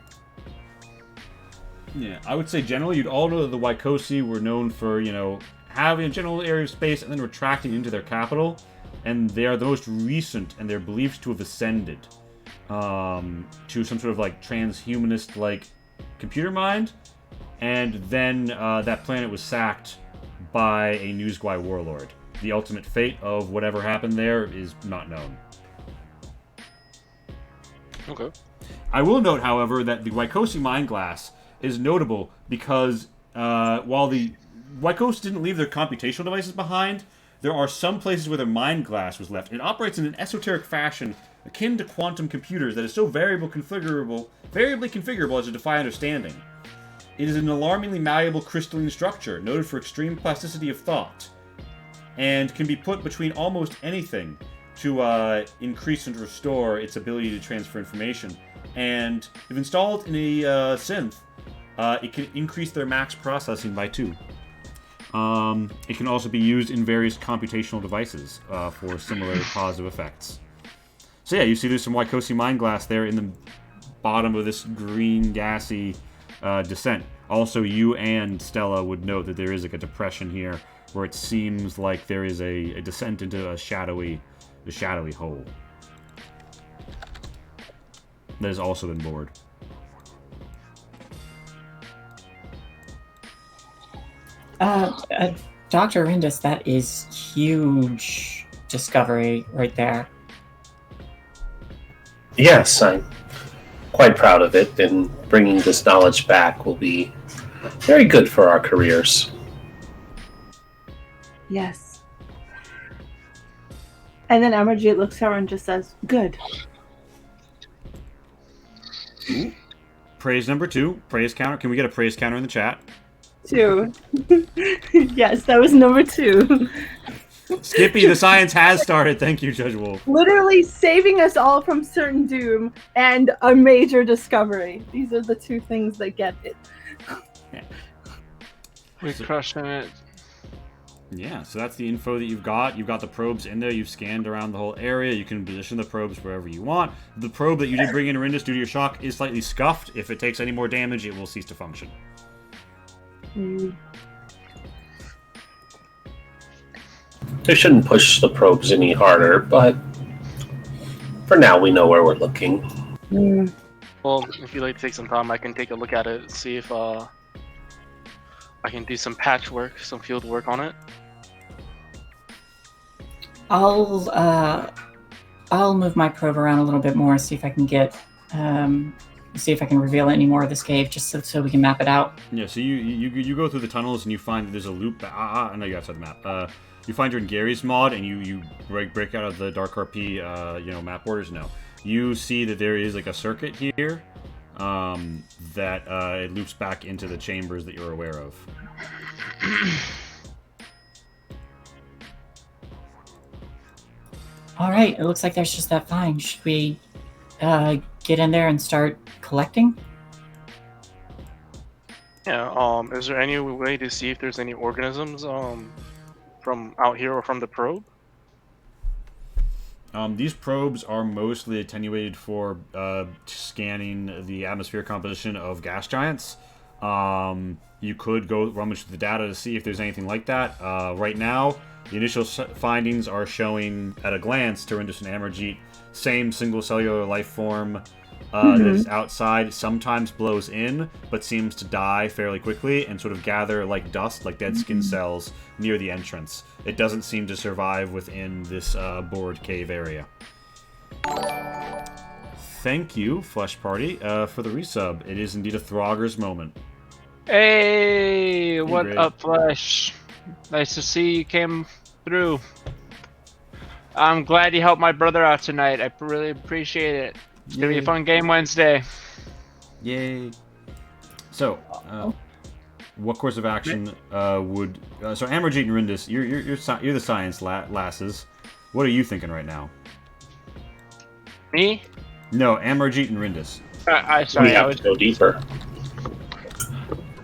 Yeah, I would say generally you'd all know that the Wycosi were known for, having a general area of space and then retracting into their capital. And they are the most recent, and they're believed to have ascended to some sort of transhumanist computer mind. And then that planet was sacked by a Newsguy warlord. The ultimate fate of whatever happened there is not known. Okay. I will note, however, that the Wycosi Mind Glass is notable because while the Wycosi didn't leave their computational devices behind, there are some places where their Mind Glass was left. It operates in an esoteric fashion akin to quantum computers that is so variably configurable as to defy understanding. It is an alarmingly malleable crystalline structure, noted for extreme plasticity of thought, and can be put between almost anything to increase and restore its ability to transfer information. And if installed in a synth, it can increase their max processing by 2. It can also be used in various computational devices for similar positive effects. So yeah, you see there's some Wycosi Mind Glass there in the bottom of this green gassy descent. Also, you and Stella would note that there is a depression here where it seems like there is a descent into a shadowy hole that has also been bored. Dr. Rindis, that is huge discovery right there. Yes, I'm quite proud of it, and bringing this knowledge back will be very good for our careers. Yes. And then Amarjit looks at her and just says, "Good." Praise number 2. Praise counter. Can we get a praise counter in the chat? 2. Yes, that was number 2. Skippy, the science has started. Thank you, Judge Wolf. Literally saving us all from certain doom and a major discovery. These are the 2 things that get it. Yeah. We're crushing it. Yeah, so that's the info that you've got. You've got the probes in there. You've scanned around the whole area. You can position the probes wherever you want. The probe that you did bring in, Rindis, due to your shock, is slightly scuffed. If it takes any more damage, it will cease to function. They shouldn't push the probes any harder, but for now we know where we're looking. Well, if you'd like to take some time, I can take a look at it, see if I can do some patchwork, some field work on it. I'll move my probe around a little bit more, see if I can get, see if I can reveal any more of this cave, just so we can map it out. Yeah, so you go through the tunnels and you find that there's a loop. I know you're outside the map. You find you're in Gary's mod and you break out of the Dark RP, map borders. No, you see that there is a circuit here that it loops back into the chambers that you're aware of. All right, it looks like there's just that find. Should we get in there and start collecting? Yeah. Is there any way to see if there's any organisms from out here or from the probe? These probes are mostly attenuated for scanning the atmosphere composition of gas giants. You could go rummage through the data to see if there's anything like that. Right now, the initial findings are showing, at a glance, to Rindis and Amarjit, same single cellular life form, that is outside, sometimes blows in, but seems to die fairly quickly and sort of gather like dust, like dead skin cells, near the entrance. It doesn't seem to survive within this bored cave area. Thank you, Flesh Party, for the resub. It is indeed a Throgger's moment. Hey, what Ray. up, Flesh? Nice to see you came through. I'm glad you helped my brother out tonight. I really appreciate it. It's gonna be a fun game Wednesday. Yay. So, what course of action would... so, Amarjeet and Rindis, you're the science lasses. What are you thinking right now? Me? No, Amarjeet and Rindis. Sorry, We have to go deeper.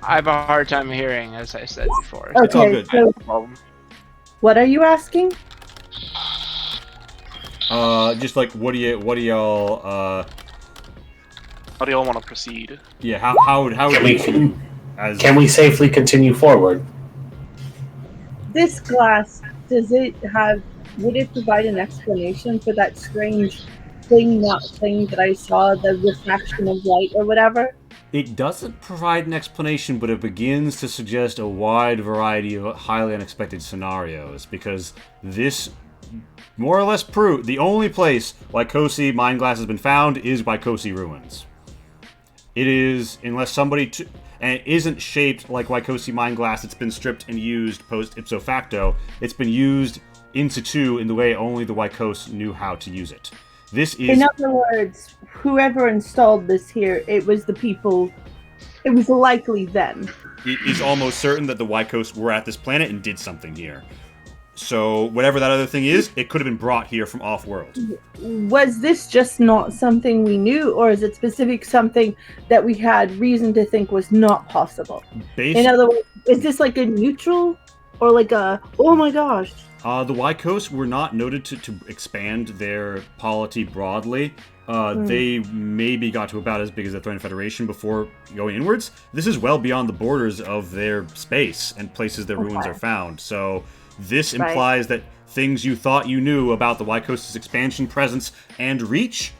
I have a hard time hearing, as I said before. Okay, It's all good. so Problem. what are you asking? Just like, what do y'all, How do y'all want to proceed? yeah, how would you, as... Can we safely continue forward? This glass, would it provide an explanation for that strange thing that I saw, the refraction of light or whatever? It doesn't provide an explanation, but it begins to suggest a wide variety of highly unexpected scenarios, because this more or less proves the only place Waikosi Mind Glass has been found is Waikosi Ruins. It is, unless somebody... and it isn't shaped like Waikosi Mind Glass. It's been stripped and used post ipso facto. It's been used in situ in the way only the Waikos knew how to use it. This is... In other words, whoever installed this here, it was the people... It was likely them. It is almost certain that the Waikos were at this planet and did something here. So, whatever that other thing is, it could have been brought here from off-world. Was this just not something we knew, or is it specific something that we had reason to think was not possible? In other words, is this like a neutral, or like a, oh my gosh? The Waikos were not noted to expand their polity broadly. They maybe got to about as big as the Throne Federation before going inwards. This is well beyond the borders of their space and places their ruins are found. So this implies that things you thought you knew about the Waikos' expansion, presence, and reach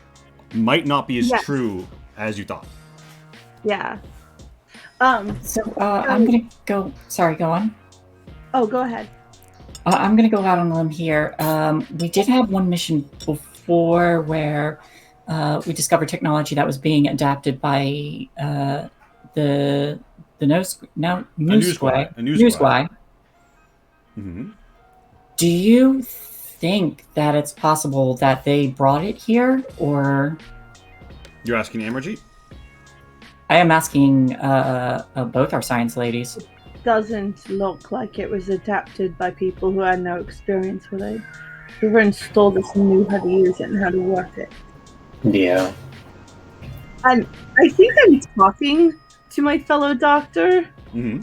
might not be as true as you thought. Yeah. I'm gonna go. Sorry, go on. Oh, go ahead. I'm gonna go out on a limb here. We did have one mission before where we discovered technology that was being adapted by the Newsquay. Mm-hmm. Do you think that it's possible that they brought it here, or? You're asking Amarjeet? I am asking both our science ladies. Doesn't look like it was adapted by people who had no experience with it. Whoever installed this knew how to use it and how to work it. Yeah. And I think I'm talking to my fellow doctor. Mm-hmm.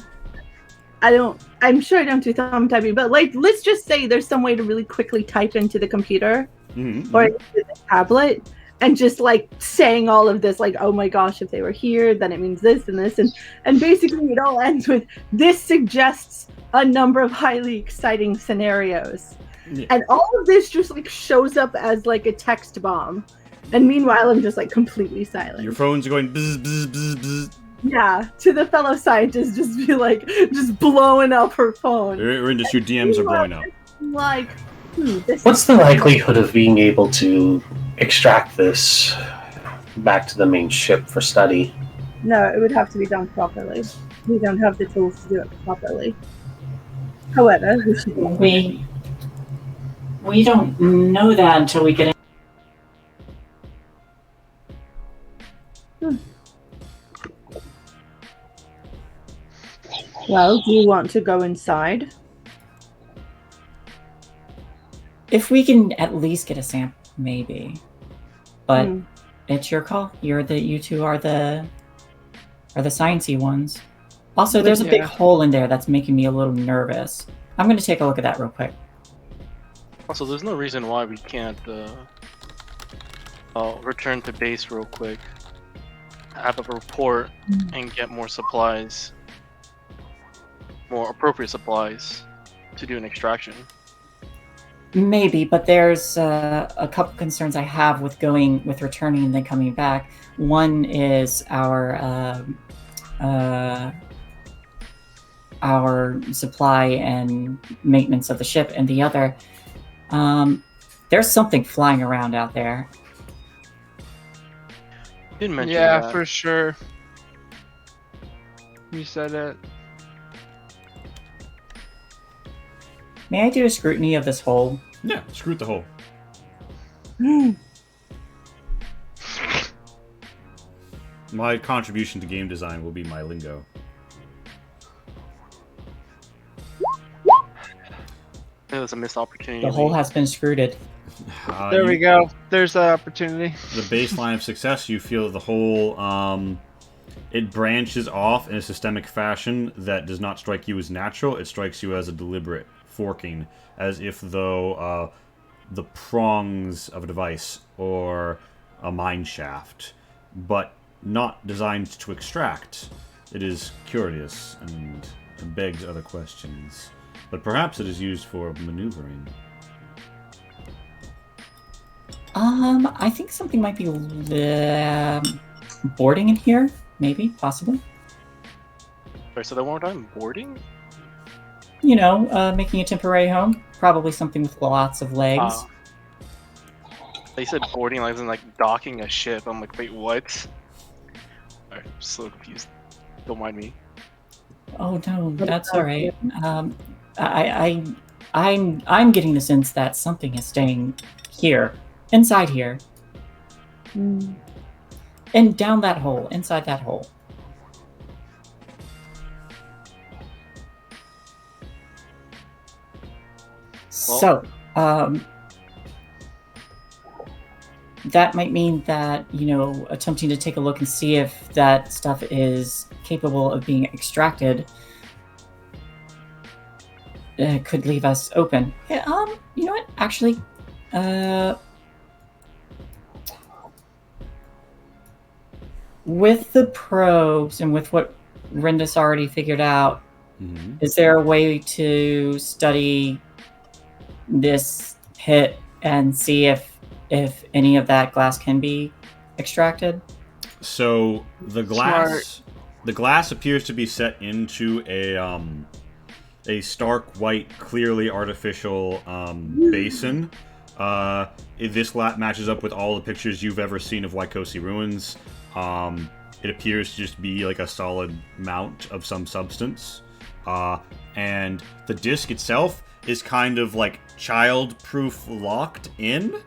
I'm sure I don't do thumb typing, but like, let's just say there's some way to really quickly type into the computer or into the tablet and just like saying all of this, like, oh my gosh, if they were here, then it means this and this. And basically it all ends with, this suggests a number of highly exciting scenarios. Yeah. And all of this just like shows up as like a text bomb. And meanwhile, I'm just like completely silent. Your phones are going bzz, bzz, bzz, bzz. Yeah, to the fellow scientist, just be like, just blowing up her phone. Rindis, your DMs are blowing up. Like, what's the likelihood of being able to extract this back to the main ship for study? No, it would have to be done properly. We don't have the tools to do it properly. However, we don't know that until we get in. Well, do you want to go inside? If we can at least get a sample, maybe. But it's your call. You two are the sciencey ones. Also, there's a big hole in there that's making me a little nervous. I'm going to take a look at that real quick. Also, there's no reason why we can't return to base real quick, have a report, and get more supplies. More appropriate supplies to do an extraction. Maybe, but there's a couple concerns I have with returning and then coming back. One is our supply and maintenance of the ship, and the other, there's something flying around out there. You didn't mention Yeah, that. for sure. You said it. May I do a scrutiny of this hole? Yeah, screw the hole. My contribution to game design will be my lingo. It was a missed opportunity. The hole has been scruted. There we go. There's that opportunity. The baseline of success, you feel the hole, it branches off in a systemic fashion that does not strike you as natural. It strikes you as a deliberate forking, as if though the prongs of a device or a mine shaft, but not designed to extract. It is curious and begs other questions. But perhaps it is used for maneuvering. I think something might be boarding in here. Maybe, possibly. Wait, so they weren't on boarding? You know, making a temporary home. Probably something with lots of legs. They said boarding like in like docking a ship. I'm like, wait, what? I'm so confused. Don't mind me. Oh no, that's all right. I'm getting the sense that something is staying here, inside here, and down that hole, inside that hole. So, that might mean that, you know, attempting to take a look and see if that stuff is capable of being extracted could leave us open. Yeah, you know what? Actually, with the probes and with what Rendus already figured out, is there a way to study this pit and see if any of that glass can be extracted? So the glass appears to be set into a stark white, clearly artificial basin. This matches up with all the pictures you've ever seen of Waikosi ruins. It appears to just be like a solid mount of some substance. And the disc itself is kind of like child-proof locked in,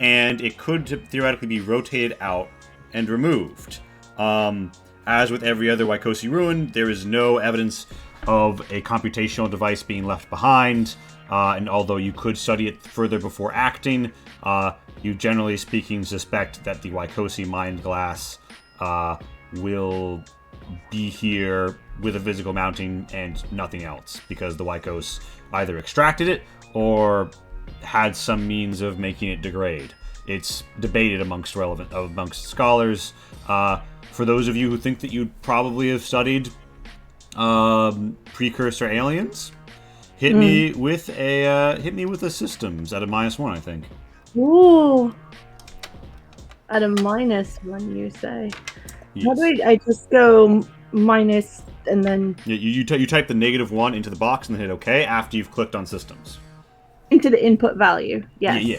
and it could theoretically be rotated out and removed. As with every other Waikosi ruin, there is no evidence of a computational device being left behind, and although you could study it further before acting, you generally speaking suspect that the Waikosi mind glass will be here with a physical mounting and nothing else, because the Waikos either extracted it or had some means of making it degrade. It's debated amongst scholars. For those of you who think that you'd probably have studied precursor aliens, hit me with a systems at a -1, I think. Ooh. At a -1, you say? Yes. How do I just go minus and then Yeah, you type the -1 into the box and then hit OK after you've clicked on systems. into the input value? Yes. Yeah.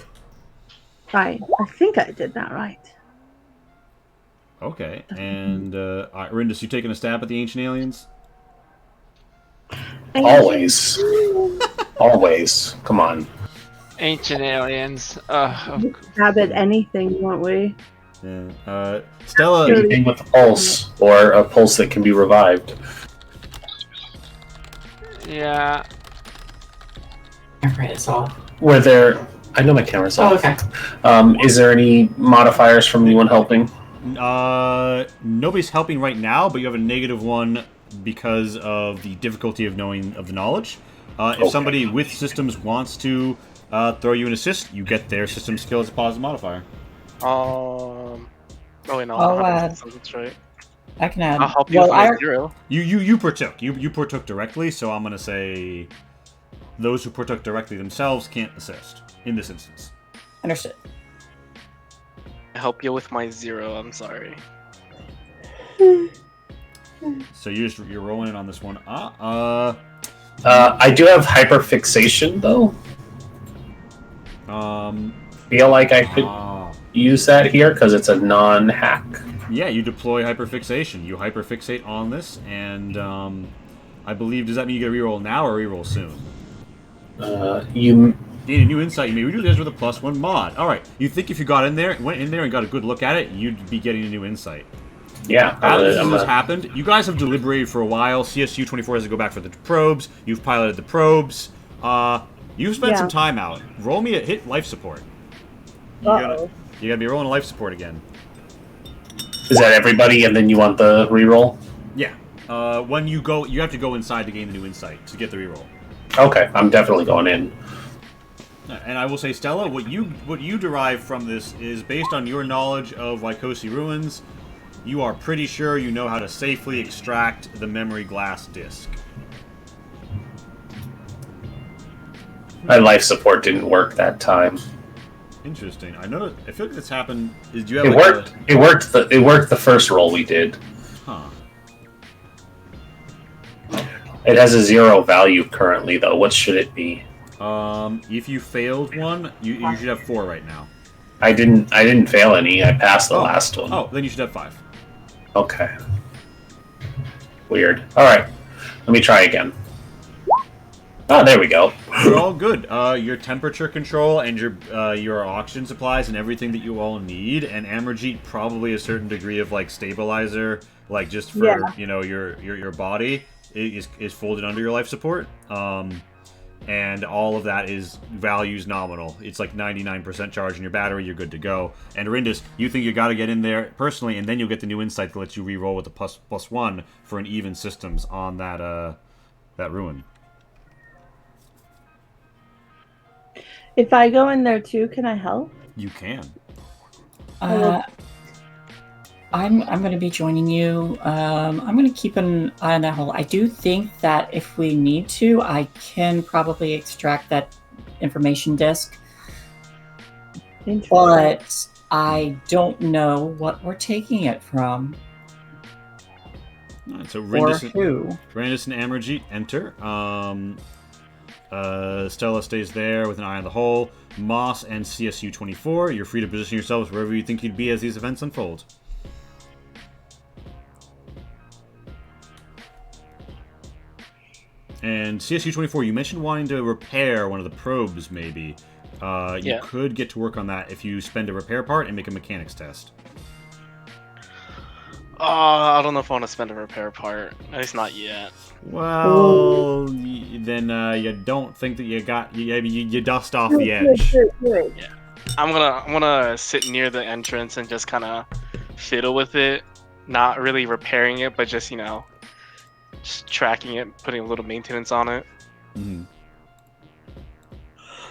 Right. I think I did that right. Okay. And Rindus, you taking a stab at the ancient aliens? Always. Always. Come on. Ancient aliens. Stab at anything, won't we? Yeah. Stella. Anything with a pulse, or a pulse that can be revived. Yeah. Camera is off. Were there... I know my camera's Oh, off. okay. Is there any modifiers from anyone helping? Nobody's helping right now, but you have a -1 because of the difficulty of knowing of the knowledge. If somebody with systems wants to throw you an assist, you get their system skill as a positive modifier. Oh wait, no. I'll That's right. I can add. I'll help you Well, with my 0. You partook. You partook directly, so I'm gonna say those who partook directly themselves can't assist in this instance. Understood. Help you with my 0. I'm sorry. So you're rolling in on this one. I do have hyperfixation though. Feel like I could use that here because it's a non-hack. Yeah, you deploy hyperfixation. You hyperfixate on this, and I believe, does that mean you get a reroll now or reroll soon? You Gain a new insight. You may redo this with a +1 mod. All right. You think if you went in there and got a good look at it, you'd be getting a new insight. Yeah. As this has happened, you guys have deliberated for a while. CSU-24 has to go back for the probes. You've piloted the probes. You've spent some time out. Roll me a hit life support. You gotta be rolling a life support again. Is that everybody, and then you want the reroll? Yeah. When you go, you have to go inside to gain the new insight to get the reroll. Okay, I'm definitely going in. And I will say, Stella, what you derive from this is based on your knowledge of Waikosi ruins. You are pretty sure you know how to safely extract the memory glass disc. My life support didn't work that time. Interesting. I noticed. I feel like this happened. Do you have It worked. It worked the first roll we did. Huh. It has a 0 value currently, though. What should it be? If you failed one, you should have 4 right now. I didn't fail any. I passed the last one. Oh, then you should have 5. Okay. Weird. All right. Let me try again. Oh, there we go. You're all good. Your temperature control and your oxygen supplies and everything that you all need, and Amerjeet probably a certain degree of like stabilizer, like just for your body is folded under your life support. And all of that is values nominal. It's like 99% charge in your battery. You're good to go. And Rindis, you think you got to get in there personally, and then you'll get the new insight that lets you re-roll with the +1 for an even systems on that ruin. If I go in there too, can I help? You can. I'm going to be joining you. I'm going to keep an eye on that hole. I do think that if we need to, I can probably extract that information disk. But I don't know what we're taking it from. All right, so Rindis and Amerjeet enter. Stella stays there with an eye on the hole. Moss and CSU-24, you're free to position yourselves wherever you think you'd be as these events unfold. And CSU-24, you mentioned wanting to repair one of the probes, maybe. You could get to work on that if you spend a repair part and make a mechanics test. I don't know if I want to spend a repair part. At least not yet. Well, then you don't think that you dust off the edge. Yeah, I'm gonna sit near the entrance and just kind of fiddle with it, not really repairing it, but just just tracking it, putting a little maintenance on it. Mm-hmm.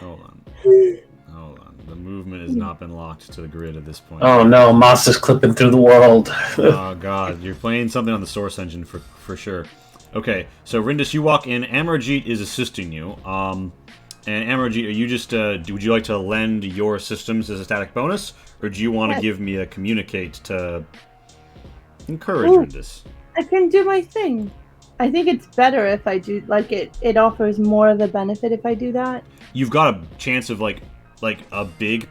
Hold on. The movement has not been locked to the grid at this point. Oh no, Moss is clipping through the world. Oh god, you're playing something on the source engine for sure. Okay, so Rindis, you walk in. Amerjeet is assisting you. And Amerjeet, are you just would you like to lend your systems as a static bonus, or do you want to give me a communicate to encourage Rindis? I can do my thing. I think it's better if I do it offers more of the benefit if I do that. You've got a chance of like a big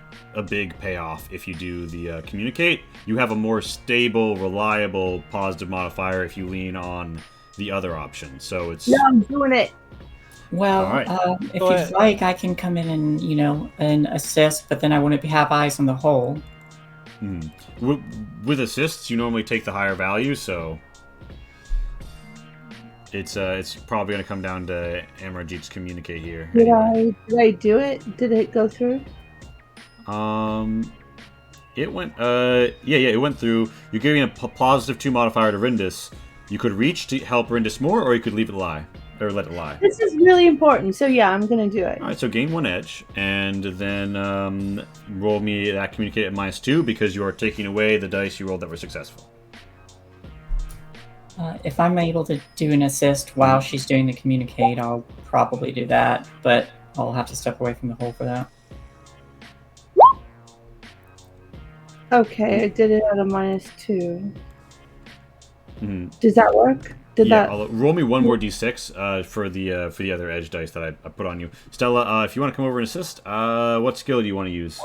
payoff if you do the communicate. You have a more stable, reliable positive modifier if you lean on the other option. So it's I'm doing it. Well, right. If you'd like, I can come in and assist, but then I wouldn't have eyes on the hole. With assists, you normally take the higher value, so it's probably going to come down to Amerjeet's communicate here. Did I do it? Did it go through? It went it went through. You're giving a positive 2 modifier to Rindis. You could reach to help Rindis more, or you could leave it lie, or let it lie. This is really important, so yeah, I'm gonna do it. All right, so gain 1 edge, and then roll me that communicate at -2 because you are taking away the dice you rolled that were successful. If I'm able to do an assist while she's doing the communicate, I'll probably do that, but I'll have to step away from the hole for that. Okay, I did it at a -2. Mm-hmm. Does that work? Roll me one more d6 for the other edge dice that I put on you. Stella, if you want to come over and assist, what skill do you want to use?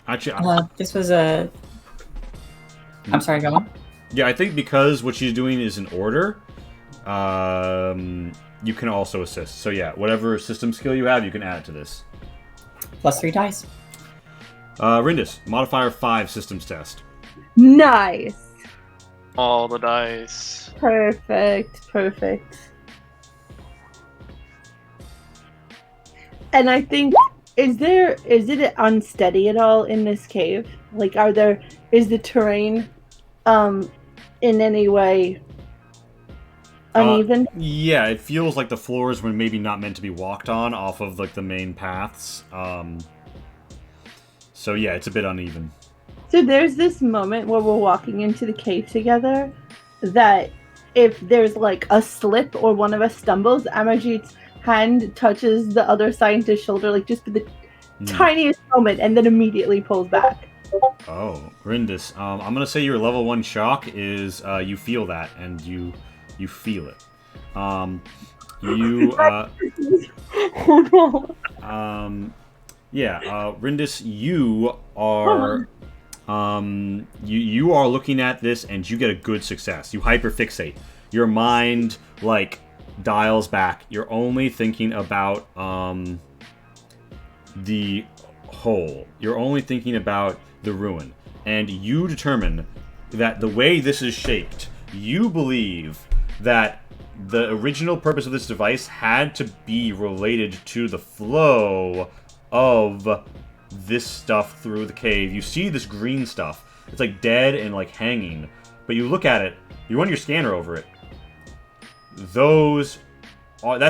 Actually, This was a... I'm sorry, go on. Yeah, I think because what she's doing is in order, you can also assist. So yeah, whatever system skill you have, you can add it to this. +3 dice. Rindis, modifier 5 systems test. Nice. All the dice. Perfect. And I think, is it unsteady at all in this cave? Like, is the terrain, in any way uneven? Yeah, it feels like the floors were maybe not meant to be walked on off of like the main paths. So yeah, it's a bit uneven. So there's this moment where we're walking into the cave together that if there's like a slip or one of us stumbles, Amarjeet's hand touches the other scientist's shoulder, like just for the tiniest moment, and then immediately pulls back. Oh, Rindis, I'm gonna say your level 1 shock is you feel that, and you feel it. Rindis, you are you are looking at this and you get a good success. You hyperfixate. Your mind like dials back. You're only thinking about the hole. You're only thinking about the ruin. And you determine that the way this is shaped, you believe that the original purpose of this device had to be related to the flow of this stuff through the cave. You see this green stuff. It's like dead and like hanging. But you look at it, you run your scanner over it. That's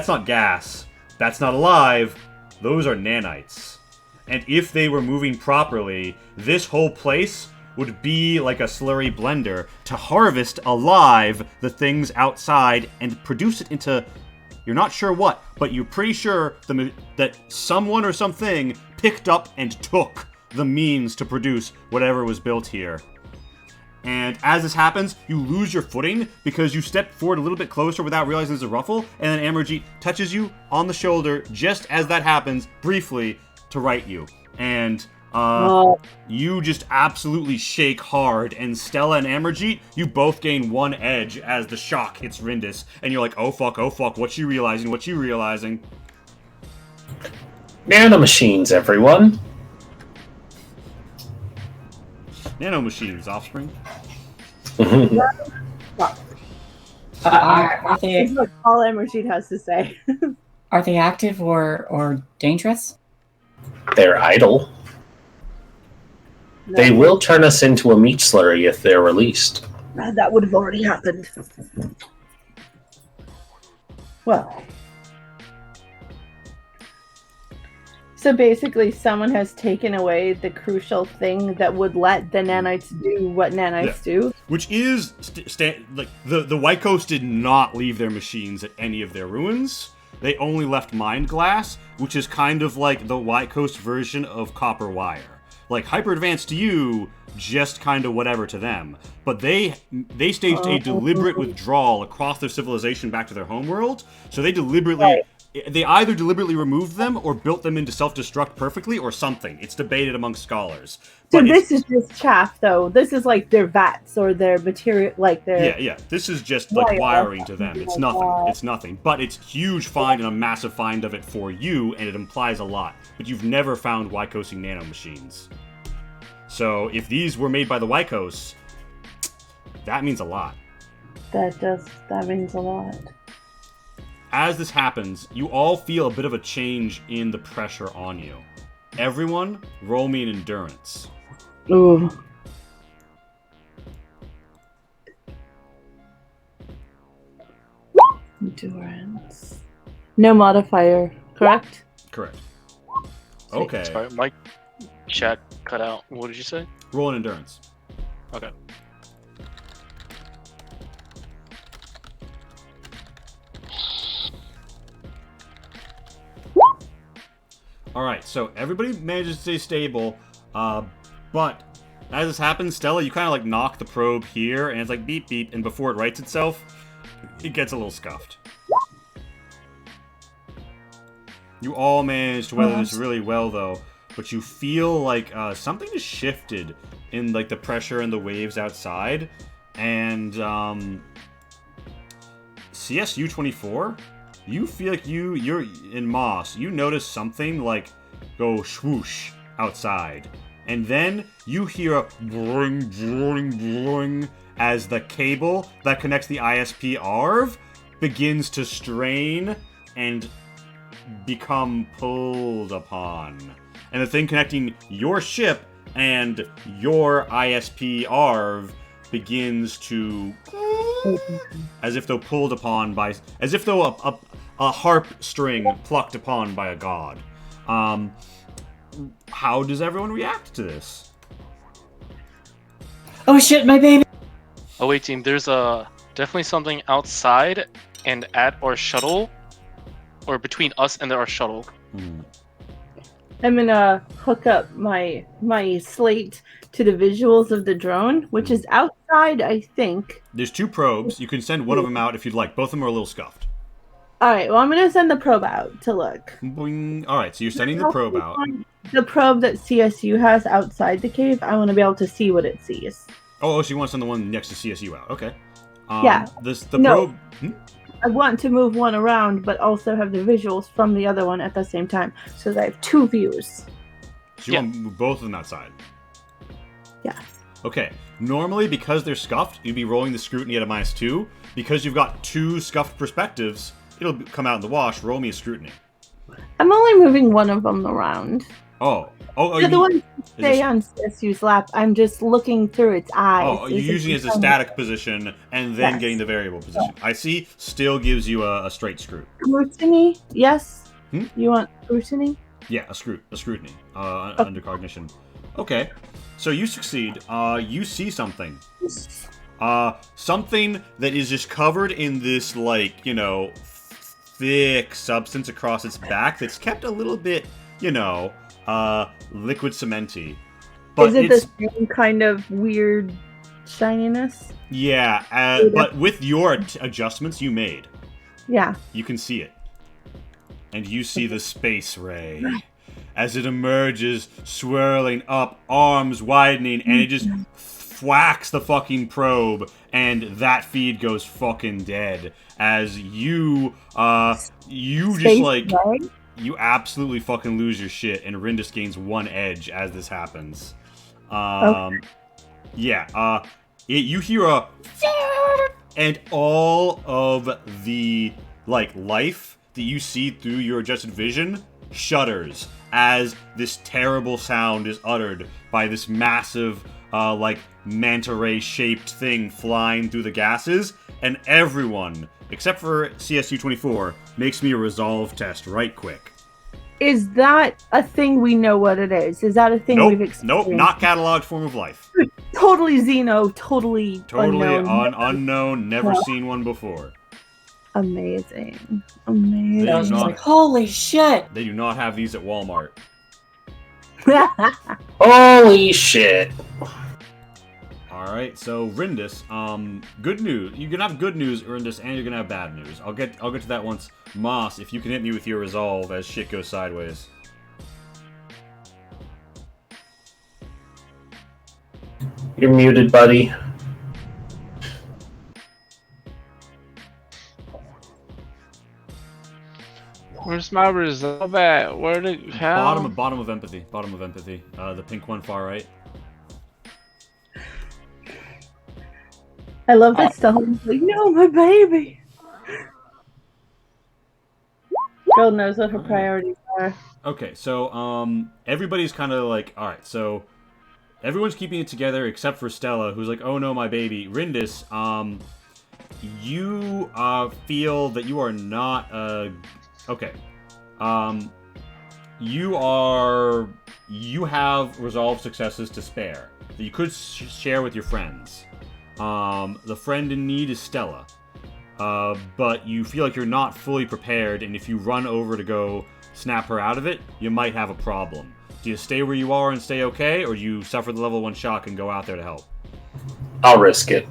not gas. That's not alive. Those are nanites. And if they were moving properly, this whole place would be like a slurry blender to harvest alive the things outside and produce it into, you're not sure what, but you're pretty sure that someone or something picked up and took the means to produce whatever was built here. And as this happens, you lose your footing because you step forward a little bit closer without realizing there's a ruffle, and then Amarjeet touches you on the shoulder just as that happens, briefly, to right you. And you just absolutely shake hard, and Stella and Amarjeet, you both gain 1 edge as the shock hits Rindis, and you're like, oh fuck, what's you realizing? Nanomachines, everyone. Nanomachines, offspring. Are they It's what all Amarjeet has to say. are they active or dangerous? They're idle. They will turn us into a meat slurry if they're released. That would have already happened. Well. So basically, someone has taken away the crucial thing that would let the nanites do what nanites do. Which is, like, the White Coast did not leave their machines at any of their ruins. They only left mind glass, which is kind of like the White Coast version of copper wire. Like, hyper advanced to you, just kind of whatever to them. But they staged a deliberate withdrawal across their civilization back to their homeworld. So they they either deliberately removed them or built them into self-destruct perfectly or something. It's debated among scholars. So this is just chaff, though. This is like their vats or their material, like their... Yeah. This is just like wiring to them. It's nothing. It's nothing. But it's huge find and a massive find of it for you, and it implies a lot. But you've never found Wycosing nanomachines. So if these were made by the Wycos, that means a lot. That means a lot. As this happens, you all feel a bit of a change in the pressure on you. Everyone, roll me an endurance. Ooh. Endurance. No modifier, correct? Correct. Okay. Sorry, my chat cut cut out. What did you say? Roll an endurance. Okay. All right, so everybody manages to stay stable, but as this happens, Stella, you kind of like knock the probe here, and it's like beep beep, and before it rights itself, it gets a little scuffed. You all managed to weather this really well, though, but you feel like something has shifted in like the pressure and the waves outside, and CSU-24, you feel like you're in Moss. You notice something like go swoosh outside, and then you hear a boing, boing, boing as the cable that connects the ISP ARV begins to strain and become pulled upon. And the thing connecting your ship and your ISP ARV begins to, as if though pulled upon by, as if though a harp string plucked upon by a god. How does everyone react to this? Oh shit, my baby! Oh wait, team. There's definitely something outside and at our shuttle, or between us and our shuttle. I'm gonna hook up my slate to the visuals of the drone, which is outside, I think. There's 2 probes. You can send one of them out if you'd like. Both of them are a little scuffed. Alright, well, I'm gonna send the probe out to look. Boing. All right, so you're sending the probe out. The probe that CSU has outside the cave, I want to be able to see what it sees. Oh, so you want to send the one next to CSU out? Okay. Yeah. The No. probe. I want to move one around, but also have the visuals from the other one at the same time, so that I have 2 views. So you want to move both of them outside? Yeah. Okay. Normally, because they're scuffed, you'd be rolling the scrutiny at a -2. Because you've got 2 scuffed perspectives, it'll come out in the wash. Roll me a scrutiny. I'm only moving one of them around. Oh, The other one stay on CSU's lap. I'm just looking through its eyes. Oh, you're using it as a static position and then getting the variable position. I see. Still gives you a straight scrut. Scrutiny? Yes. You want scrutiny? Yeah, a scrutiny. Under cognition. Okay. So you succeed. You see something. Something that is just covered in this, like, you know, thick substance across its back that's kept a little bit, you know, liquid cementy. But is it the same kind of weird shininess? Yeah, but with your adjustments you made. Yeah. You can see it. And you see the space ray as it emerges, swirling up, arms widening, and it just whacks the fucking probe, and that feed goes fucking dead. As you just like... You absolutely fucking lose your shit, and Rindus gains 1 edge as this happens. Yeah, you hear a... And all of the, like, life that you see through your adjusted vision shudders as this terrible sound is uttered by this massive, like, manta ray-shaped thing flying through the gases, and everyone, except for CSU-24, makes me a resolve test right quick. Is that a thing we know what it is? Is that a thing we've experienced? Nope, not cataloged form of life. Totally Xeno, totally unknown, never seen one before. Amazing. Amazing. I was just like, holy shit! They do not have these at Walmart. Holy shit. Alright, so Rindus, good news. You're gonna have good news, Rindus, and you're gonna have bad news. I'll get to that once. Moss, if you can hit me with your resolve as shit goes sideways. You're muted, buddy. Where's my resolve at? Where did hell? Bottom of empathy. Bottom of empathy. The pink one far right. I love that stuff. Like, no, my baby. Girl knows what her priorities are. Okay, so everybody's kind of like, all right, so everyone's keeping it together except for Stella, who's like, oh no, my baby. Rindus, you feel that you are not okay. You are you have resolve successes to spare that you could share with your friends. The friend in need is Stella. But you feel like you're not fully prepared, and if you run over to go snap her out of it, you might have a problem. Do you stay where you are and stay okay, or do you suffer the level 1 shock and go out there to help? I'll risk it.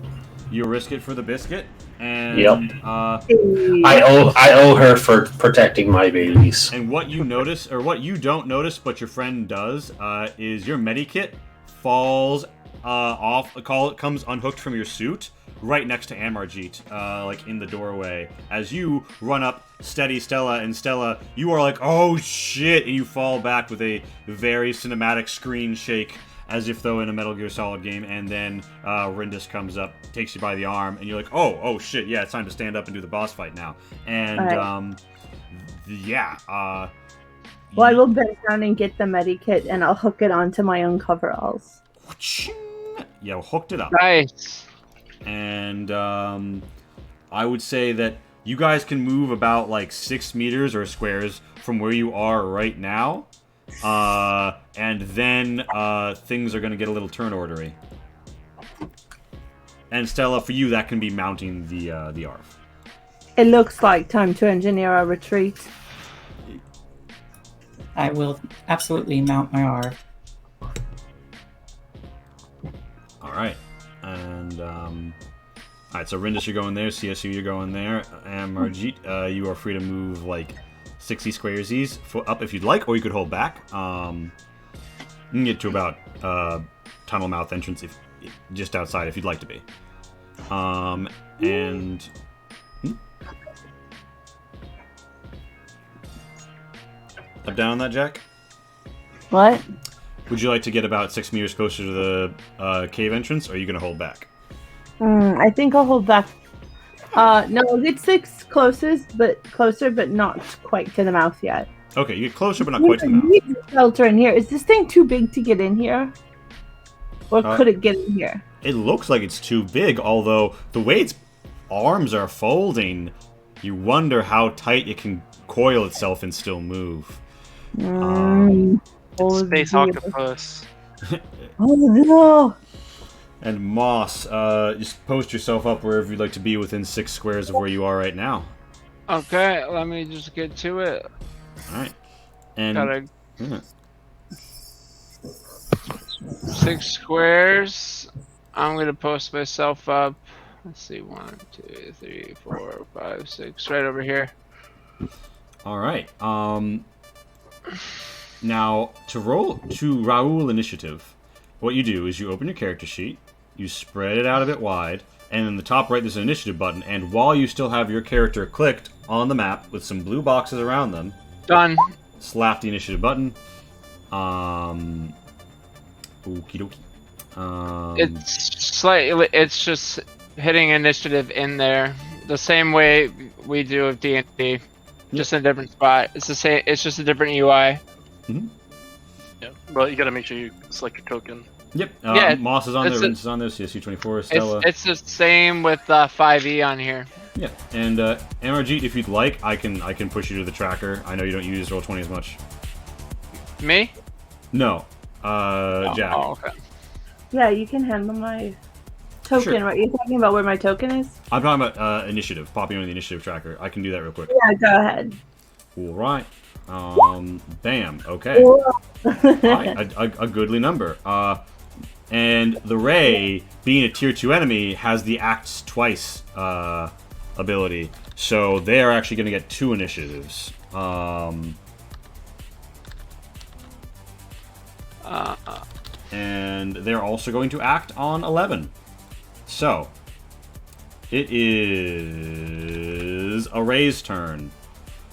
You risk it for the biscuit, and Yep. I owe her for protecting my babies. And what you notice, or what you don't notice, but your friend does, is your medikit falls off. It comes unhooked from your suit, right next to Amarjeet, like in the doorway. As you run up, steady Stella, and Stella, you are like, oh shit, and you fall back with a very cinematic screen shake, as if though in a Metal Gear Solid game, and then Rindis comes up, takes you by the arm, and you're like, oh shit, yeah, it's time to stand up and do the boss fight now. And, Right. Yeah, Well, I will bend down and get the medikit, and I'll hook it onto my own coveralls. yeah, hooked it up. Nice. And I would say that you guys can move about like 6 meters or squares from where you are right now, and then things are going to get a little turn ordery. And Stella, for you, that can be mounting the ARF. It looks like time to engineer a retreat. I will absolutely mount my R. All right, and all right. So Rindis, you're going there. CSU, you're going there. And Margit, you are free to move like 60 squaresies up if you'd like, or you could hold back. You can get to about tunnel mouth entrance if just outside if you'd like to be. And up down on that, Jack. What? Would you like to get about 6 meters closer to the cave entrance, or are you going to hold back? I think I'll hold back. No, I'll get 6 closer, but not quite to the mouth yet. Okay, you get closer, but not quite to the mouth. Need to shelter in here. Is this thing too big to get in here? Or could it get in here? It looks like it's too big, although the way its arms are folding, you wonder how tight it can coil itself and still move. Space octopus. Oh no! And Moss, just post yourself up wherever you'd like to be within 6 squares of where you are right now. Okay, let me just get to it. Alright. And Gotta yeah. 6 squares. I'm gonna post myself up. Let's see, 1, 2, 3, 4, 5, 6, right over here. Alright. Now, to Raoul initiative, what you do is you open your character sheet, you spread it out a bit wide, and in the top right there's an initiative button, and while you still have your character clicked on the map with some blue boxes around them, Done. slap the initiative button. Okie dokie. It's slightly. It's just hitting initiative in there, the same way we do with D&D, just in a different spot. It's the same. It's just a different UI. Yeah, but you gotta make sure you select your token. Yep. Yeah, Moss is on there, it's Vince is on there, CSU24, Stella. It's the same with 5e on here. Yeah, and MRG, if you'd like, I can push you to the tracker. I know you don't use Roll20 as much. Me? No, Jack. Oh, okay. Yeah, you can handle my token, Sure. right? You're talking about where my token is? I'm talking about initiative, popping on the initiative tracker. I can do that real quick. Yeah, go ahead. All right. Bam. Okay. All right, a goodly number. And the Ray, being a tier 2 enemy, has the acts twice ability, so they are actually going to get 2 initiatives. And they're also going to act on 11. So, it is a Ray's turn.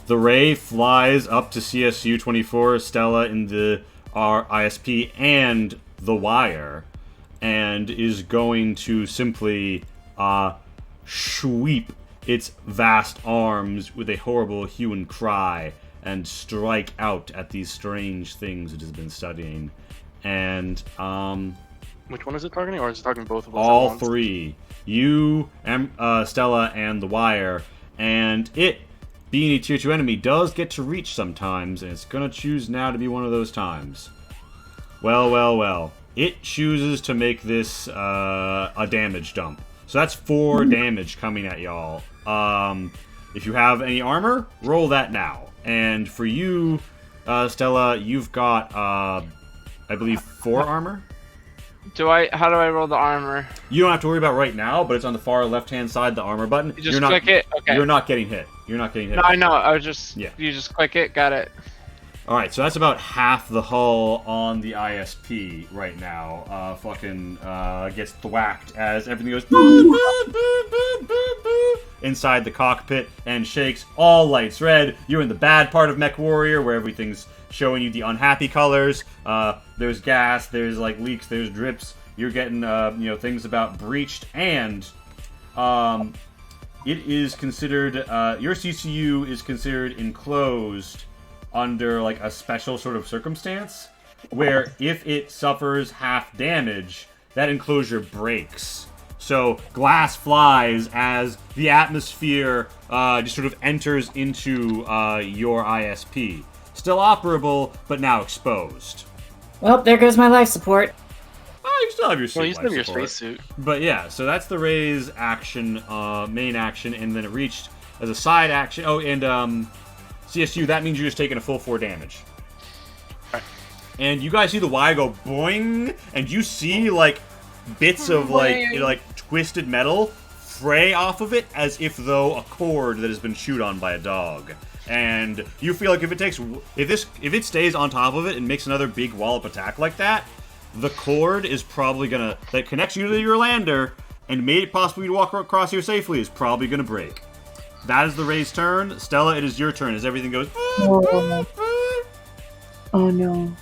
The Ray flies up to CSU-24, Stella in the ISP, and the Wire, and is going to simply sweep its vast arms with a horrible hue and cry and strike out at these strange things it has been studying. And Which one is it targeting, or is it targeting both of us? all at once? 3, you, Stella, and the Wire, and it, being a tier 2 enemy, does get to reach sometimes, and it's gonna choose now to be one of those times. Well. It chooses to make this a damage dump. So that's 4 damage coming at y'all. If you have any armor, roll that now. And for you, Stella, you've got, I believe, 4 armor? How do I roll the armor? You don't have to worry about right now, but it's on the far left-hand side, the armor button. You just click it? Okay. You're not getting hit. No, I know. I was just... Yeah. You just click it? Got it. Alright, so that's about half the hull on the ISP right now. Gets thwacked as everything goes inside the cockpit and shakes. All lights red. You're in the bad part of Mech Warrior where everything's showing you the unhappy colors. There's gas, there's like leaks, there's drips. You're getting things about breached, and it is considered your CCU is considered enclosed under like a special sort of circumstance where if it suffers half damage, that enclosure breaks. So glass flies as the atmosphere just sort of enters into your ISP. Still operable, but now exposed. Well, there goes my life support. Oh, you still have your suit. Well, you still have your support. spacesuit. But yeah, so that's the raise action, main action, and then it reached as a side action. Oh, and CSU, that means you're just taking a full 4 damage. Right. And you guys see the Y go boing, and you see like bits of like twisted metal fray off of it as if though a cord that has been chewed on by a dog. And you feel like if it stays on top of it and makes another big wallop attack like that, the cord is probably gonna that connects you to your lander and made it possible to walk across here safely is probably gonna break. That is the Ray's turn. Stella, it is your turn as everything goes. Oh no.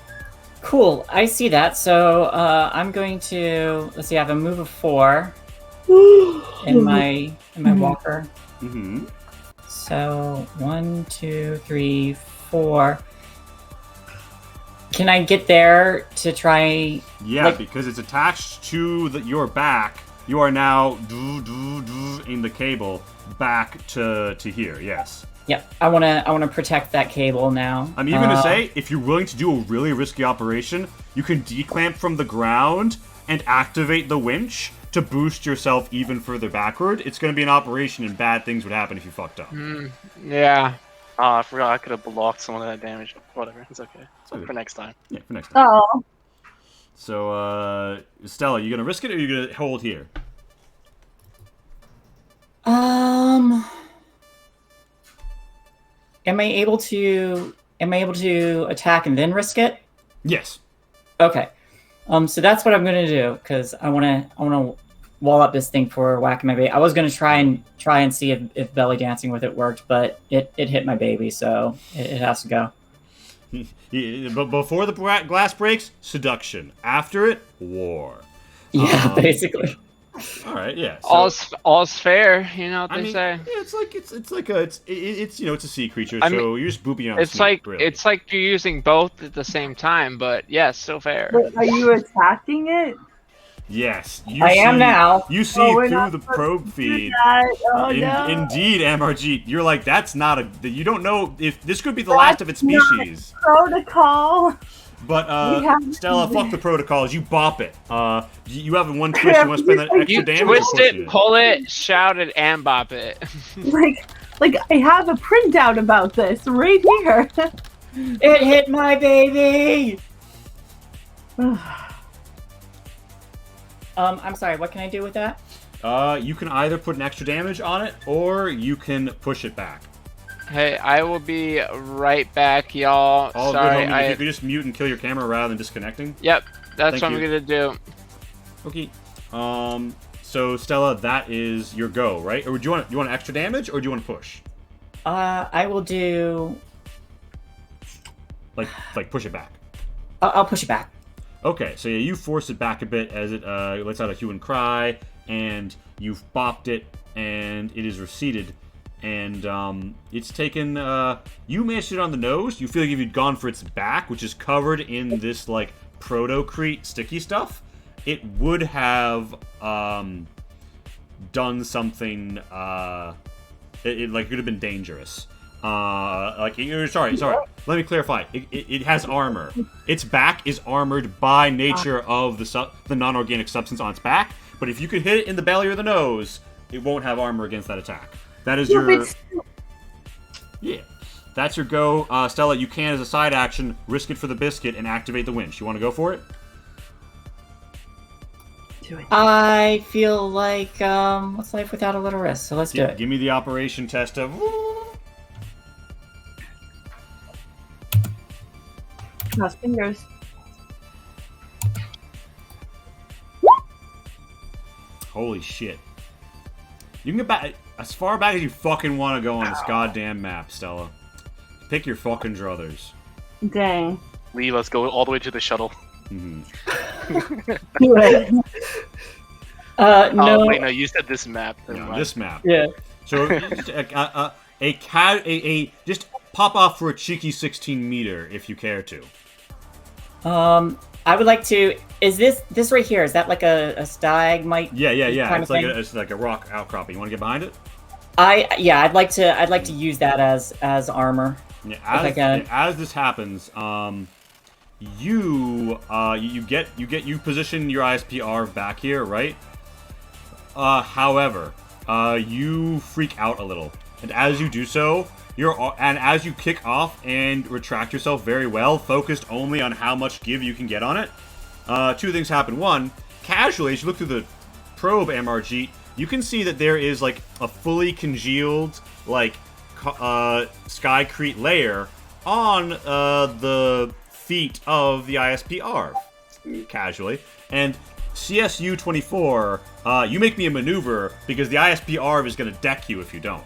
Cool, I see that. So I'm going to let's see. I have a move of 4 in my walker. Mm-hmm. So 1, 2, 3, 4. Can I get there to try? Yeah, because it's attached to your back. You are now in the cable back to here. Yes. Yep. I wanna protect that cable now. I'm even gonna say, if you're willing to do a really risky operation, you can declamp from the ground and activate the winch to boost yourself even further backward. It's gonna be an operation, and bad things would happen if you fucked up. Yeah. I forgot I could have blocked some of that damage. Whatever, it's okay. For next time. Yeah, for next time. Oh. So, Stella, you gonna risk it or you gonna hold here? Am I able to attack and then risk it? Yes. Okay. So that's what I'm gonna do because I wanna wall up this thing for whacking my baby. I was gonna try and see if belly dancing with it worked, but it hit my baby, so it has to go. But before the glass breaks, seduction. After it, war. Yeah, basically. All right, yeah. So, all's fair, you know what they say. Yeah, it's a sea creature, I mean, so you're just booping out. It's like you're using both at the same time, but yes, still fair. Wait, are you attacking it? Yes, I am now. You see through the probe feed. Oh, no. Indeed, MRG. You're like, that's not a. You don't know if this could be the last of its species. Protocol. But Stella, fuck the protocols. You bop it. You have one twist. You want to spend that extra You damage? twist it, pull it, shout it, and bop it. like I have a printout about this right here. It hit my baby. I'm sorry. What can I do with that? You can either put an extra damage on it, or you can push it back. Hey, I will be right back, y'all. All Sorry, good, homie. If you could just mute and kill your camera rather than disconnecting. Yep, that's Thank what you. I'm gonna do. Okay. So Stella, that is your go, right? Or do you want extra damage, or do you want to push? I will do. Like push it back. I'll push it back. Okay, so yeah, you force it back a bit as it lets out a hue and cry, and you've bopped it, and it is receded. And it's taken, you mashed it on the nose. You feel like if you'd gone for its back, which is covered in this, like, proto-crete sticky stuff, it would have done something, it could have been dangerous. Sorry. Let me clarify. It has armor. Its back is armored by nature of the non-organic substance on its back. But if you could hit it in the belly or the nose, it won't have armor against that attack. That is your. Yeah. That's your go. Stella, you can, as a side action, risk it for the biscuit and activate the winch. You want to go for it? Do it. I feel like what's life without a little risk? So let's do it. Give me the operation test of. Cross fingers. Holy shit. You can get back as far back as you fucking want to go on this goddamn map, Stella. Pick your fucking druthers. Dang. Lee, let's go all the way to the shuttle. Mm-hmm. Do it. No. Oh, wait, no, you said this map. Never mind. This map. Yeah. So just pop off for a cheeky 16 meter if you care to. I would like to. Is this right here? Is that like a stalagmite? Yeah. kind It's of thing? it's like a rock outcropping. You want to get behind it? I'd like to use that as armor. Yeah. I As this happens, you position your ISPR back here, right? However, you freak out a little, and as you do so, as you kick off and retract yourself very well, focused only on how much give you can get on it. Two things happen. One, casually, as you look through the probe MRG, you can see that there is like a fully congealed skycrete layer on the feet of the ISPR. Casually. And CSU-24, you make me a maneuver because the ISPR is going to deck you if you don't.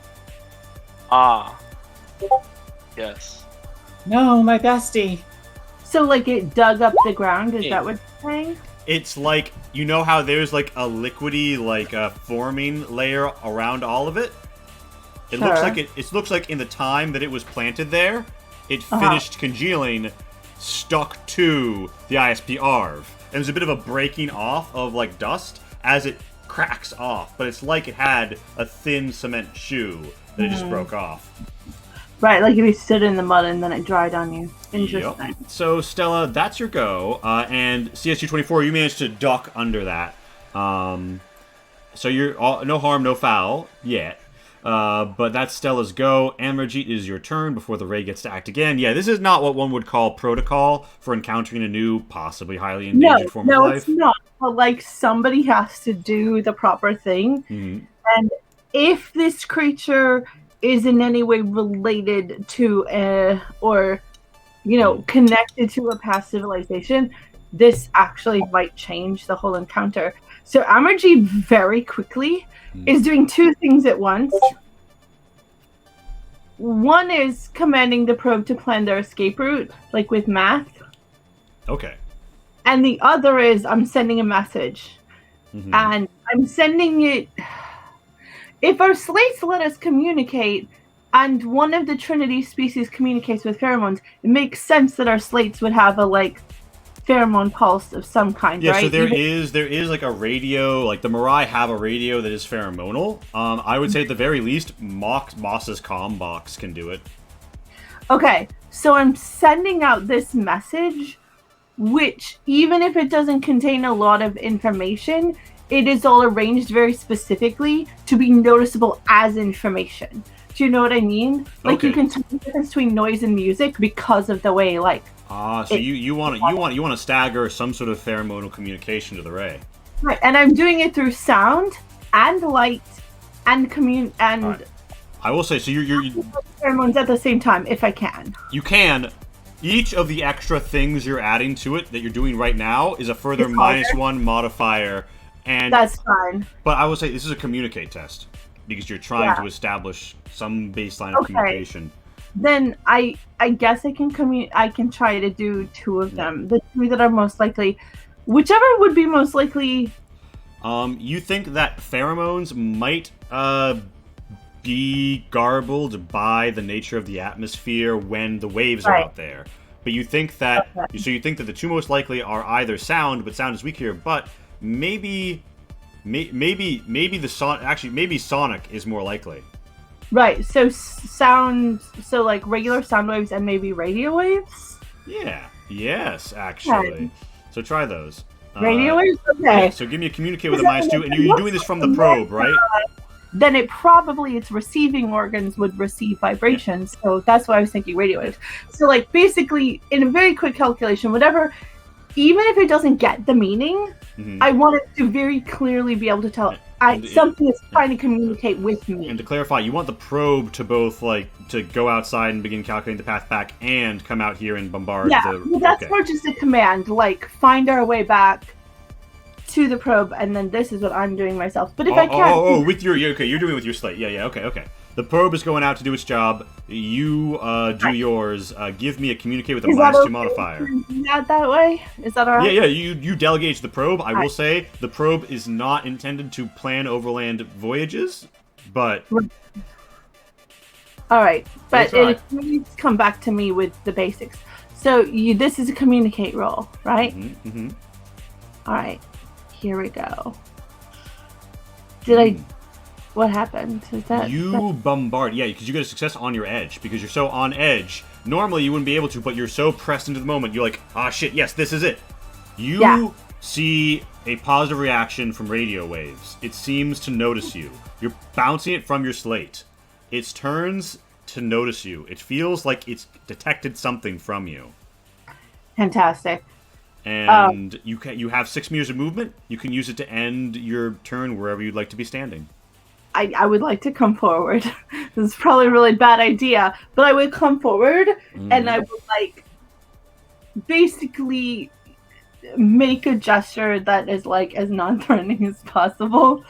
Ah. Yes. No, my bestie. So, like, it dug up the ground? Is that what you're saying? It's like, you know how there's like a liquidy, forming layer around all of it? It Sure. looks like in the time that it was planted there, it finished congealing, stuck to the ISPR. And there's a bit of a breaking off of like dust as it cracks off, but it's like it had a thin cement shoe that it just broke off. Right, like if you stood in the mud and then it dried on you. Interesting. Yep. So Stella, that's your go, and CSU-24, you managed to duck under that. So you're no harm, no foul yet. But that's Stella's go. Amarjeet, is your turn before the Ray gets to act again. Yeah, this is not what one would call protocol for encountering a new, possibly highly endangered form of life. No, it's not. But like somebody has to do the proper thing. Mm-hmm. And if this creature is in any way related to connected to a past civilization, this actually might change the whole encounter. So Amarjeet very quickly is doing two things at once. One is commanding the probe to plan their escape route, like with math. Okay. And the other is I'm sending a message. Mm-hmm. And I'm sending it... If our slates let us communicate, and one of the Trinity species communicates with pheromones, it makes sense that our slates would have a, pheromone pulse of some kind, yeah, right? So there is like a radio, like the Mirai have a radio that is pheromonal. I would say at the very least, Moss's comm box can do it. Okay, so I'm sending out this message, which, even if it doesn't contain a lot of information, it is all arranged very specifically to be noticeable as information. Do you know what I mean? Like, Okay. you can tell the difference between noise and music because of the way, So you want to stagger some sort of pheromonal communication to the Ray. Right, and I'm doing it through sound and light and Right. I will say, so you're pheromones at the same time, if I can. you can. Each of the extra things you're adding to it that you're doing right now is a further It's harder. -1 modifier, and That's fine. but I will say this is a communicate test because you're trying Yeah. to establish some baseline of Okay. communication. Then I guess I can try to do two of them. The two that are most likely, whichever would be most likely. You think that pheromones might be garbled by the nature of the atmosphere when the waves are Right. out there, but you think that Okay. so you think that the two most likely are either sound, but sound is weak here, but maybe the sonic is more likely. Right. So sound. So like regular sound waves and maybe radio waves. Yeah. Yes, actually. Okay. So try those. Radio waves. Yeah, Okay. so give me a communicate with a -2, and you're doing this from the probe, right? Then its receiving organs would receive vibrations. So that's why I was thinking radio waves. So like basically, in a very quick calculation, whatever, even if it doesn't get the meaning, I want it to very clearly be able to tell something is trying to communicate with me. And to clarify, you want the probe to both to go outside and begin calculating the path back, and come out here and bombard. Well, that's more just a command, like find our way back to the probe, and then this is what I'm doing myself. But if I can't, with your you're doing it with your slate. Yeah, okay. The probe is going out to do its job. You do yours. Give me a communicate with a -2 modifier. That way? Is that alright? Yeah. You delegate to the probe. I will say the probe is not intended to plan overland voyages, but. All right, but it needs to come back to me with the basics. So this is a communicate roll, right? Mm-hmm. All right, here we go. Did I? What happened? Is that you bombard? Yeah, because you get a success on your edge because you're so on edge. Normally you wouldn't be able to, but you're so pressed into the moment. You're like, ah, shit, yes, this is it. You see a positive reaction from radio waves. It seems to notice you. You're bouncing it from your slate. It turns to notice you. It feels like it's detected something from you. Fantastic. And you have 6 meters of movement. You can use it to end your turn wherever you'd like to be standing. I would like to come forward. This is probably a really bad idea, but I would come forward and I would basically make a gesture that is as non-threatening as possible,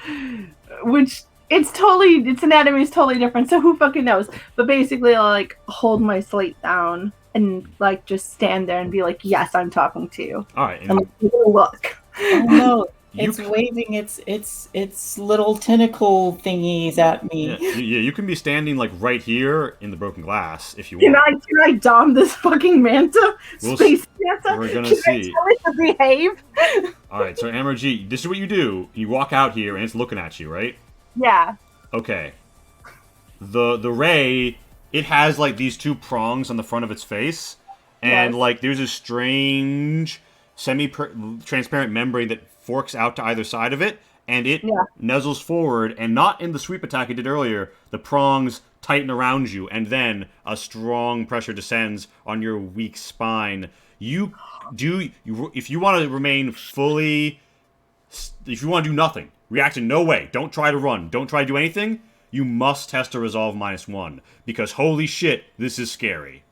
which its anatomy is totally different, so who fucking knows? But basically I'll hold my slate down and just stand there and be like, yes, I'm talking to you. All right. And look. Oh no. It's waving its little tentacle thingies at me. Yeah, you can be standing right here in the broken glass if you want. Can I dom this fucking manta? Space manta? We're gonna see. I tell it to behave? Alright, so Hammer G, this is what you do. You walk out here and it's looking at you, right? Yeah. Okay. The ray, it has these 2 prongs on the front of its face, and there's a strange semi-transparent membrane that forks out to either side of it, and it nuzzles forward, and not in the sweep attack it did earlier. The prongs tighten around you, and then a strong pressure descends on your weak spine. If you want to remain fully, if you want to do nothing, react in no way, don't try to run, don't try to do anything, you must test a resolve -1, because holy shit, this is scary.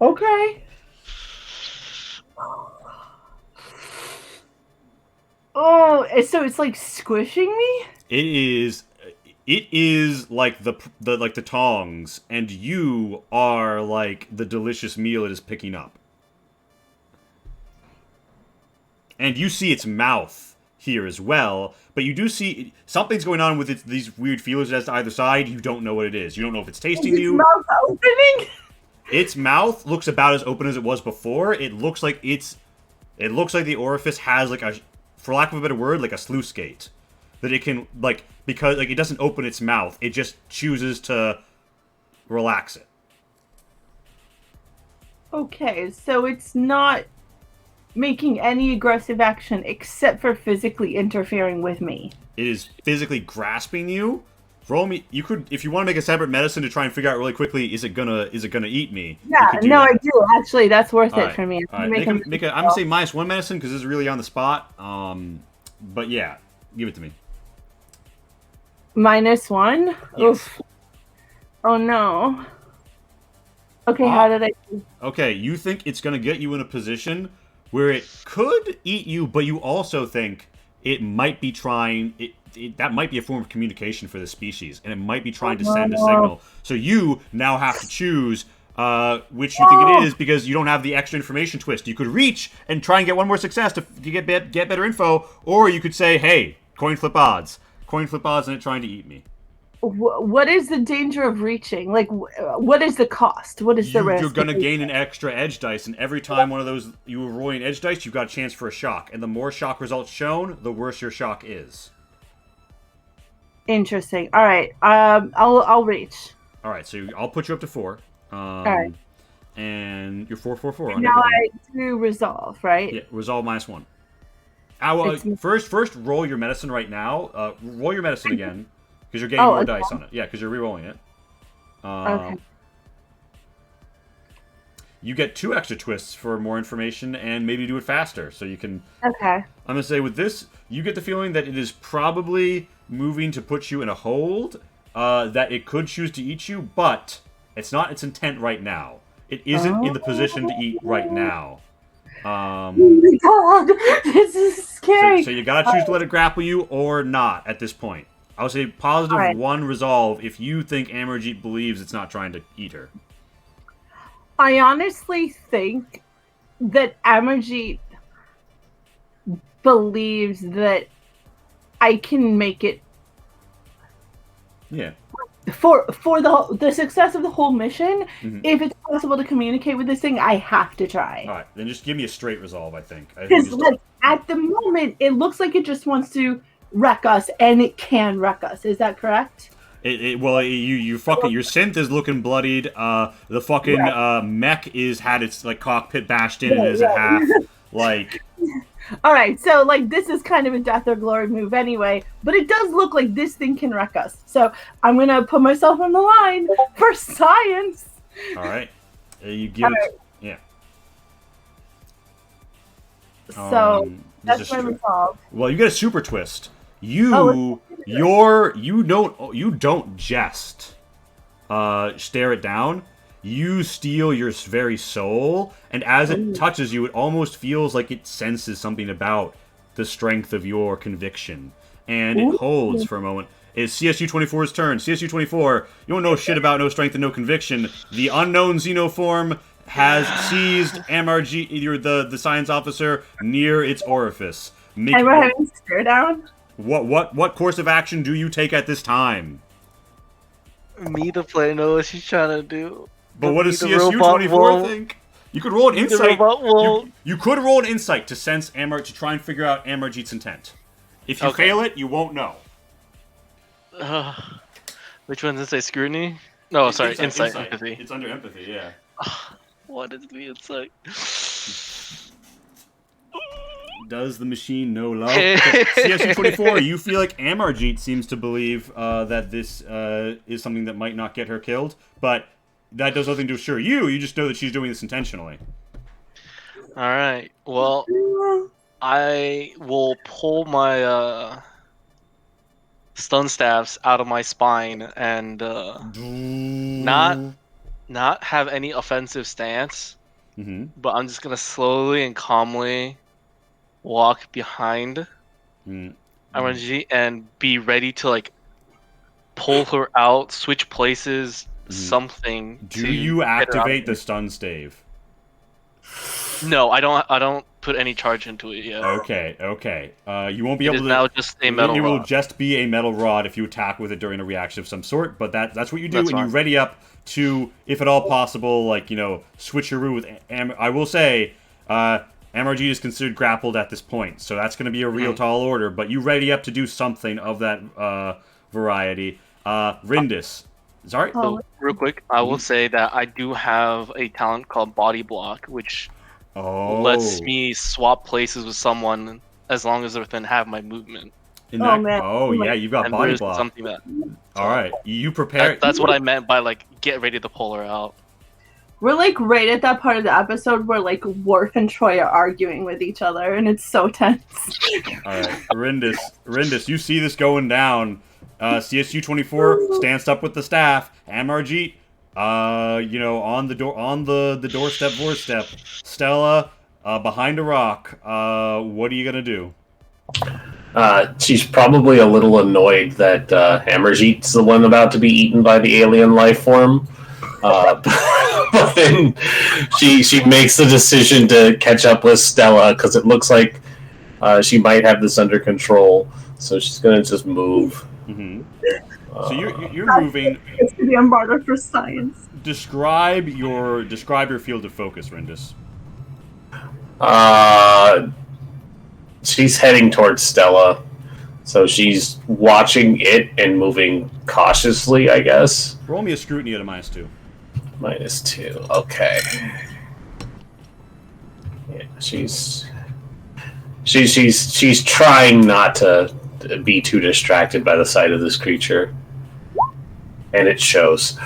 Okay. Oh, so it's squishing me? It is like the tongs, and you are the delicious meal it is picking up. And you see its mouth here as well, but you do see something's going on with these weird feelers as to either side. You don't know what it is. You don't know if it's tasting you. Its mouth opening? Its mouth looks about as open as it was before. It looks like the orifice has for lack of a better word, a sluice gate. That it can, because it doesn't open its mouth, it just chooses to relax it. Okay, so it's not making any aggressive action except for physically interfering with me. It is physically grasping you. Roll me. You could, if you want to make a separate medicine to try and figure out really quickly, is it gonna eat me? Yeah, no, I do actually. That's worth it for me. I'm gonna say -1 medicine because this is really on the spot. But yeah, give it to me. -1? Yes. Oof. Oh no. Okay, how did I do? Okay, you think it's gonna get you in a position where it could eat you, but you also think it might be trying. That might be a form of communication for the species, and it might be trying to send a signal. So you now have to choose which you think it is, because you don't have the extra information twist. You could reach and try and get one more success to get better info, or you could say, hey, coin flip odds, and it trying to eat me. What is the danger of reaching? What is the cost? What is the risk? You're going to gain an extra edge dice, and every time one of those you roll an edge dice, you've got a chance for a shock. And the more shock results shown, the worse your shock is. Interesting. All right. I'll reach. All right, so I'll put you up to 4. All right. And you're 4 on Now everything. I do resolve, right? Yeah, resolve -1. First roll your medicine right now. Roll your medicine again because you're getting more dice on it. Yeah, because you're re-rolling it. Okay. You get 2 extra twists for more information and maybe do it faster, so you can. Okay. I'm gonna say with this, you get the feeling that it is probably moving to put you in a hold. That it could choose to eat you, but it's not its intent right now. It isn't in the position to eat right now. Oh my god, this is scary. So you gotta choose to let it grapple you or not at this point. I would say positive 1 resolve if you think Amarjeet believes it's not trying to eat her. I honestly think that Amarjeet believes that I can make it. Yeah. For the success of the whole mission, if it's possible to communicate with this thing, I have to try. All right, then just give me a straight resolve. I think. Because at the moment, it looks like it just wants to wreck us, and it can wreck us. Is that correct? You fucking your synth is looking bloodied. The fucking mech is had its like cockpit bashed in and is at half. Like. All right, so like this is kind of a death or glory move anyway, but it does look like this thing can wreck us. So I'm gonna put myself on the line for science. All right, you give it. Yeah. So that's my resolve. Well, you get a super twist. You don't jest. Stare it down. You steal your very soul, and as it touches you, it almost feels like it senses something about the strength of your conviction. And it holds for a moment. It's CSU 24's turn. CSU 24, you don't know shit about no strength and no conviction. The unknown xenoform has seized Amarjeet, the science officer, near its orifice. And we're having stare down? What course of action do you take at this time? Me, the player, know what she's trying to do. But what does CSU 24 think? You could roll an insight. You could roll an insight to sense to try and figure out Amarjeet's intent. If you fail it, you won't know. Which one does it say? Scrutiny? No, sorry, insight. Empathy. It's under empathy, yeah. What is the insight? Does the machine know love? CSU 24, you feel like Amarjeet seems to believe that this is something that might not get her killed, but that does nothing to assure you. You just know that she's doing this intentionally. All right. Well, I will pull my stun staffs out of my spine and not have any offensive stance. But I'm just gonna slowly and calmly walk behind Amarjeet and be ready to like pull her out, switch places. Something. Do you activate the stun stave? No, I don't put any charge into it yet. Okay. You won't be able to. Now just a metal rod. It will just be a metal rod if you attack with it during a reaction of some sort. But that's what you do, That's and you ready up to, if at all possible, like switcheroo with. I will say, Amarjeet is considered grappled at this point, so that's going to be a real tall order. But you ready up to do something of that variety. Rindis. Sorry? So, real quick, I will say that I do have a talent called Body Block, which lets me swap places with someone as long as they're within half my movement. Yeah, you've got Body Block. Something that, all right, you prepare. That's what I meant by like get ready to pull her out. We're like right at that part of the episode where like Worf and Troy are arguing with each other, and it's so tense. All right, Rindis, you see this going down. CSU 24 stands up with the staff. Amarjeet, on the doorstep. Stella, behind a rock. What are you gonna do? She's probably a little annoyed that Amarjeet's the one about to be eaten by the alien life form. But then she makes the decision to catch up with Stella because it looks like she might have this under control. So she's gonna just move. So you're moving. It's to be embargoed for science. Describe your field of focus, Rindis. She's heading towards Stella. So she's watching it and moving cautiously, I guess. Roll me a scrutiny at a -2. -2. Okay. Yeah, she's trying not to be too distracted by the sight of this creature, and it shows.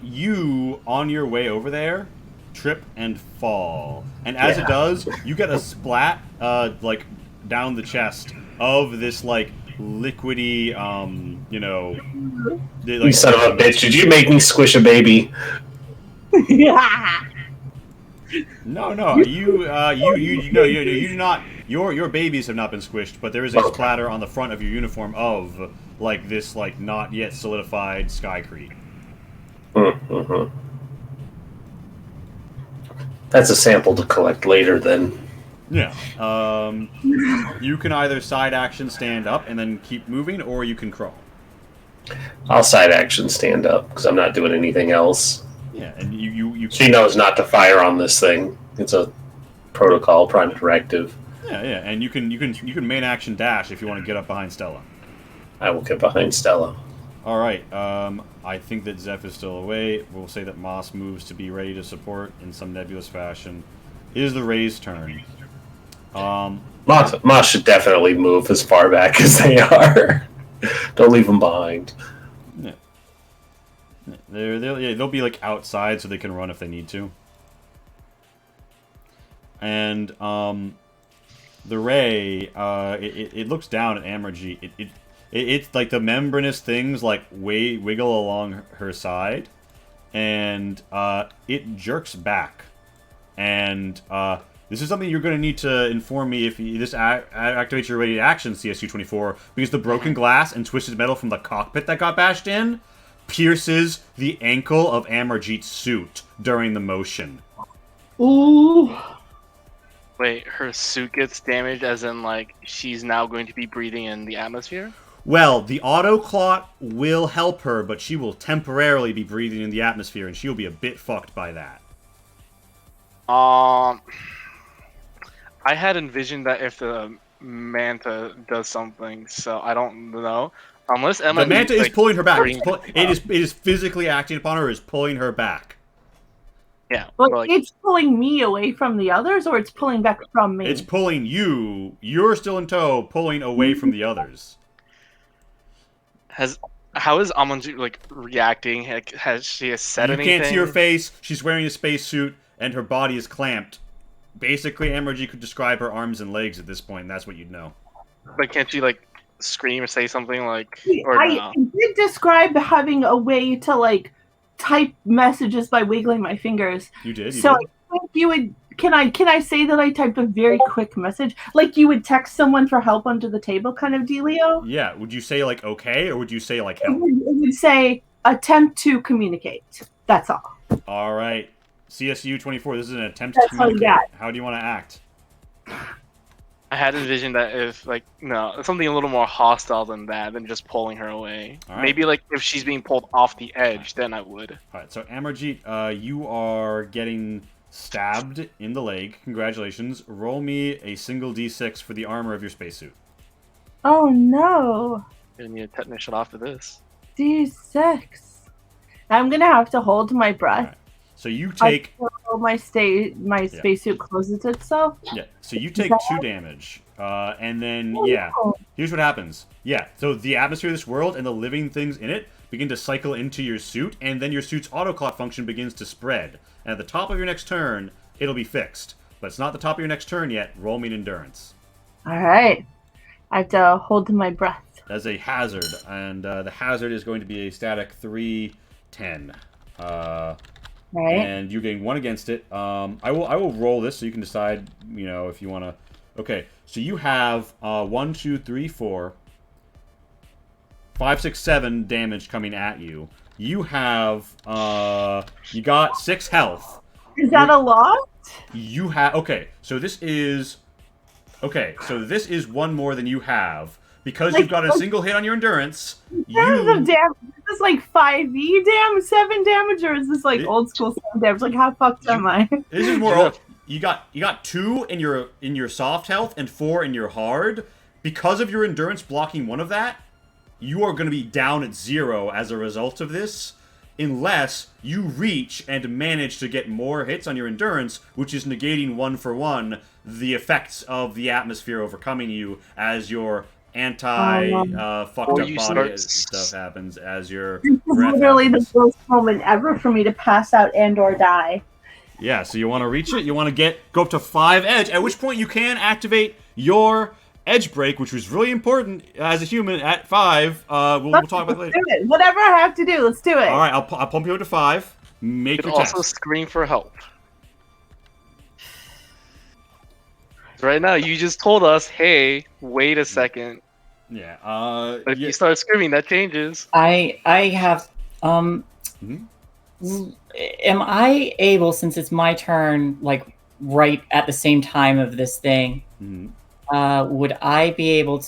You on your way over there, trip and fall, and as it does, you get a splat, like down the chest of this like liquidy, You son of a bitch! Did you make me squish a baby? Yeah. No, you do not. Your babies have not been squished, but there is a splatter on the front of your uniform of like this, like not yet solidified skycrete. Mm-hmm. That's a sample to collect later, then. Yeah. You can either side action stand up and then keep moving, or you can crawl. I'll side action stand up because I'm not doing anything else. Yeah, and you. She knows not to fire on this thing. It's a protocol, prime directive. Yeah, and you can main action dash if you want to get up behind Stella. I will get behind Stella. All right. I think that Zeph is still away. We'll say that Moss moves to be ready to support in some nebulous fashion. It is the Ray's turn. Moss should definitely move as far back as they are. Don't leave them behind. Yeah. They'll be like outside so they can run if they need to. And the Ray, it looks down at Amarjeet. It's like the membranous things like wiggle along her side, and it jerks back. And this is something you're going to need to inform me if this activates your ready action, CSU-24, because the broken glass and twisted metal from the cockpit that got bashed in pierces the ankle of Amarjeet's suit during the motion. Ooh. Wait, her suit gets damaged as in, like, she's now going to be breathing in the atmosphere? Well, the auto clot will help her, but she will temporarily be breathing in the atmosphere, and she'll be a bit fucked by that. I had envisioned that if the Manta does something, so I don't know. Unless Emma, the Manta is pulling her back. It It is physically acting upon her, is pulling her back. Yeah. But Like, it's pulling me away from the others, or it's pulling back from me? It's pulling you. You're still in tow, pulling away from the others. how is Amanju like reacting? Has she said anything? You can't see her face. She's wearing a spacesuit, and her body is clamped. Basically, Amarjeet could describe her arms and legs at this point, and that's what you'd know. But can't she like scream or say something like? Or I no? did describe having a way to like type messages by wiggling my fingers. You did. So I think you would. Can I say that I typed a very quick message, like you would text someone for help under the table, kind of dealio? Yeah. Would you say like okay, or would you say like It help? would say attempt to communicate. That's all. All right. CSU-24. This is an attempt That's to all you communicate. got. How do you want to act? I had envisioned that if like something a little more hostile than that, than just pulling her away. All right. Maybe like if she's being pulled off the edge, then I would. All right. So Amarjeet, you are getting stabbed in the leg. Congratulations. Roll me a single d6 for the armor of your spacesuit. Oh no. Gonna need a technician after this. D6. I'm gonna have to hold my breath. Right. So you take Until my spacesuit closes itself. yeah. So you take 2 damage, and then here's what happens. Yeah. So the atmosphere of this world and the living things in it begin to cycle into your suit, and then your suit's autoclot function begins to spread. And at the top of your next turn, it'll be fixed. But it's not the top of your next turn yet. Roll me an endurance. All right. I have to hold my breath. That's a hazard, and the hazard is going to be a static 3/10. Right. And you're getting 1 against it. I will roll this so you can decide, if you want to. Okay, so you have 1, 2, 3, 4, 5, 6, 7 damage coming at you. You have you got 6 health. Is that a lot? You have so this is 1 more than you have because you've got a single hit on your endurance. Damage. Is this like 5e damage, 7 damage, or is this like old school 7 damage? Like how fucked am I? This is more. You got 2 in your soft health and 4 in your hard. because of your endurance blocking one of that, you are going to be down at 0 as a result of this, unless you reach and manage to get more hits on your endurance, which is negating 1-for-1 the effects of the atmosphere overcoming you as your fucked Or up you body start stuff happens, as your This is breath literally happens. the worst moment ever for me to pass out and or die. Yeah, so you want to reach it. You want to go up to 5 edge, at which point you can activate your edge break, which was really important as a human at 5. We'll talk about it later. Do it. Whatever I have to do, let's do it. All right, I'll pump you up to 5. Make You can your also test. scream for help. Right now, you just told us, "Hey, wait a second." Yeah. But if yeah. you start screaming, that changes. I have Mhm. am I able, since it's my turn, like right at the same time of this thing, Mhm. would I be able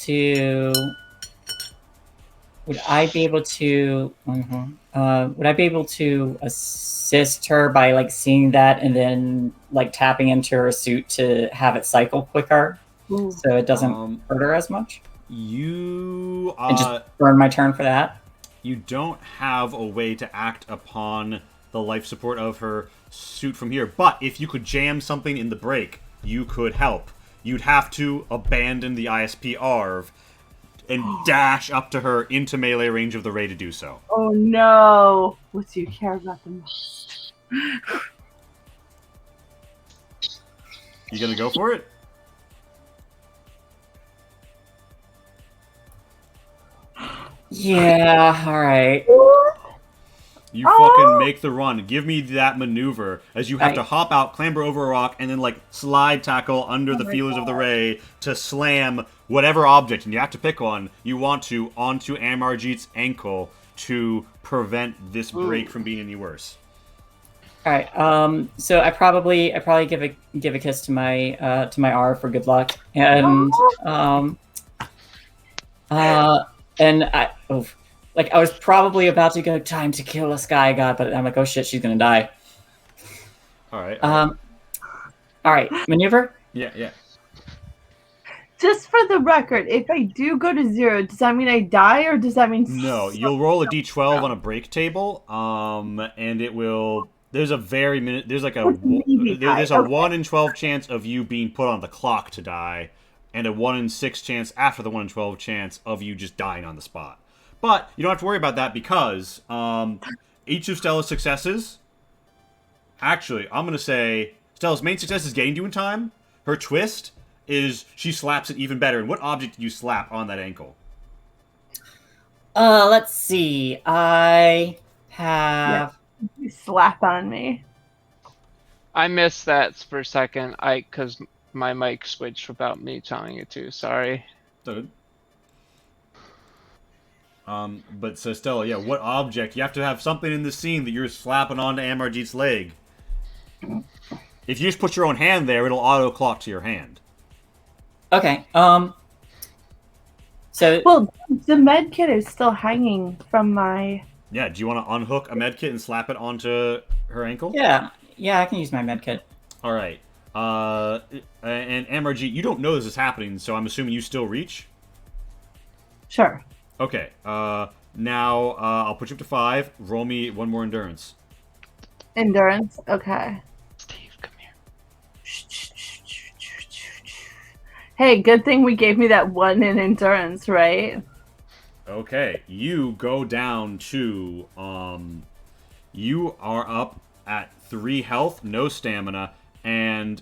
to assist her by like seeing that and then like tapping into her suit to have it cycle quicker Ooh. so it doesn't hurt her as much? You And just burn my turn for that? you don't have a way to act upon the life support of her suit from here, but if you could jam something in the break, you could help. You'd have to abandon the ISP ARV and dash up to her into melee range of the ray to do so. Oh no. What do you care about the most? You gonna go for it? Yeah, alright. You fucking make the run. Give me that maneuver as you have to hop out, clamber over a rock, and then like slide tackle under the feelers of the ray to slam whatever object, and you have to pick one you want to onto Amarjeet's ankle to prevent this break from being any worse. All right. So I probably give a kiss to my R for good luck, and I was probably about to go time to kill a sky god, but I'm like, oh shit, she's gonna die. All right. All right. Maneuver. Yeah. Just for the record, if I do go to 0, does that mean I die or does that mean No, you'll roll a d12 on a break table, and it will. There's a there's like a there's a 1 in 12 chance of you being put on the clock to die, and a 1 in 6 chance after the 1 in 12 chance of you just dying on the spot. But you don't have to worry about that because each of Stella's successes. Actually, I'm gonna say Stella's main success is getting to you in time. Her twist is she slaps it even better. And what object did you slap on that ankle? Let's see. I have. You slap on me? I missed that for a second. Because my mic switched without me telling it to. Sorry. Good. But so Stella, yeah, what object? You have to have something in the scene that you're slapping onto Amarjeet's leg. If you just put your own hand there, it'll auto clock to your hand. Okay. So. Well, the med kit is still hanging from my. Yeah. Do you want to unhook a med kit and slap it onto her ankle? Yeah, I can use my med kit. All right. And Amarjeet, you don't know this is happening, so I'm assuming you still reach. Sure. Okay. Now I'll put you up to 5. Roll me 1 more endurance. Endurance. Okay. Steve, come here. Hey, good thing we gave me that 1 in endurance, right? Okay, you go down to you are up at 3 health, no stamina, and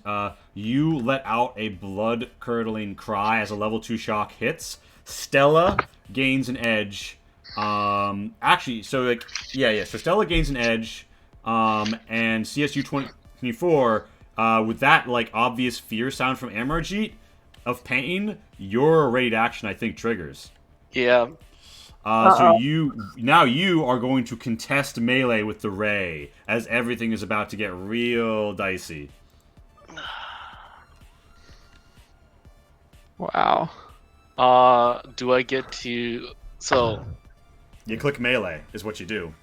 you let out a blood-curdling cry as a level 2 shock hits. Stella gains an edge. Actually, so like so Stella gains an edge, and CSU 24 with that like obvious fear sound from Amarjeet of pain, your raid action I think triggers. Yeah. So you are going to contest melee with the ray as everything is about to get real dicey. Wow. Do I get to? So. You click melee is what you do.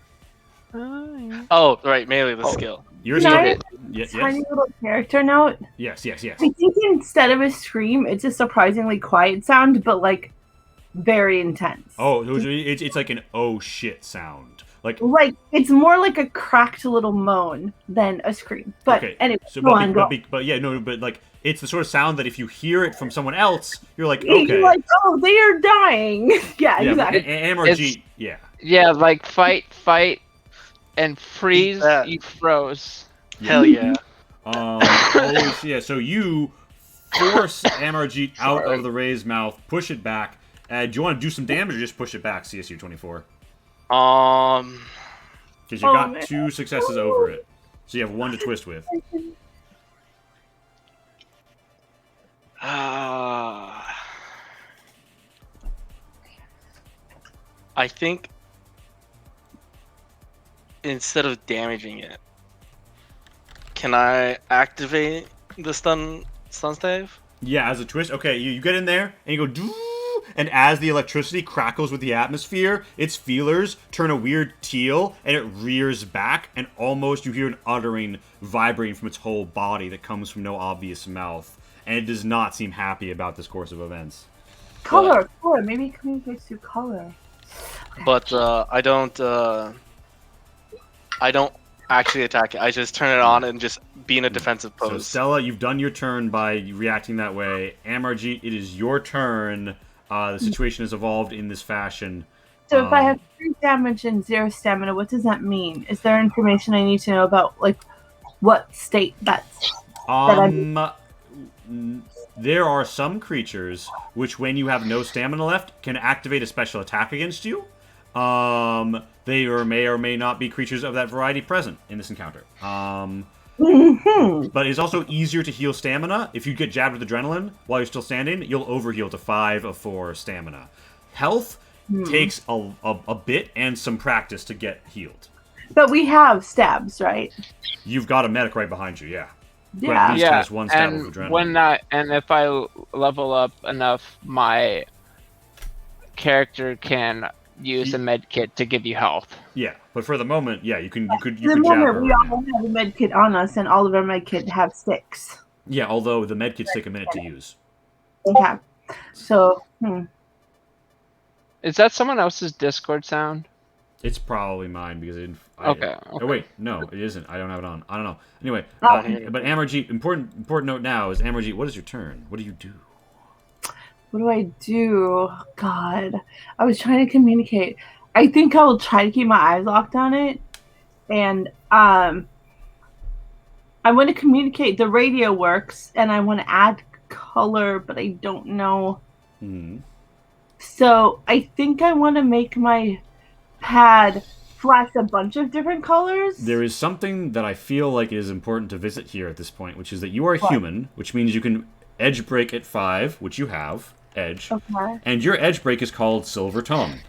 Oh, right, melee the skill. Yours Can is I- yes. Tiny little character note. Yes. I think instead of a scream, it's a surprisingly quiet sound, but like very intense. Oh, it's like an oh shit sound. Like it's more like a cracked little moan than a scream. But okay. anyway, So, go on. but yeah, no, but like it's the sort of sound that if you hear it from someone else, you're like, You're okay. like, oh, they are dying. Yeah, exactly. Amorjeet, yeah. Yeah, like fight, and freeze. That. You froze. Hell yeah. Always, yeah. So you force Amorjeet out Sorry. of the Ray's mouth, push it back. Do you want to do some damage or just push it back, CSU 24? Because you got man. 2 successes over it. So you have 1 to twist with. I think instead of damaging it, can I activate the stun stave? Yeah, as a twist. Okay, you get in there, and you go, doo, and as the electricity crackles with the atmosphere, its feelers turn a weird teal, and it rears back, and almost you hear an uttering vibrating from its whole body that comes from no obvious mouth. And it does not seem happy about this course of events. Color. Maybe it communicates through color. But I don't actually attack it. I just turn it on and just be in a defensive So pose. Stella, you've done your turn by reacting that way. Amarjeet, it is your turn. The situation has evolved in this fashion. So if I have 3 damage and 0 stamina, what does that mean? Is there information I need to know about, like, what state that's... There are some creatures which, when you have no stamina left, can activate a special attack against you. They may or may not be creatures of that variety present in this encounter. But it's also easier to heal stamina. If you get jabbed with adrenaline while you're still standing, you'll overheal to 5 of 4 stamina. Health takes a bit and some practice to get healed. But we have stabs, right? You've got a medic right behind you, yeah. Who Yeah. at least has 1 stab of And adrenaline. if I level up enough, my character can use a med kit to give you health. Yeah, but for the moment, yeah, you could At jab the her. moment, we right all now. have a med kit on us, and all of our med kit have sticks. Yeah, although the medkits take a minute to use. Okay. So, Is that someone else's Discord sound? It's probably mine because Okay. Oh wait, no, it isn't. I don't have it on. I don't know. Anyway, Oh. but Amarjeet, important note now is Amarjeet. What is your turn? What do you do? what do I do? God. I was trying to communicate. I think I will try to keep my eyes locked on it. And I want to communicate. The radio works, and I want to add color, but I don't know. So I think I want to make my pad flash a bunch of different colors. There is something that I feel like is important to visit here at this point, which is that you are a human, which means you can edge break at 5, which you have, edge. Okay. And your edge break is called Silver Tongue.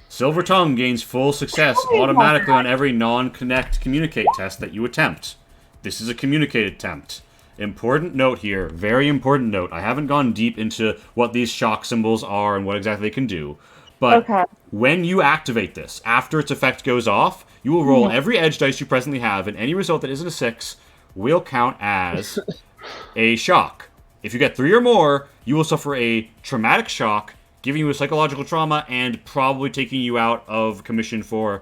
Silver Tongue gains full success automatically on every non-connect communicate test that you attempt. This is a communicate attempt. Important note here, very important note. I haven't gone deep into what these shock symbols are and what exactly they can do. But when you activate this, after its effect goes off, you will roll every edge dice you presently have, and any result that isn't a 6 will count as a shock. If you get 3 or more, you will suffer a traumatic shock, giving you a psychological trauma and probably taking you out of commission for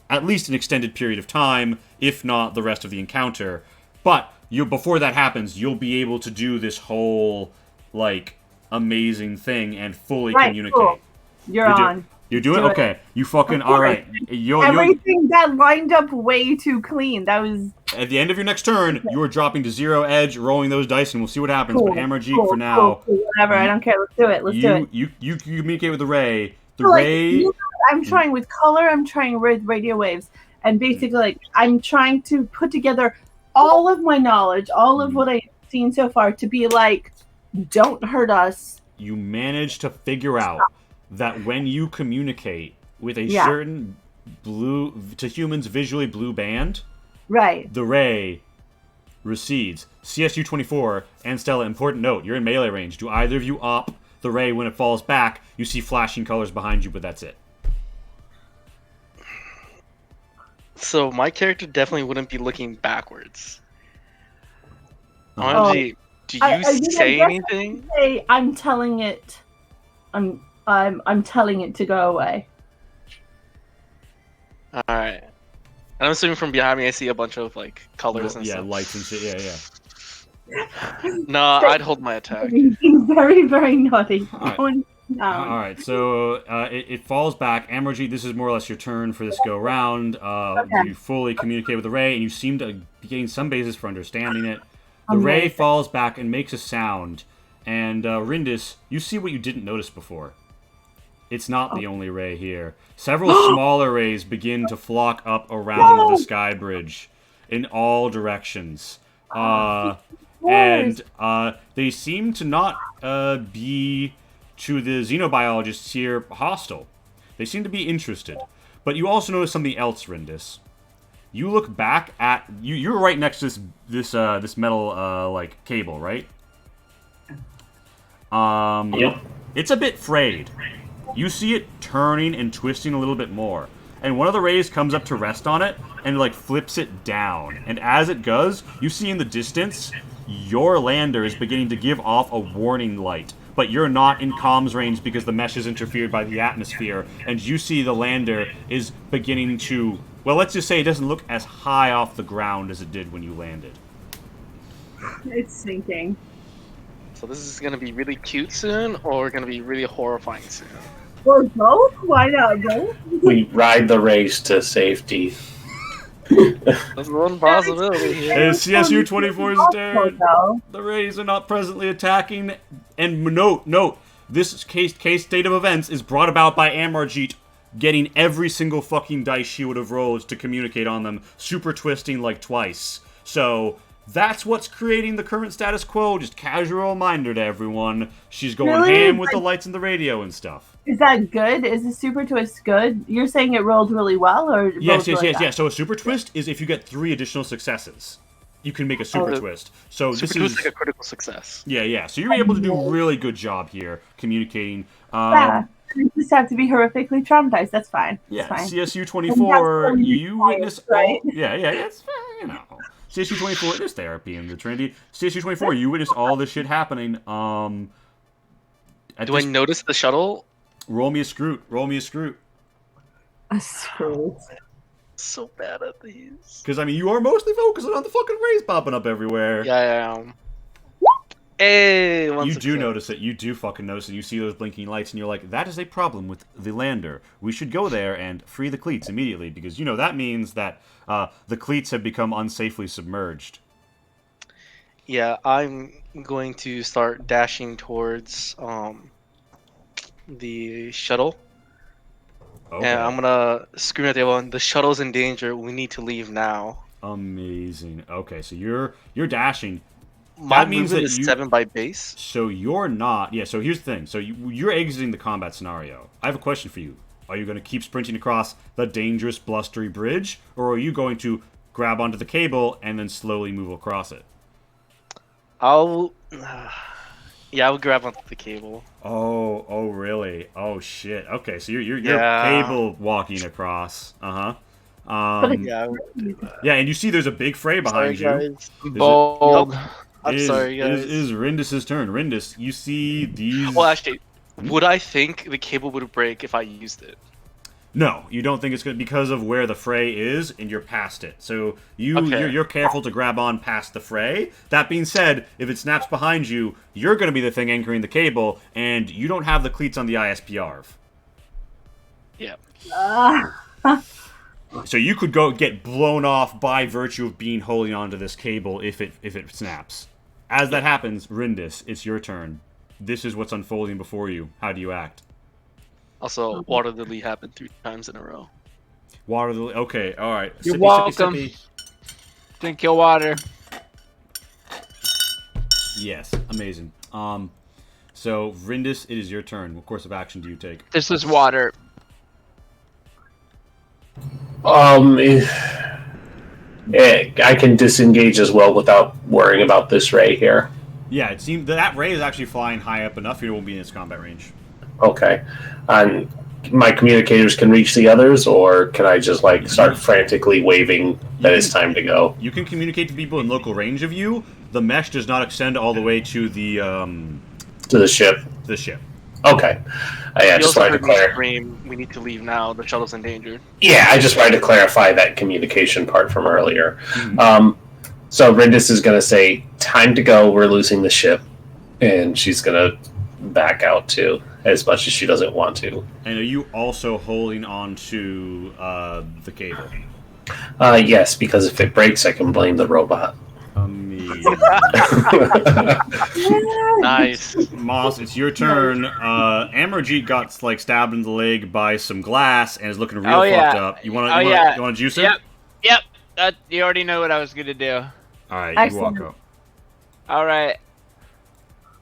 at least an extended period of time, if not the rest of the encounter. But before that happens, you'll be able to do this whole, like, amazing thing and fully communicate. Cool. You're on. You're doing Do it. Okay. You fucking all right. Everything that lined up way too clean. That was At the end of your next turn, you are dropping to 0 edge, rolling those dice, and we'll see what happens. But Amarjeet, for now, cool. Whatever. I don't care. Let's do it. Let's do it. You communicate with the ray. The So, like, ray. I'm trying with color. I'm trying with radio waves, and basically, like, I'm trying to put together all of my knowledge, all of what I've seen so far, to be like, don't hurt us. You manage to figure out that when you communicate with a certain blue, to humans visually blue band, Right. the ray recedes. CSU 24 and Stella, important note, you're in melee range. Do either of you op the ray when it falls back? You see flashing colors behind you, but that's it. So my character definitely wouldn't be looking backwards. Uh-huh. OMG, do you I mean, say guess anything? Hey, I'm telling it. I'm telling it to go away. Alright. And I'm assuming from behind me I see a bunch of like colors and Yeah, stuff. lights and shit. Yeah, yeah. No, I'd hold my attack. Being very, very naughty. Alright. Going down. All right, so it falls back. Amarji, this is more or less your turn for this go round. Okay. You fully communicate with the ray, and you seem to be getting some basis for understanding it. The ray Amazing. falls back and makes a sound. And Rindis, you see what you didn't notice before. It's not the only ray here. Several smaller rays begin to flock up around the sky bridge in all directions. And they seem to not be, to the xenobiologists here, hostile. They seem to be interested. But you also notice something else, Rindis. You look back at you're right next to this metal like cable, right? Yep. It's a bit frayed. You see it turning and twisting a little bit more. And one of the rays comes up to rest on it and like flips it down. And as it does, you see in the distance your lander is beginning to give off a warning light. But you're not in comms range because the mesh is interfered by the atmosphere. And you see the lander is beginning to, well, let's just say it doesn't look as high off the ground as it did when you landed. It's sinking. So this is gonna be really cute soon, or gonna be really horrifying soon? Or both? Why not both? We ride the race to safety. There's one possibility here. It's CSU 24's turn. No. The rays are not presently attacking. And note, this case state of events is brought about by Amarjeet getting every single fucking dice she would have rolled to communicate on them, super twisting like twice. So that's what's creating the current status quo. Just casual reminder to everyone. She's going Really? ham with the lights and the radio and stuff. Is that good? Is the super twist good? You're saying it rolled really well, or Yes. really bad? So a super twist is if you get 3 additional successes, you can make a super twist. So Super this Twist is like a critical success. yeah. So you're able to do a really good job here communicating. Yeah. You just have to be horrifically traumatized. That's fine. Yeah, It's fine. CSU 24, And that's you only witness twice, right? all, yeah, it's you know. CSU 24, there's therapy in the Trinity. CSU 24, you witness all this shit happening. Do I notice the shuttle? Roll me a screw. Roll me a screw. Screw. So bad at these. Because I mean, you are mostly focusing on the fucking rays popping up everywhere. Yeah. Hey, You do notice it. You do fucking notice it. You see those blinking lights, and you're like, that is a problem with the lander. We should go there and free the cleats immediately, because, you know, that means that the cleats have become unsafely submerged. Yeah, I'm going to start dashing towards the shuttle. Okay. And I'm gonna scream at everyone, the shuttle's in danger, we need to leave now. Amazing. Okay, so you're dashing. My That means movement that is you- 7 by base. So you're not... Yeah, so here's the thing. So you're exiting the combat scenario. I have a question for you. Are you going to keep sprinting across the dangerous, blustery bridge? Or are you going to grab onto the cable and then slowly move across it? I'll grab onto the cable. Oh, really? Oh, shit. Okay, so you're Yeah. cable walking across. Uh-huh. Yeah, I would do that. Yeah, and you see there's a big fray behind Sorry, you. guys. Bold. I'm sorry, guys. It is Rindis' turn. Rindis, you see these... Well, actually, would I think the cable would break if I used it? No, you don't think it's good because of where the fray is, and you're past it. So Okay. you're careful to grab on past the fray. That being said, if it snaps behind you, you're going to be the thing anchoring the cable, and you don't have the cleats on the ISPRV. Yeah. So you could go get blown off by virtue of being holding onto this cable if it snaps. As that happens, Rindis, it's your turn. This is what's unfolding before you. How do you act? Also, Water Lily happened 3 times in a row. Water the... Okay, alright. You're Sippy, welcome. sippy, sippy. Drink your water. Yes, amazing. So, Rindis, it is your turn. What course of action do you take? This is water. I can disengage as well without worrying about this ray here. Yeah, it seemed that ray is actually flying high up enough. You won't be in its combat range. Okay. And my communicators can reach the others, or can I just like start frantically waving that it's time to go? You can communicate to people in local range of you. The mesh does not extend all the way to the To the ship. ship. Okay. Yeah, You just also wanted to heard me clarify. scream, "We need to leave now. The shuttle's endangered." Yeah, I just wanted to clarify that communication part from earlier. Mhm. So Rindis is going to say, "Time to go. We're losing the ship," and she's going to back out too, as much as she doesn't want to. And are you also holding on to the cable? Yes, because if it breaks, I can blame the robot. Amazing. Nice. Moss, it's your turn. Amarjeet got like stabbed in the leg by some glass and is looking real fucked up. You want to juice it? Yep. You already know what I was gonna do. All right, Excellent. you walk up. All right.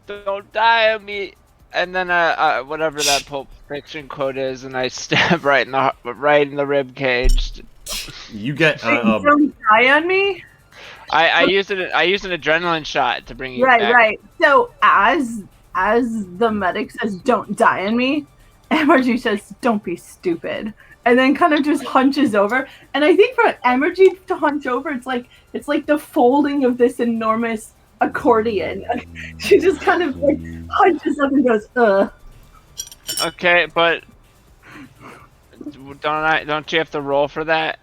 Don't die on me. And then whatever that Pulp Fiction quote is, and I stab right in the rib cage. You get Don't die on me. I used an adrenaline shot to bring you Right, back. right. So as the medic says, "Don't die on me," Emergy says, "Don't be stupid," and then kind of just hunches over. And I think for Emergy to hunch over, it's like the folding of this enormous accordion. She just kind of like hunches up and goes, "Ugh." Okay, but don't you have to roll for that?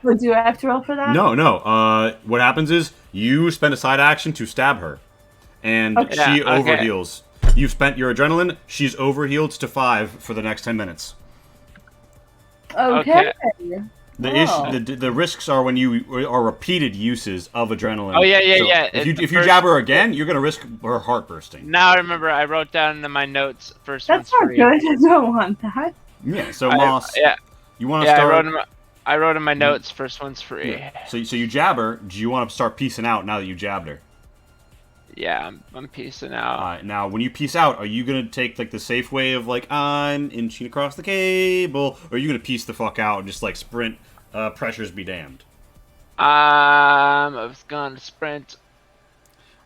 But do I have to roll for that? no. What happens is you spend a side action to stab her, and Okay. she Yeah, okay. overheals. You've spent your adrenaline. She's overhealed to 5 for the next 10 minutes. Okay. The risks are when you are repeated uses of adrenaline. Oh, yeah. If you jab her again, you're gonna risk her heart bursting. Now remember, I wrote down in my notes. First That's one's not free. good. I don't want that. Yeah. So Moss, Yeah, you want to I start? wrote in my notes. First one's free. Yeah. So you jab her. Do you want to start piecing out now that you jabbed her? Yeah, I'm piecing out. Now, when you piece out, are you gonna take like the safe way of like I'm inching across the cable, or are you gonna piece the fuck out and just like sprint? Pressures be damned. I was gonna sprint.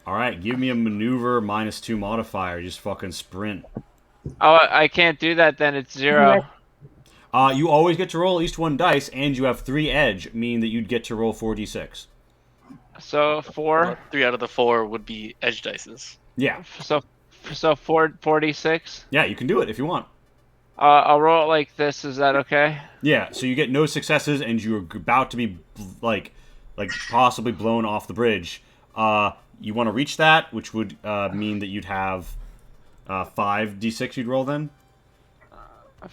All right, give me a maneuver -2 modifier. Just fucking sprint. Oh, I can't do that. Then it's 0. You always get to roll at least 1 dice, and you have 3 edge, meaning that you'd get to roll 4d6. So 4. 3 out of the 4 would be edge dices. Yeah. So 46. Yeah, you can do it if you want. I'll roll it like this. Is that okay? Yeah, so you get no successes, and you're about to be like possibly blown off the bridge. You want to reach that, which would mean that you'd have 5d6 you'd roll then.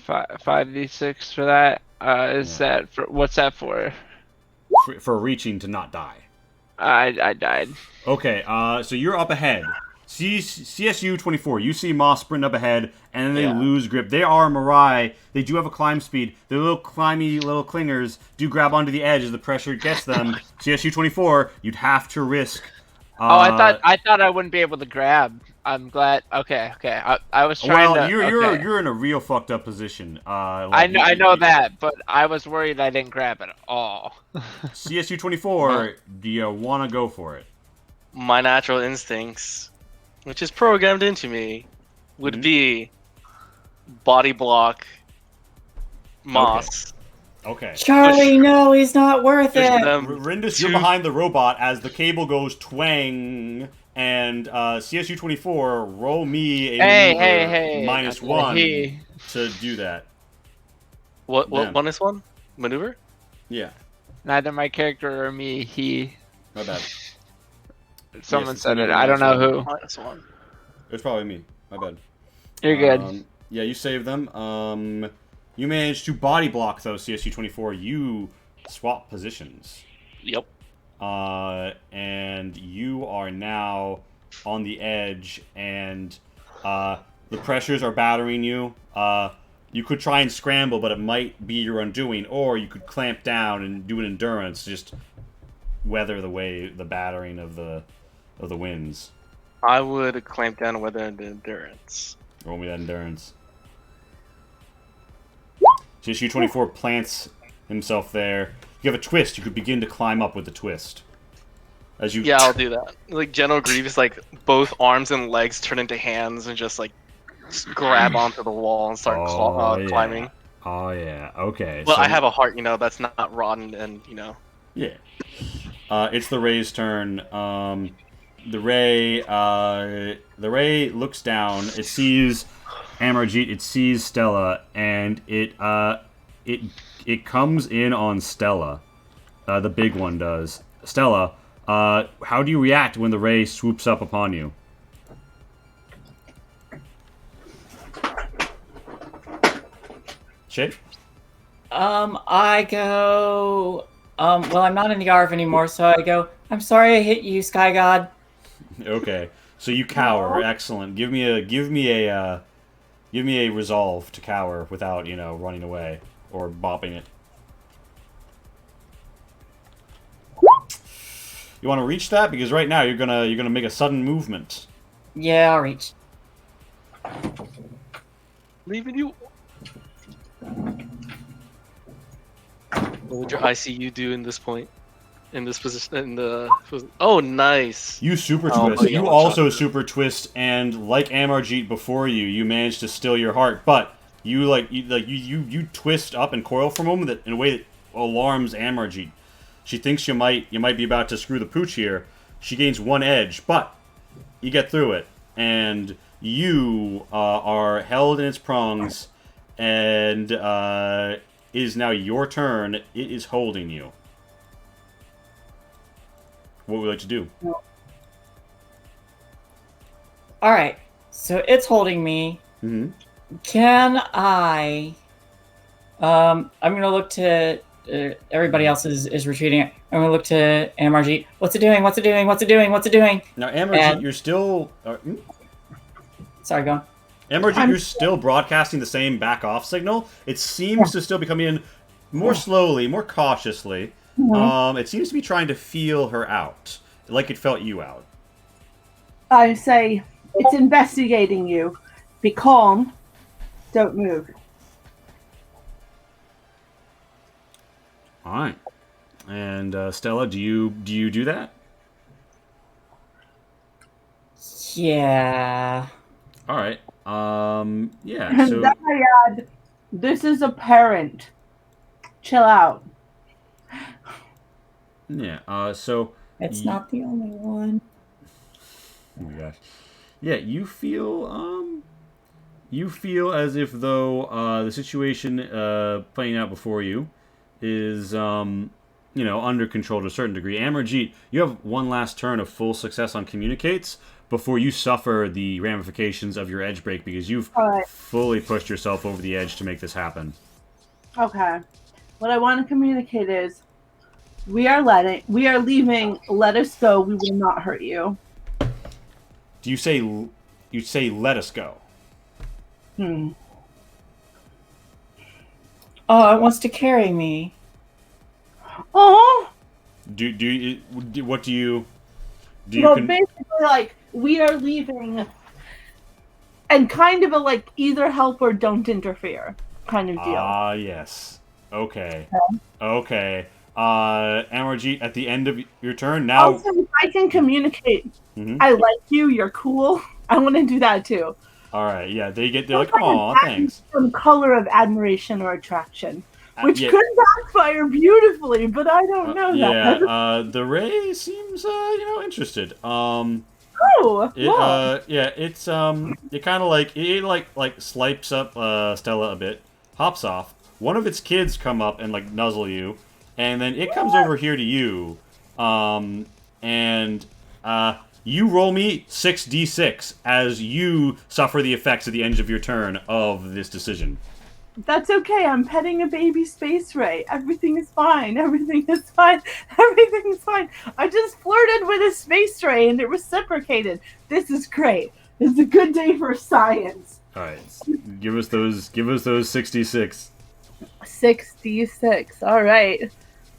5d6 for that. That for what's that for? For reaching to not die. I died. Okay, so you're up ahead. CSU 24, you see Moss sprint up ahead, and then they lose grip. They are Mirai. They do have a climb speed. Their little climby little clingers do grab onto the edge as the pressure gets them. CSU 24, you'd have to risk. I thought I wouldn't be able to grab. I'm glad. Okay. I was trying to. You're in a real fucked up position. I know that, but I was worried I didn't grab at all. CSU 24, do you want to go for it? My natural instincts, which is programmed into me, would be body block Moss. Okay. Charlie, no, he's not worth Push it. them Rindis, to- you're behind the robot as the cable goes twang, and CSU 24, roll me a Hey. -1 to do that. What Yeah. bonus one? Maneuver? Yeah, Neither my character or me. He. my bad. Someone Yes, said it. it's I don't know who. -1. It was probably me. My bad. You're good. Yeah, you saved them. You managed to body block though, CSU 24. You swap positions. Yep. And you are now on the edge, and the pressures are battering you. You could try and scramble, but it might be your undoing, or you could clamp down and do an endurance, just weather the battering of the winds. I would clamp down and weather the endurance. Roll me that endurance. CSU 24 plants himself there. You have a twist. You could begin to climb up with the twist. As you Yeah, I'll do that. Like General Grievous, like both arms and legs turn into hands and just like grab onto the wall and start climbing. Oh yeah. Okay. Well, so, I have a heart, that's not rotten, and Yeah. It's the Ray's turn. The Ray looks down. It sees Amarjeet. It sees Stella, and it comes in on Stella. The big one does. Stella, how do you react when the Ray swoops up upon you? Shay? I go. Well, I'm not in the Arv anymore, so I go. I'm sorry I hit you, Sky God. Okay, so you cower. Excellent. Give me a resolve to cower without running away or bopping it. You want to reach that because right now you're gonna make a sudden movement. Yeah, I'll reach. leaving you. What would your ICU do in this point? In this position? Oh, nice. You super Oh, twist. but yeah, You one also shot. super twist, and like Amarjeet before you managed to still your heart, but you twist up and coil for a moment in a way that alarms Amarjeet. She thinks you might be about to screw the pooch here. She gains one edge, but you get through it, and you are held in its prongs, and it is now your turn. It is holding you. What would you like to do? All right, so it's holding me. Mm-hmm. Can I? I'm gonna look to. Everybody else is retreating. I'm gonna look to Amarjeet. What's it doing? What's it doing? What's it doing? What's it doing? Now, Amarjeet, you're still. Sorry, go on. Amarjeet, you're still broadcasting the same back off signal. It seems to still be coming in more slowly, more cautiously. It seems to be trying to feel her out, like it felt you out. I say, it's investigating you. Be calm. Don't move. All right. And Stella, do you do that? Yeah. All right. Yeah. And So then I add, this is a parent. Chill out. yeah. So It's not the only one. oh my gosh. Yeah. You feel as if though the situation playing out before you is under control to a certain degree. Amarjeet, you have one last turn of full success on communicates before you suffer the ramifications of your edge break because you've fully pushed yourself over the edge to make this happen. Okay. What I want to communicate is, we are leaving. Let us go. We will not hurt you. Do you say let us go? Hmm. Oh, it wants to carry me. Oh. What do you Well, basically, like, we are leaving, and kind of a either help or don't interfere kind of deal. Ah, yes. Okay. Amarjeet, at the end of your turn now. Also, if I can communicate, Mhm. I like you. You're cool. I want to do that too. All right. Yeah. They're like, oh, thanks. Some color of admiration or attraction, which yeah. could backfire beautifully, but I don't know that. Yeah. The Ray seems interested. Oh. It's it kind of it swipes up Stella a bit, hops off. One of its kids come up and nuzzle you, and then it comes over here to you, and you roll me 6d6 as you suffer the effects at the end of your turn of this decision. That's okay. I'm petting a baby space ray. Everything is fine. Everything is fine. Everything is fine. I just flirted with a space ray and it reciprocated. This is great. This is a good day for science. All right, give us those 66. 66. All right.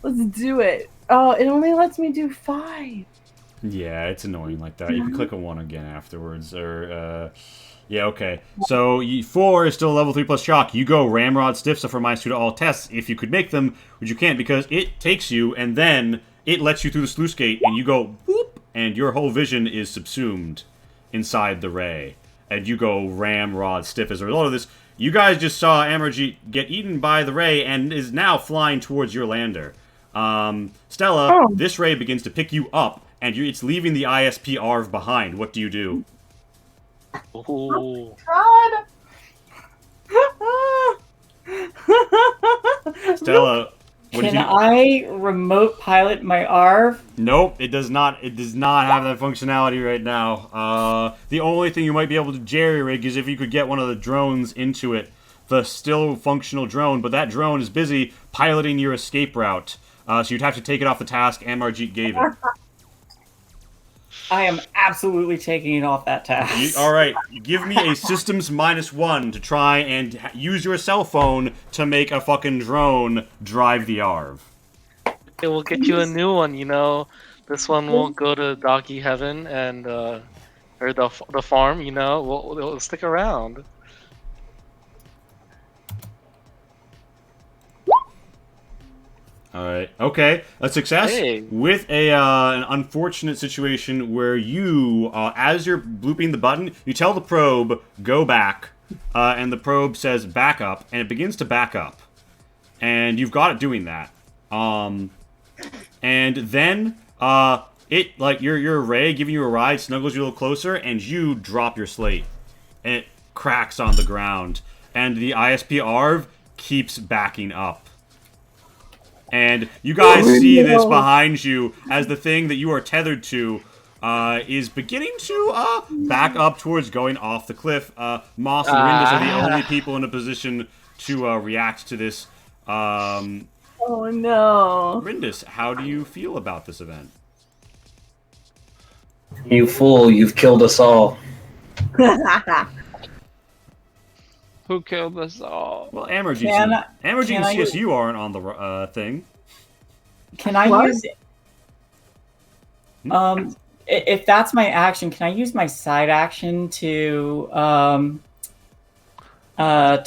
Let's do it. Oh, it only lets me do 5. Yeah, it's annoying like that. You can click a 1 again afterwards, or yeah, okay. So 4 is still level 3 plus shock. You go Ramrod Stiff, suffer -2 to all tests if you could make them, which you can't because it takes you and then it lets you through the sluice gate and you go boop, and your whole vision is subsumed inside the ray. and you go ramrod stiff as a result of this. You guys just saw Amarjeet get eaten by the ray and is now flying towards your lander. Stella, this ray begins to pick you up, and it's leaving the ISP ARV behind. What do you do? Oh. God. Stella, what Can did you... I remote pilot my ARV? Nope, it does not. It does not have that functionality right now. The only thing you might be able to jerry-rig is if you could get one of the drones into it, the still functional drone. But that drone is busy piloting your escape route, so you'd have to take it off the task Amarjeet gave it. I am absolutely taking it off that task. All right, give me a systems -1 to try and use your cell phone to make a fucking drone drive the ARV. It will get you a new one, you know. This one won't go to doggy heaven and or the farm, you know. It'll stick around. All right. Okay. A success Hey. with an unfortunate situation where you, as you're blooping the button, you tell the probe go back, and the probe says back up, and it begins to back up, and you've got it doing that. And then it like your array giving you a ride snuggles you a little closer, and you drop your slate, and it cracks on the ground, and the ISP ARV keeps backing up. And you guys see this behind you as the thing that you are tethered to is beginning to back up towards going off the cliff. Moss and Rindus are the only people in a position to react to this. Oh no. Rindus, how do you feel about this event? You fool, you've killed us all. Who killed us all? Well, Amarjeet Can and I- CSU aren't on the thing. Can I What? use... if that's my action, can I use my side action to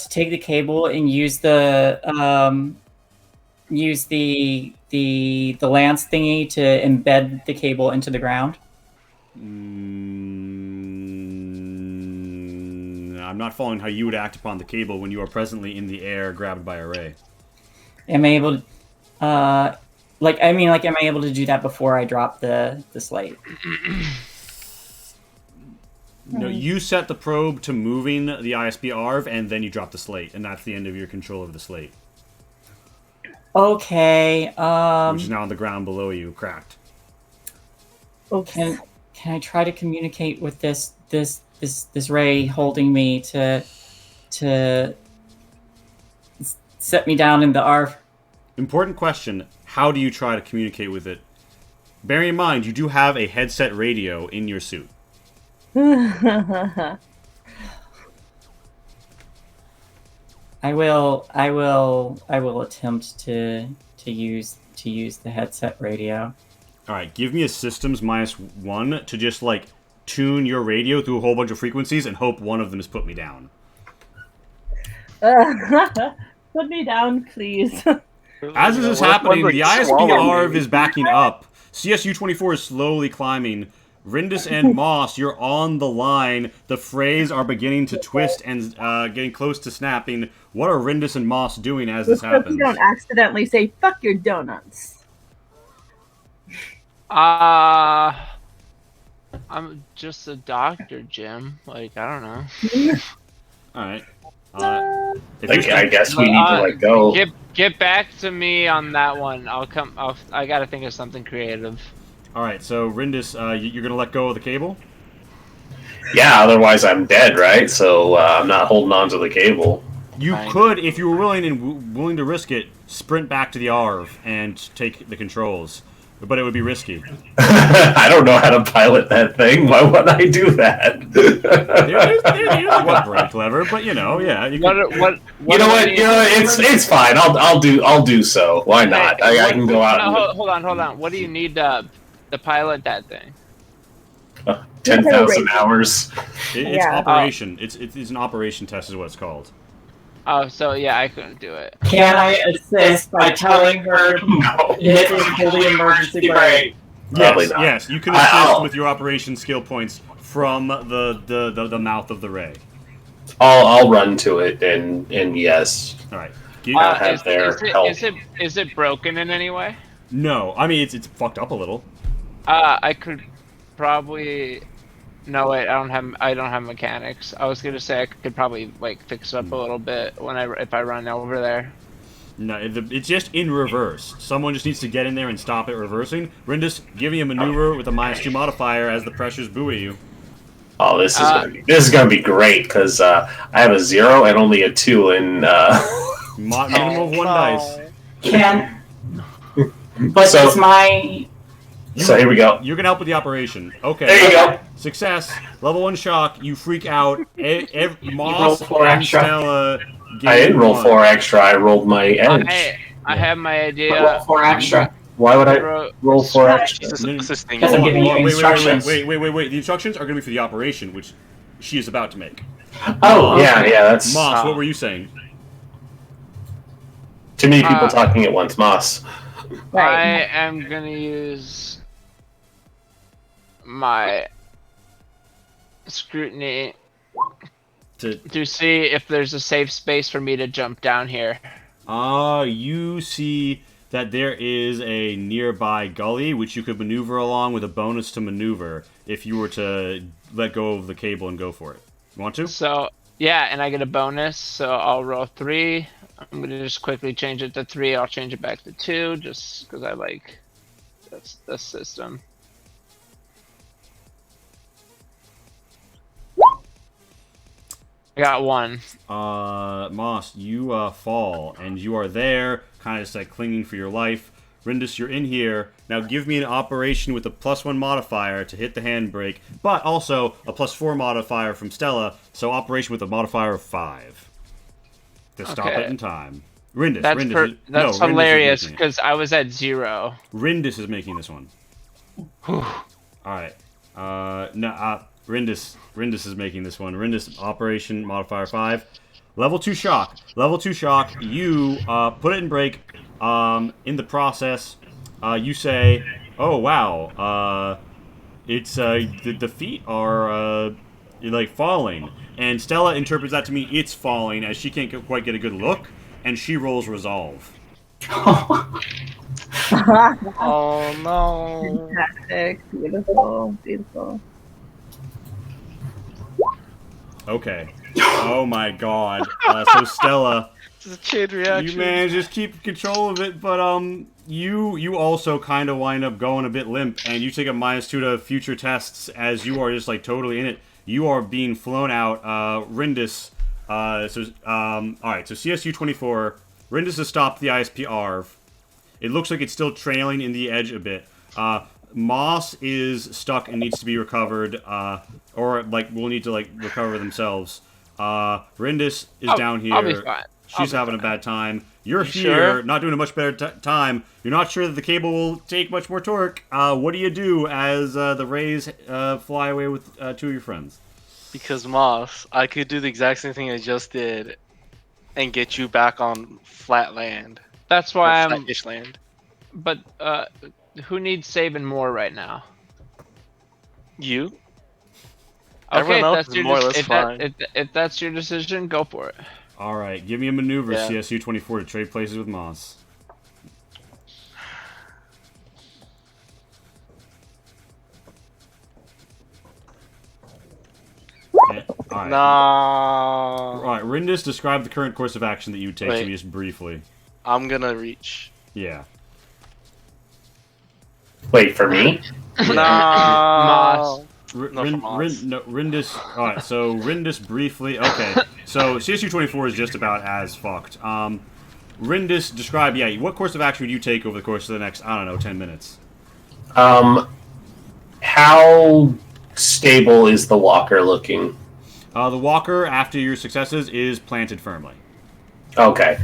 take the cable and use the lance thingy to embed the cable into the ground? I'm not following how you would act upon the cable when you are presently in the air, grabbed by a ray. Am I able to, am I able to do that before I drop the slate? No, you set the probe to moving the ISP ARV, and then you drop the slate, and that's the end of your control of the slate, Okay. which is now on the ground below you, cracked. Okay. Can I try to communicate with this ray holding me to set me down in the ARV? Important question: how do you try to communicate with it? Bearing in mind, you do have a headset radio in your suit. I will attempt to use the headset radio. All right, give me a systems -1 to just like tune your radio through a whole bunch of frequencies and hope one of them is put me down. Put me down, please. As this is happening, the ISP ARV is backing up. CSU-24 is slowly climbing. Rindus and Moss, you're on the line. The frays are beginning to twist and getting close to snapping. What are Rindus and Moss doing as this Let's hope happens? you don't accidentally say "fuck your donuts." I'm just a doctor, Jim. Like, I don't know. All right. I guess we need to let go. Get back to me on that one. I gotta think of something creative. All right. So Rindus, you're gonna let go of the cable. Yeah, otherwise I'm dead, right? So I'm not holding on to the cable. You Right. could, if you were willing to risk it, sprint back to the ARV and take the controls, but it would be risky. I don't know how to pilot that thing. Why would I do that? You're not very clever, but you know, yeah. You could, What? You know what? It's fine. I'll do so. Why not? I can go out. No, And, hold on. What do you need to pilot that thing? 10,000 hours. it's Yeah. operation. It's an operation test, is what it's called. Oh, so yeah, I couldn't do it. Can I assist by telling her No. hit the emergency brake? Probably Yes, not. yes. You can assist I'll- with your operation skill points from the mouth of the ray. I'll run to it and yes. All right. Is it broken in any way? No, I mean it's fucked up a little. I could probably. No wait, I don't have mechanics. I was gonna say I could probably like fix it up a little bit if I run over there. No, it's just in reverse. Someone just needs to get in there and stop it reversing. Rindus, give me a maneuver with a -2 modifier as the pressures buoy you. Oh, this is gonna be great because I have a 0 and only a 2 in. Minimum of 1 dice. But So- it's my. So here we go. You're gonna help with the operation. Okay. There you go. Success. Level 1 shock. You freak out. Moss roll 4 and extra. Stella. I didn't roll 4 extra. I rolled my edge. I have my Roll idea. 4 extra. Why would I Ro- roll 4 extra? Assisting. Because I'm giving you instructions. Wait. The instructions are gonna be for the operation, which she is about to make. Oh, yeah, that's Moss, what were you saying? too many people talking at once. Moss. I am gonna use my scrutiny to see if there's a safe space for me to jump down here. You see that there is a nearby gully which you could maneuver along with a bonus to maneuver if you were to let go of the cable and go for it. You want to? So yeah, and I get a bonus, so I'll roll 3. I'm gonna just quickly change it to 3. I'll change it back to 2 just because I like the system. I got 1. Moss, you fall, and you are there, kind of just like clinging for your life. Rindus, you're in here. Now give me an operation with a +1 modifier to hit the handbrake, but also a +4 modifier from Stella, so operation with a modifier of 5. To stop it in time. Rindus, That's Rindus hilarious because I was at 0. Rindus is making this one. Alright. Rindus is making this one. Rindus, operation, modifier 5. Level 2 shock. Level 2 shock, you put it in brake. In the process, you say, oh wow, it's, the feet are, like, falling. And Stella interprets that to me, it's falling, as she can't quite get a good look, and she rolls resolve. Oh no. Fantastic. Beautiful. Beautiful. Okay. Oh my god. So Stella, This is a chain reaction. you man just keep control of it, but you also kind of wind up going a bit limp, and you take a -2 to future tests as you are just like totally in it. You are being flown out. Rindus. All right. So CSU 24. Rindus has stopped the ISP ARV. It looks like it's still trailing in the edge a bit. Moss is stuck and needs to be recovered, or like will need to like recover themselves. Rindus is down here. I'll be fine. She's having a bad time. You're here, sure? not doing a much better time. You're not sure that the cable will take much more torque. What do you do as the rays fly away with 2 of your friends? Because Moss, I could do the exact same thing I just did, and get you back on flat land. That's why I'm. Flat-ish land. But who needs saving more right now? You? Okay, Everyone else is more or less fine. If that's your decision, go for it. All right, give me a maneuver, Yeah. CSU 24, to trade places with Moss. All right. No. All right, Rindus, describe the current course of action that you would take to Wait. me just briefly. I'm gonna reach. Yeah. Wait for me. No. Moss. No, for Moss. Rindus. All right, so Rindus briefly. Okay, so CSU 24 is just about as fucked. Rindus, describe. Yeah, what course of action would you take over the course of the next, I don't know, 10 minutes? How stable is the walker looking? The walker, after your successes, is planted firmly. Okay.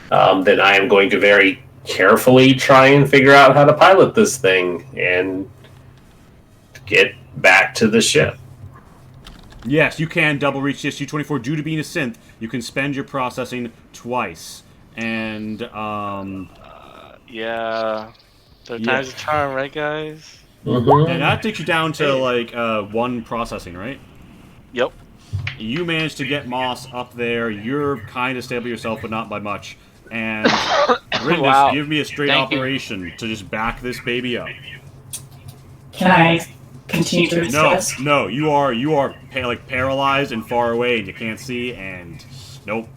Then I am going to very carefully try and figure out how to pilot this thing and get back to the ship. Yes, you can double reach CSU 24 due to being a synth. You can spend your processing twice. And, Yeah. Third time's a charm, right, guys? And that takes you down to like 1 processing, right? Yep. You managed to get Moss up there. You're kind of stable yourself, but not by much. And Rindis, Wow. give me a straight Thank you. operation to just back this baby up. Can I continue to assist? No, you are like paralyzed and far away, and you can't see. And nope.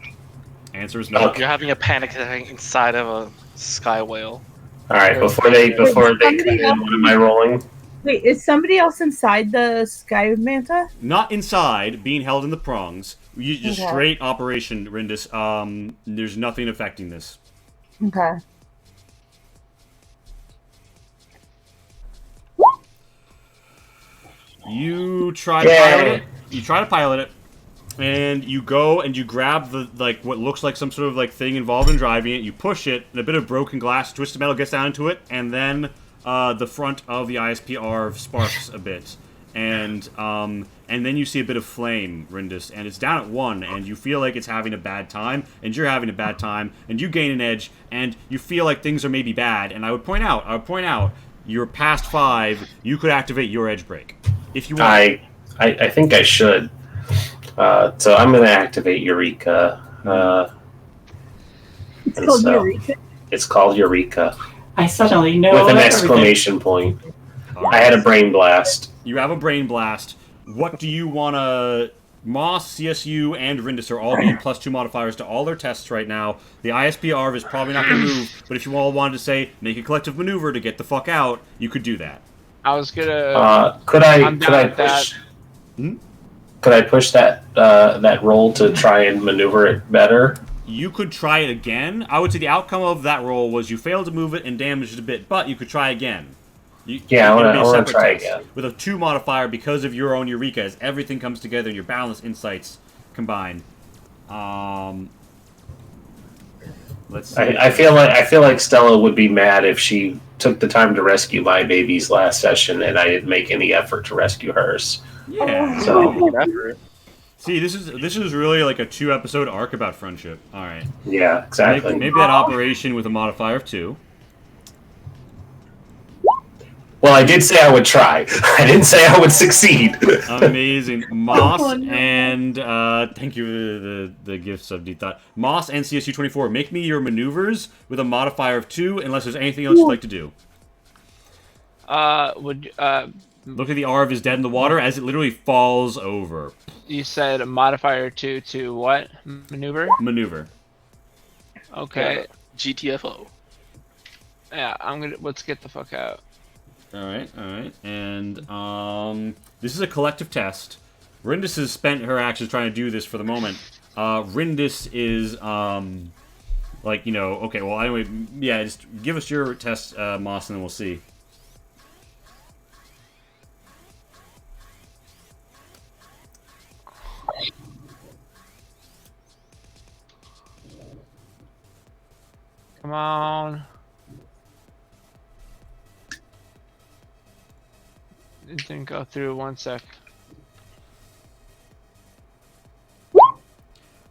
Answer is no. Okay. You're having a panic attack inside of a sky whale. All right, before they come in, what am I rolling? Wait, is somebody else inside the sky manta? Not inside, being held in the prongs. You just Okay. straight operation, Rindis. There's nothing affecting this. Okay. You try to pilot it. You try to pilot it, and you go and you grab the what looks like some sort of thing involved in driving it. You push it, and a bit of broken glass, twisted metal gets down into it, and then the front of the ISPR sparks a bit, and then you see a bit of flame, Rindis, and it's down at 1, and you feel like it's having a bad time, and you're having a bad time, and you gain an edge, and you feel like things are maybe bad. And I would point out, you're past 5. You could activate your edge break if you want. I think I should. So I'm going to activate Eureka. It's called Eureka. It's called Eureka. I suddenly know With an everything. exclamation point. I had a brain blast. You have a brain blast. What do you want to... Moss, CSU, and Rindis are all being +2 modifiers to all their tests right now. The ISPR is probably not going to move, but if you all wanted to say, make a collective maneuver to get the fuck out, you could do that. I was gonna. Could I push? Could I push that roll to try and maneuver it better? You could try it again. I would say the outcome of that roll was you failed to move it and damaged it a bit, but you could try again. I want to try again. With a 2 modifier because of your own Eureka, as everything comes together and your balanced insights combine. Let's see. I feel like Stella would be mad if she took the time to rescue my babies last session and I didn't make any effort to rescue hers. Yeah. So see, this is really like a 2-episode arc about friendship. All right. Yeah, exactly. Maybe that operation with a modifier of 2. Well, I did say I would try. I didn't say I would succeed. Amazing. Moss and thank you for the gifts of deep thought. Moss and CSU-24, make me your maneuvers with a modifier of 2, unless there's anything else you'd like to do. Look at the Arv is dead in the water as it literally falls over. You said a modifier to what? Maneuver? Maneuver. Okay. GTFO. Yeah, let's get the fuck out. Alright. And this is a collective test. Rindis has spent her actions trying to do this for the moment. Rindis is okay, well anyway, yeah, just give us your test, Moss, and then we'll see. Come on. It didn't go through. 1 sec.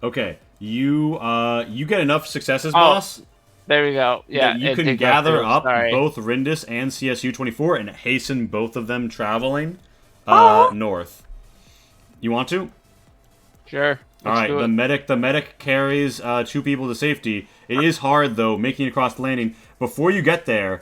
Okay, you get enough successes, Moss. There we go. Yeah, you can gather up both Rindis and CSU-24 and hasten both of them traveling north. You want to? Sure. All right. The medic carries 2 people to safety. It is hard though making it across the landing. Before you get there,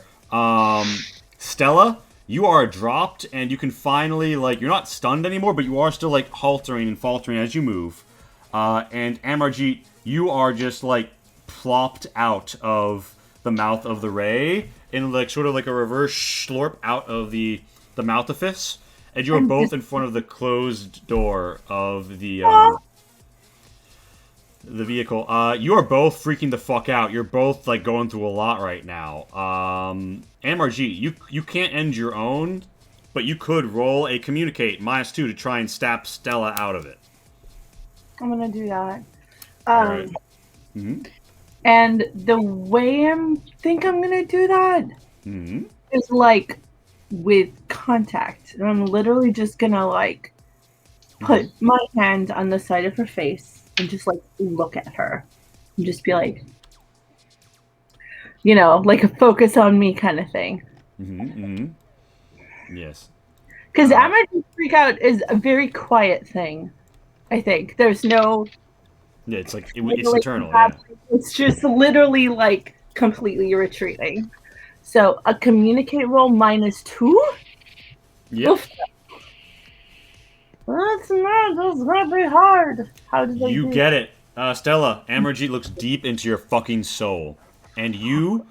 Stella, you are dropped, and you can finally you're not stunned anymore, but you are still haltering and faltering as you move. And Amarjeet, you are just plopped out of the mouth of the ray in sort of a reverse slurp out of the mouth-ifice, and you are both in front of the closed door of the vehicle. You are both freaking the fuck out. You're both going through a lot right now. Amarjeet, you can't end your own, but you could roll a communicate -2 to try and stab Stella out of it. I'm gonna do that. All right. And the way I'm gonna do that is with contact. And I'm literally just gonna put my hand on the side of her face and just look at her and just be like a focus on me kind of thing. Yes. Because Amarji freak out is a very quiet thing. I think there's no. Yeah, it's like it's internal. Yeah. It's just literally like completely retreating. So a communicate roll -2. Yep. Oof. That's gonna be hard. How did You get it. Stella, Amarjeet looks deep into your fucking soul. And you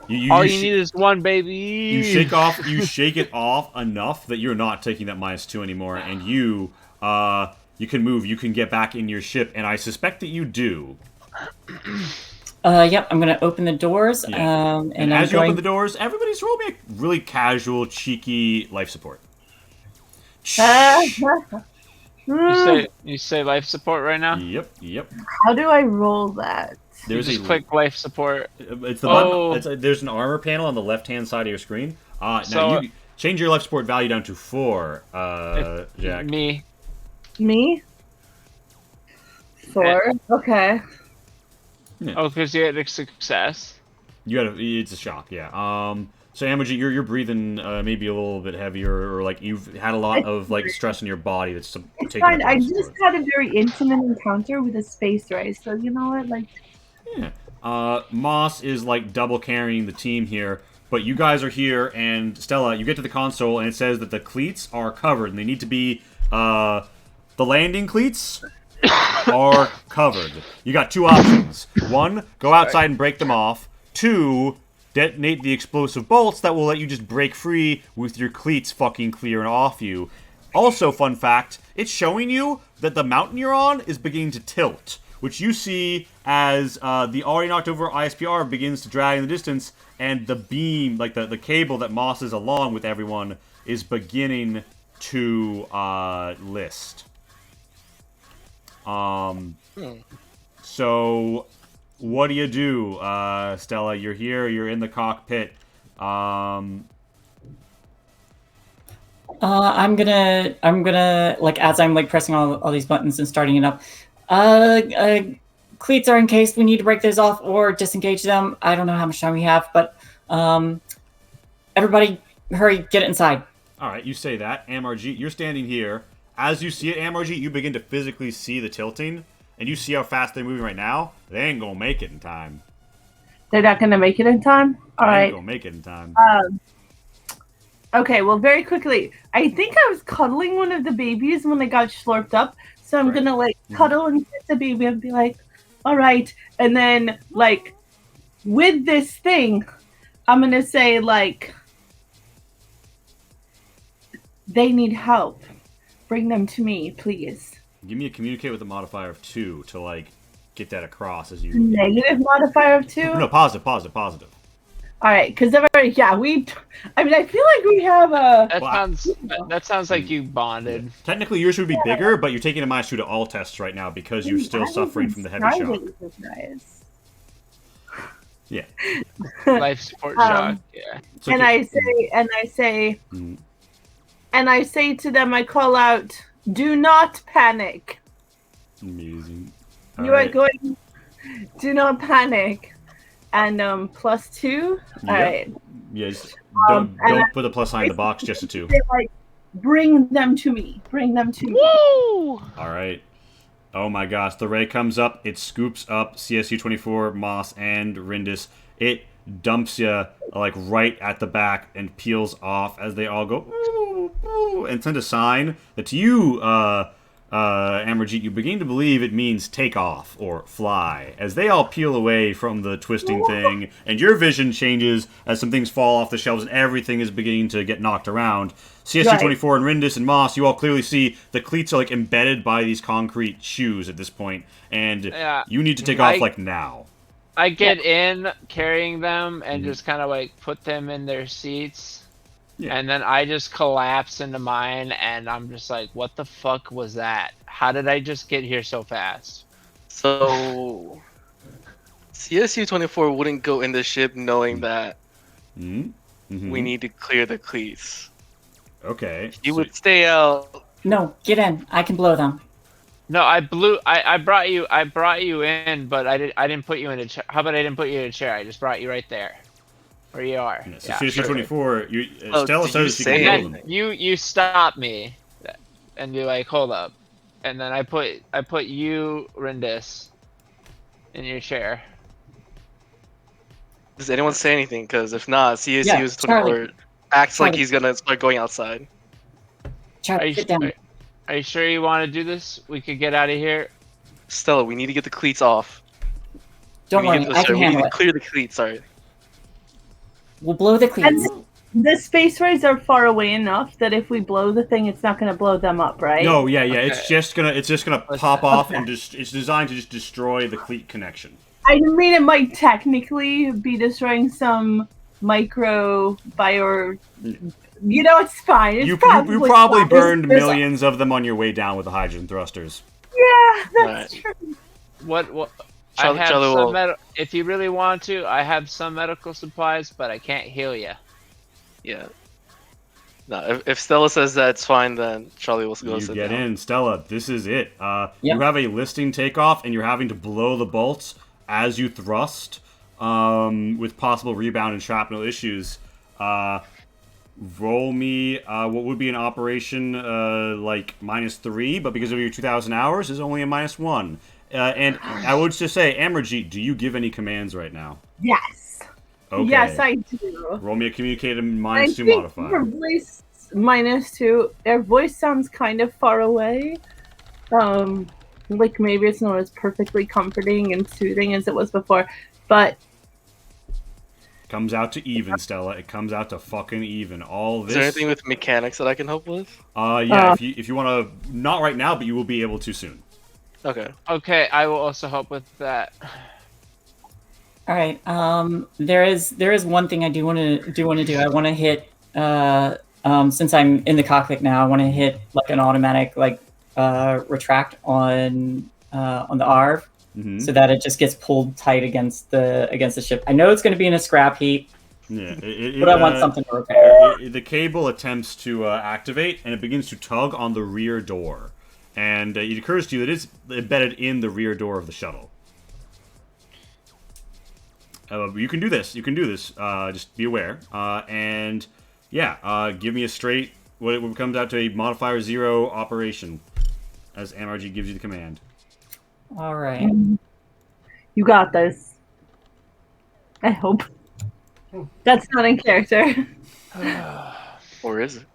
All you need is one, baby. You shake it off enough that you're not taking that -2 anymore, and you can move, you can get back in your ship, and I suspect that you do. Yep, I'm gonna open the doors. Yeah. And as you open the doors, everybody's roll me a really casual, cheeky life support. You say life support right now? Yep. How do I roll that? There's just click life support. It's the button. There's an armor panel on the left-hand side of your screen. Now you change your life support value down to 4, Jack. Me? 4? Okay. Yeah. Oh, because you had a success. It's a shock, yeah. So Amarjeet, you're breathing maybe a little bit heavier, or like you've had a lot of like stress in your body that's it's fine. I just had a very intimate encounter with a space race, so you know what, like. Yeah. Moss is like double carrying the team here, but you guys are here, and Stella, you get to the console, and it says that the cleats are covered, and they need to be the landing cleats are covered. You got 2 options. 1, go outside and break them off. 2, detonate the explosive bolts that will let you just break free with your cleats fucking clearing off you. Also, fun fact, it's showing you that the mountain you're on is beginning to tilt, which you see as the already knocked over ISPR begins to drag in the distance, and the beam, like the cable that Moss is along with everyone, is beginning to list. So, what do you do, Stella? You're here. You're in the cockpit. I'm gonna like, as I'm like pressing all these buttons and starting it up. Cleats are encased. We need to break those off or disengage them. I don't know how much time we have, but everybody, hurry, get it inside. All right, you say that. Amarjeet, you're standing here. As you see it, Amarjeet, you begin to physically see the tilting, and you see how fast they're moving right now. They ain't gonna make it in time. They're not gonna make it in time? All right. They ain't gonna make it in time. Okay, well, very quickly. I think I was cuddling one of the babies when they got slurped up, so I'm gonna, like, cuddle and kiss the baby and be like, all right. And then, like, with this thing, I'm gonna say, like, they need help. Bring them to me, please. Give me a communicate with a modifier of 2 to, like, get that across as you... Negative modifier of 2? No, positive. All right, because I feel like we have a... That sounds like you bonded. Technically, yours would be bigger, but you're taking a -2 to all tests right now because you're still suffering from the heavy shock. Yeah. Life support shock, yeah. So and I say to them, I call out, do not panic. Amazing. You are going, do not panic. And +2? All right. Yes. Don't put a plus sign in the box, just a 2. Like, bring them to me. Bring them to me. Woo! All right. Oh my gosh. The ray comes up. It scoops up CSU-24, Moss, and Rindis. It dumps you like right at the back and peels off as they all go ooh, ooh, and send a sign that to you, Amarjeet, you begin to believe it means take off or fly as they all peel away from the twisting thing, and your vision changes as some things fall off the shelves and everything is beginning to get knocked around. CSU-24 and Rindis and Moss, you all clearly see the cleats are like embedded by these concrete shoes at this point, and you need to take off like now. I get in carrying them and just kind of like put them in their seats. Yeah. And then I just collapse into mine and I'm just like, what the fuck was that? How did I just get here so fast? So CSU-24 wouldn't go in the ship knowing that we need to clear the cleats. Okay. He would stay out. No, get in. I can blow them. No, I brought you in, but I didn't put you in a chair. How about I didn't put you in a chair? I just brought you right there. Where you are. Yeah, so Yeah, CSU sure. 24, Oh, Stella did you says she say can blow And it? them. then you stop me, and you're like, hold up, and then I put you, Rindis, in your chair. Does anyone say anything? Because if not, CSU Yeah, is 24 acts like Charlie. he's gonna start going outside. Are Charlie, you, sit down. are you sure you want to do this? We could get out of here. Stella, we need to get the cleats off. Don't we need worry, to I can we need handle to it. clear the cleats. Sorry. We'll blow the cleats. The space rays are far away enough that if we blow the thing, it's not going to blow them up, right? No, yeah, Okay. it's just gonna Listen. pop off Okay. and just it's designed to just destroy the cleat connection. I mean, it might technically be destroying some micro bio. You know, it's fine. It's You probably fine. burned There's- millions of them on your way down with the hydrogen thrusters. Yeah, that's Right. true. What? Charlie- I have Charlie some will- if you really want to, I have some medical supplies, but I can't heal you. Yeah. No, if Stella says that's fine, then Charlie will go You sit get down. in, Stella. This is it. Yep. You have a listing takeoff, and you're having to blow the bolts as you thrust, with possible rebound and shrapnel issues. Roll me what would be an operation like -3, but because of your 2,000 hours, is only a -1. And I would just say, Amarjeet, do you give any commands right now? Yes. Okay. Yes, I do. Roll me a communicated I -2 think modifier. her voice -2. Their voice sounds kind of far away. Like maybe it's not as perfectly comforting and soothing as it was before, but Comes out to even, Stella. It comes out to fucking even. All Is this. there anything with mechanics that I can help with? Yeah. If you want to, not right now, but you will be able to soon. Okay. Okay, I will also help with that. All right. There is one thing I do want to do. I want to hit. Since I'm in the cockpit now, I want to hit like an automatic retract on the ARV, Mm-hmm. so that it just gets pulled tight against the ship. I know it's going to be in a scrap heap, Yeah. but I want something to repair. The cable attempts to activate, and it begins to tug on the rear door. And it occurs to you that it's embedded in the rear door of the shuttle. You can do this. You can do this. Just be aware. And yeah, give me a straight. What comes out to a modifier 0 operation, as MRG gives you the command. All right. you got this. I hope. That's not in character. Or is it?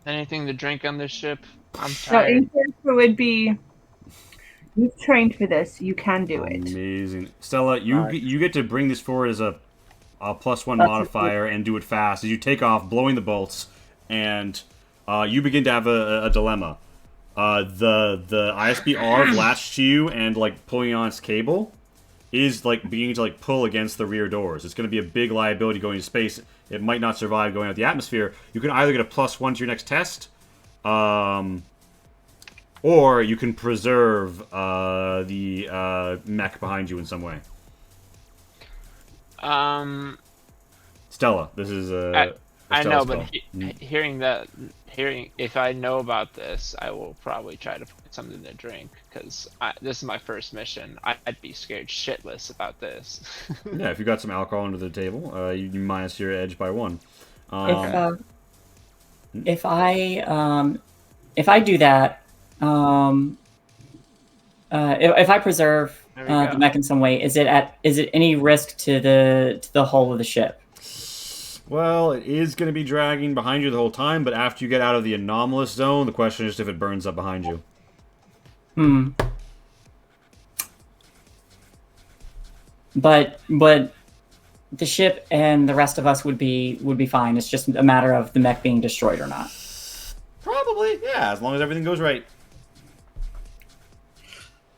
Anything to drink on this ship? I'm No, tired. in character would be. You've trained for this. You can do it. Amazing, Stella. You get to bring this forward as a +1 That's modifier and do it fast as you take off, blowing the bolts, and you begin to have a dilemma. The ISB ARV latched to you and like pulling on its cable is like beginning to like pull against the rear doors. It's going to be a big liability going into space. It might not survive going out the atmosphere. You can either get a +1 to your next test, or you can preserve the mech behind you in some way. Stella, this is I Stella know, but spell. hearing if I know about this, I will probably try to find something to drink because this is my first mission. I'd be scared shitless about this. Yeah, if you got some alcohol under the table, you minus your edge by 1. If I do that, if I preserve There we go. the mech in some way, is it any risk to the hull of the ship? Well, it is going to be dragging behind you the whole time, but after you get out of the anomalous zone, the question is if it burns up behind you. But the ship and the rest of us would be fine. It's just a matter of the mech being destroyed or not. Probably, yeah, as long as everything goes right.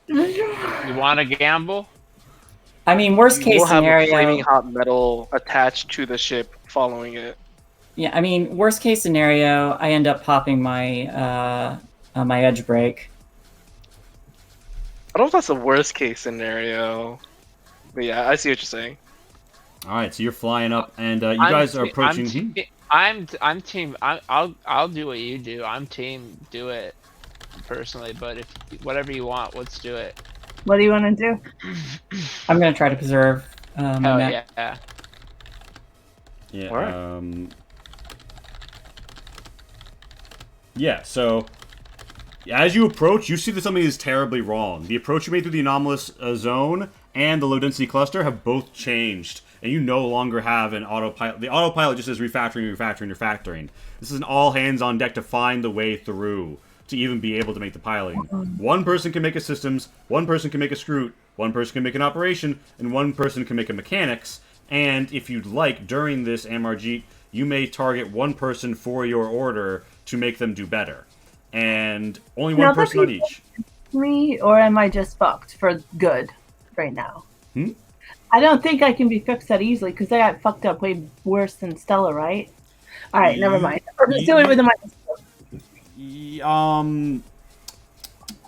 You want to gamble? I mean, worst case We'll have a scenario. flaming hot metal attached to the ship following it. Yeah, I mean, worst case scenario, I end up popping my my edge brake. I don't know if that's the worst case scenario. But yeah, I see what you're saying. All right, so you're flying up, and you guys are approaching. I'm team. I'll do what you do. I'm team. Do it personally, but if whatever you want, let's do it. What do you want to do? I'm gonna try to preserve my Hell mech. yeah. Yeah. All right. Yeah. So, as you approach, you see that something is terribly wrong. The approach you made through the anomalous zone and the low density cluster have both changed, and you no longer have an autopilot. The autopilot just says refactoring. This is an all hands on deck to find the way through to even be able to make the piloting. One person can make a systems, one person can make a scroot, one person can make an operation, and one person can make a mechanics. And if you'd like, during this Amarjeet, you may target one person for your order to make them do better. And only one person on each. Me, or am I just fucked for good right now? I don't think I can be fixed that easily because I got fucked up way worse than Stella, right? All right, never mind. I'm just doing it with the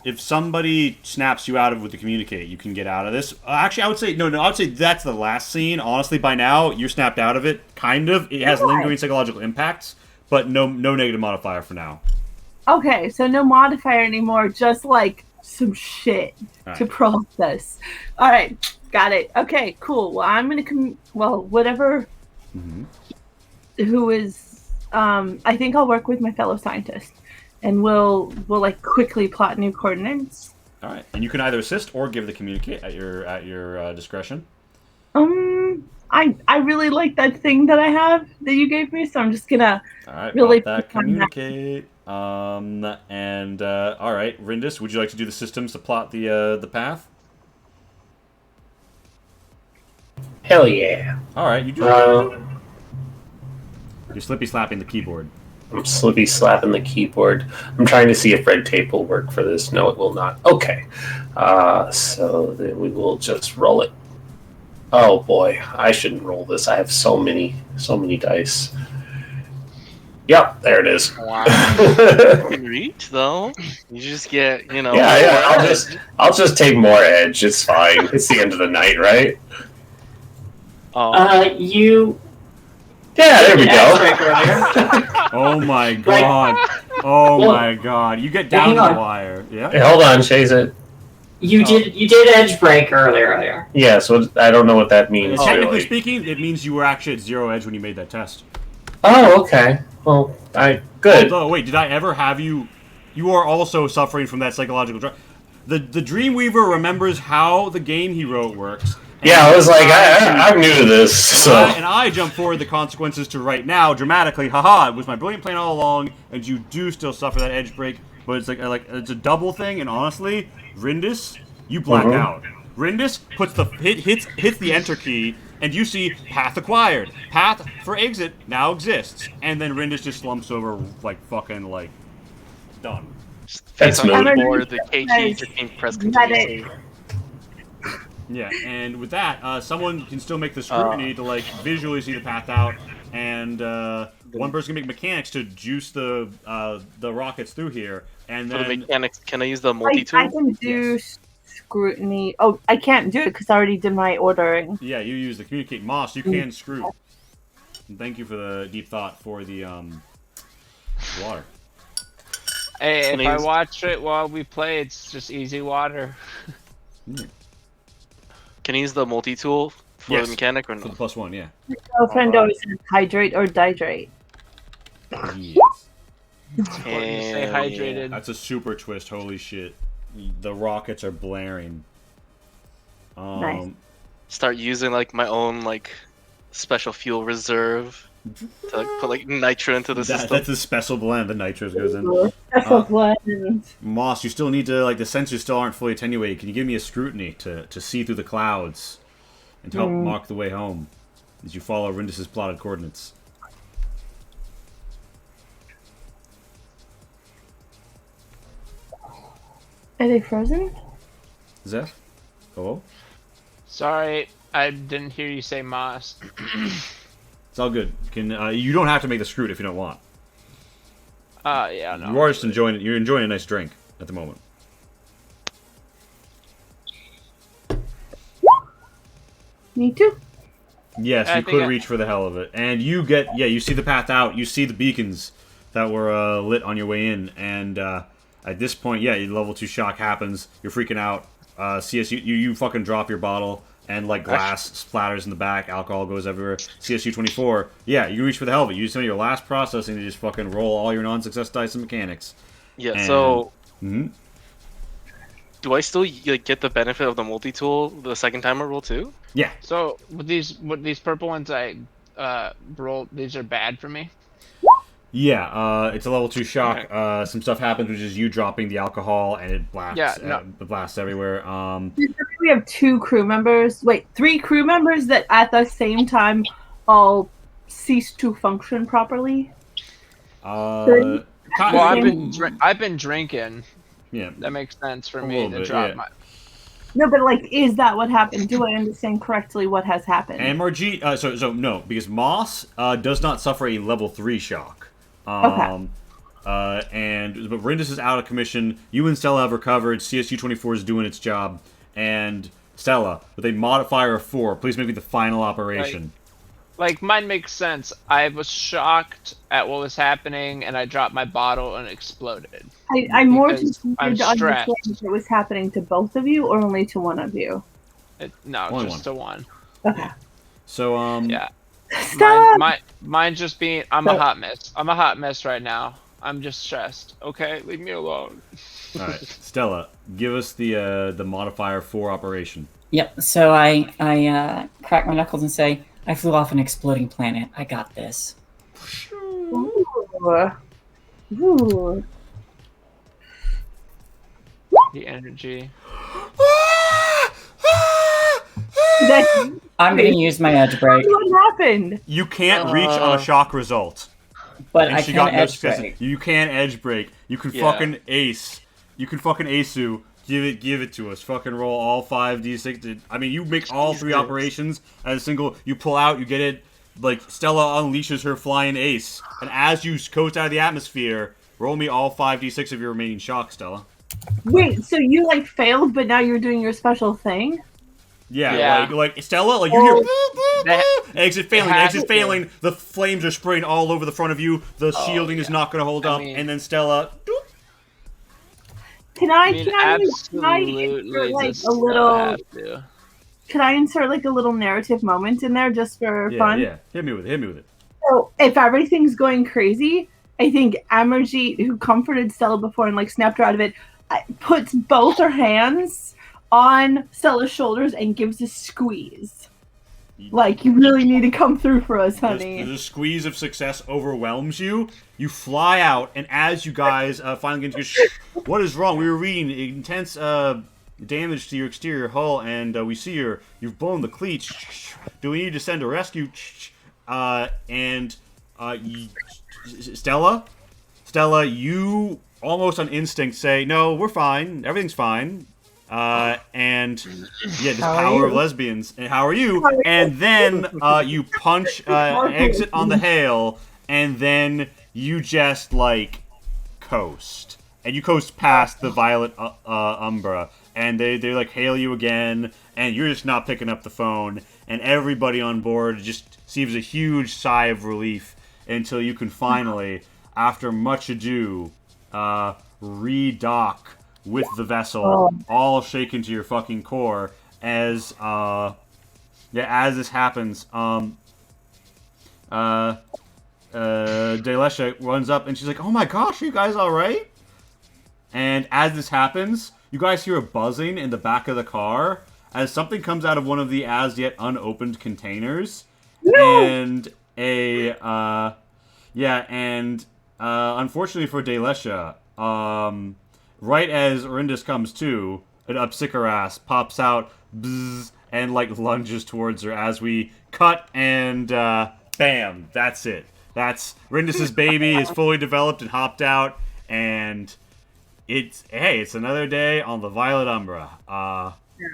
If somebody snaps you out of with the communicate, you can get out of this. Actually, I would say I would say that's the last scene. Honestly, by now you're snapped out of it. Kind of. It has lingering psychological impacts, but no negative modifier for now. Okay, so no modifier anymore. Just like some shit to process. All right, got it. Okay, cool. Well, I'm gonna whatever. Who is? I think I'll work with my fellow scientist. And we'll like quickly plot new coordinates. All right, and you can either assist or give the communicate at your discretion. I really like that thing that I have that you gave me, so I'm just gonna really that communicate. All right, Rindis, would you like to do the systems to plot the path? Hell yeah! All right, you do. You're slippy slapping the keyboard. I'm slippy slapping the keyboard. I'm trying to see if red tape will work for this. No, it will not. Okay. So then we will just roll it. Oh boy, I shouldn't roll this. I have so many dice. Yep, there it is. Wow. You can reach though. You just get, Yeah. I'll just take more edge. It's fine. It's the end of the night, right? You. Yeah, there we go. Oh my god. My god. You get down to the wire. Yeah. Hey, hold on, chase it. You did edge break earlier. Yeah, so I don't know what that means. Technically really. speaking, it means you were actually at 0 edge when you made that test. Oh, okay. Well, good. Although, wait, did I ever have you? You are also suffering from that psychological drug. The Dreamweaver remembers how the game he wrote works. Yeah, I was like, I'm new to this, so... And I jump forward the consequences to right now, dramatically. Haha, it was my brilliant plan all along, and you do still suffer that edge break, but it's like it's a double thing, and honestly, Rindis, you black out. Rindis puts hits the enter key, and you see path acquired. Path for exit now exists. And then Rindis just slumps over like fucking like done. That's on smooth. the board, the KT just being pressed continuously. Yeah, and with that, someone can still make the scrutiny to like visually see the path out, and one person can make mechanics to juice the rockets through here, and For then the mechanics, can I use the multi-tool? I can do scrutiny. Oh, I can't do it because I already did my ordering. yeah, you use the communicate Moss. You can screw. And thank you for the deep thought for the water. Hey, if I watch it while we play, it's just easy water. Can I use the multi-tool for the mechanic or For no? the +1, yeah. My girlfriend always says hydrate or dihydrate. Yes. Important to stay hydrated. That's a super twist. Holy shit. The rockets are blaring. Nice. Start using like my own like special fuel reserve to like, put like nitro into the system. That's a special blend. The nitros goes in. Special blend. Moss, you still need to, like, the sensors still aren't fully attenuated. Can you give me a scrutiny to see through the clouds and to help mark the way home as you follow Rindis' plotted coordinates? Are they frozen? Zeph? Hello? Sorry, I didn't hear you say Moss. It's all good. You don't have to make the scroot if you don't want. Yeah, no. You are just enjoying it. You're enjoying a nice drink at the moment. Me too. Yes, you could reach for the hell of it. And you see the path out. You see the beacons that were lit on your way in. And at this point, your level 2 shock happens. You're freaking out. CS, you fucking drop your bottle. and like glass splatters in the back, alcohol goes everywhere. CSU-24, yeah, you reach for the helmet. You just spend your last processing to just fucking roll all your non-success dice and mechanics. Yeah. And, So, mhm. do I still like, get the benefit of the multi-tool the second time I roll too? Yeah. So with these purple ones I rolled, these are bad for me. Yeah, it's a level 2 shock. Some stuff happens, which is you dropping the alcohol, and it blasts. Yeah, no. It blasts everywhere. We have 2 crew members. Wait, 3 crew members that at the same time all cease to function properly. Well, I've been drinking. Yeah, that makes sense for A me little to bit, drop yeah. my. No, but like, is that what happened? Do I understand correctly what has happened? MRG. So no, because Moss does not suffer a level 3 shock. Okay. But Rindis is out of commission. You and Stella have recovered. CSU-24 is doing its job, and Stella, with a modifier of 4, please make me the final operation. Like, mine makes sense. I was shocked at what was happening, and I dropped my bottle and it exploded. I'm more Because just I'm to understand stressed. if it was happening to both of you or only to one of you. No, Only just the one. Okay. So Yeah. Stop! Mine just being. I'm a hot mess. I'm a hot mess right now. I'm just stressed. Okay, leave me alone. All right, Stella, give us the modifier 4 operation. Yep. So I crack my knuckles and say, I flew off an exploding planet. I got this. Ooh. Ooh. The energy. I'm going to use my edge break, What happened? You can't reach on a shock result. but And I she can got no edge success. break. You can edge break. You can Yeah. fucking ace. You can fucking Asu. Give it to us. Fucking roll all 5d6. I mean, you make all 3 operations as a single. You pull out. You get it. Like Stella unleashes her flying ace, and as you coast out of the atmosphere, roll me all 5d6 of your remaining shock, Stella. Wait, so you like failed, but now you're doing your special thing? Yeah, Yeah. like Stella, like you hear That- exit failing, has exit to. failing. The flames are spraying all over the front of you. The shielding is not going to hold I up, mean- and then Stella. Doop. Can I Absolutely insert like just a little? have to. Can I insert like a little narrative moment in there just for fun? Yeah. Hit me with it. So if everything's going crazy, I think Amarjeet, who comforted Stella before and like snapped her out of it, puts both her hands on Stella's shoulders and gives a squeeze. Like, you really need to come through for us, honey. The squeeze of success overwhelms you. You fly out, and as you guys finally get to what is wrong? We were reading intense damage to your exterior hull, and we see you've blown the cleats. Do we need to send a rescue? Stella, you almost on instinct say, no, we're fine. Everything's fine. This power of lesbians. And how are you? And then you punch exit on the hail, and then you just like coast, and you coast past the violet umbra, and they like hail you again, and you're just not picking up the phone, and everybody on board just receives a huge sigh of relief until you can finally, after much ado, redock with the vessel, all shaken to your fucking core, as this happens, Delesha runs up and she's like, oh my gosh, are you guys alright? And as this happens, you guys hear a buzzing in the back of the car as something comes out of one of the as yet unopened containers. No! And unfortunately for Delesha, right as Rindis comes to, an Upsikaras pops out, bzzz, and like lunges towards her as we cut, and bam, that's it. That's Rindis's baby is fully developed and hopped out, and it's another day on the Violet Umbra.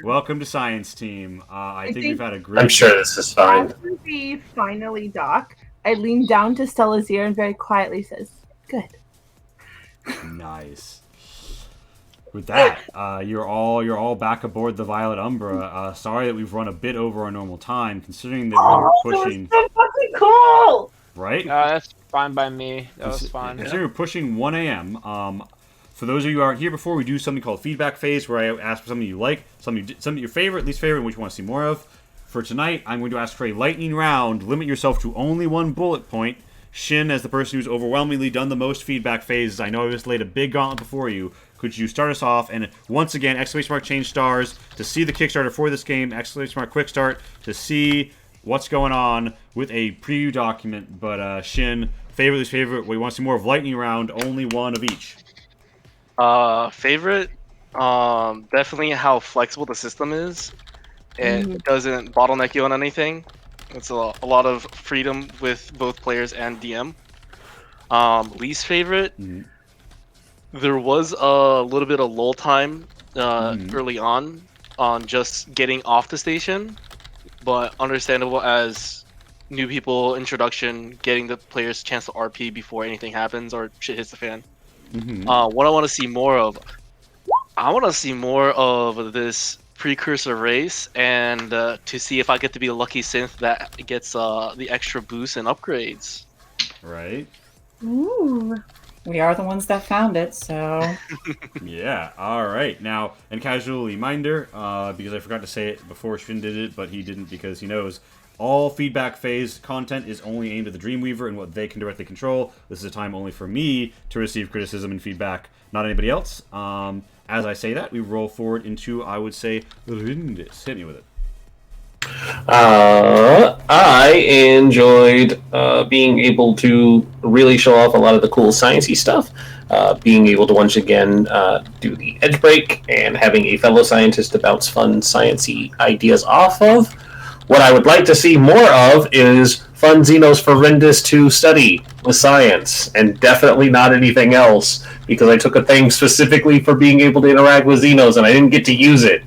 Welcome to Science Team. I think we've had a great. I'm sure this is fine. After we finally dock, I lean down to Stella's ear and very quietly says, good. Nice. With that, you're all back aboard the Violet Umbra. Sorry that we've run a bit over our normal time, considering that we were pushing. That was so fucking cool! Right? That's fine by me. That was fine. Considering we're pushing 1 a.m. for those of you who aren't here before, we do something called feedback phase, where I ask for something you like, something your favorite, least favorite, and which you want to see more of. For tonight, I'm going to ask for a lightning round. Limit yourself to only one bullet point. Shin, as the person who's overwhelmingly done the most feedback phases, I know I just laid a big gauntlet before you. Could you start us off? And once again, exclamation mark change stars to see the Kickstarter for this game. Exclamation mark quick start to see what's going on with a preview document. But Shin, favorite, least favorite. We want to see more of lightning round. Only one of each. Favorite, definitely how flexible the system is. It doesn't bottleneck you on anything. It's a lot of freedom with both players and DM. Least favorite, there was a little bit of lull time early on just getting off the station, but understandable as new people introduction, getting the players chance to RP before anything happens or shit hits the fan. What I want to see more of, I want to see more of this precursor race, and to see if I get to be the lucky synth that gets the extra boosts and upgrades. Right. Ooh. We are the ones that found it, so... Yeah, alright. Now, and casual reminder, because I forgot to say it before Shin did it, but he didn't because he knows, all feedback phase content is only aimed at the Dreamweaver and what they can directly control. This is a time only for me to receive criticism and feedback, not anybody else. As I say that, we roll forward into, I would say, Rindis. Hit me with it. I enjoyed being able to really show off a lot of the cool sciencey stuff. Being able to once again do the edge break and having a fellow scientist to bounce fun sciencey ideas off of. What I would like to see more of is fun Xenos for Rindis to study with science, and definitely not anything else, because I took a thing specifically for being able to interact with Xenos, and I didn't get to use it.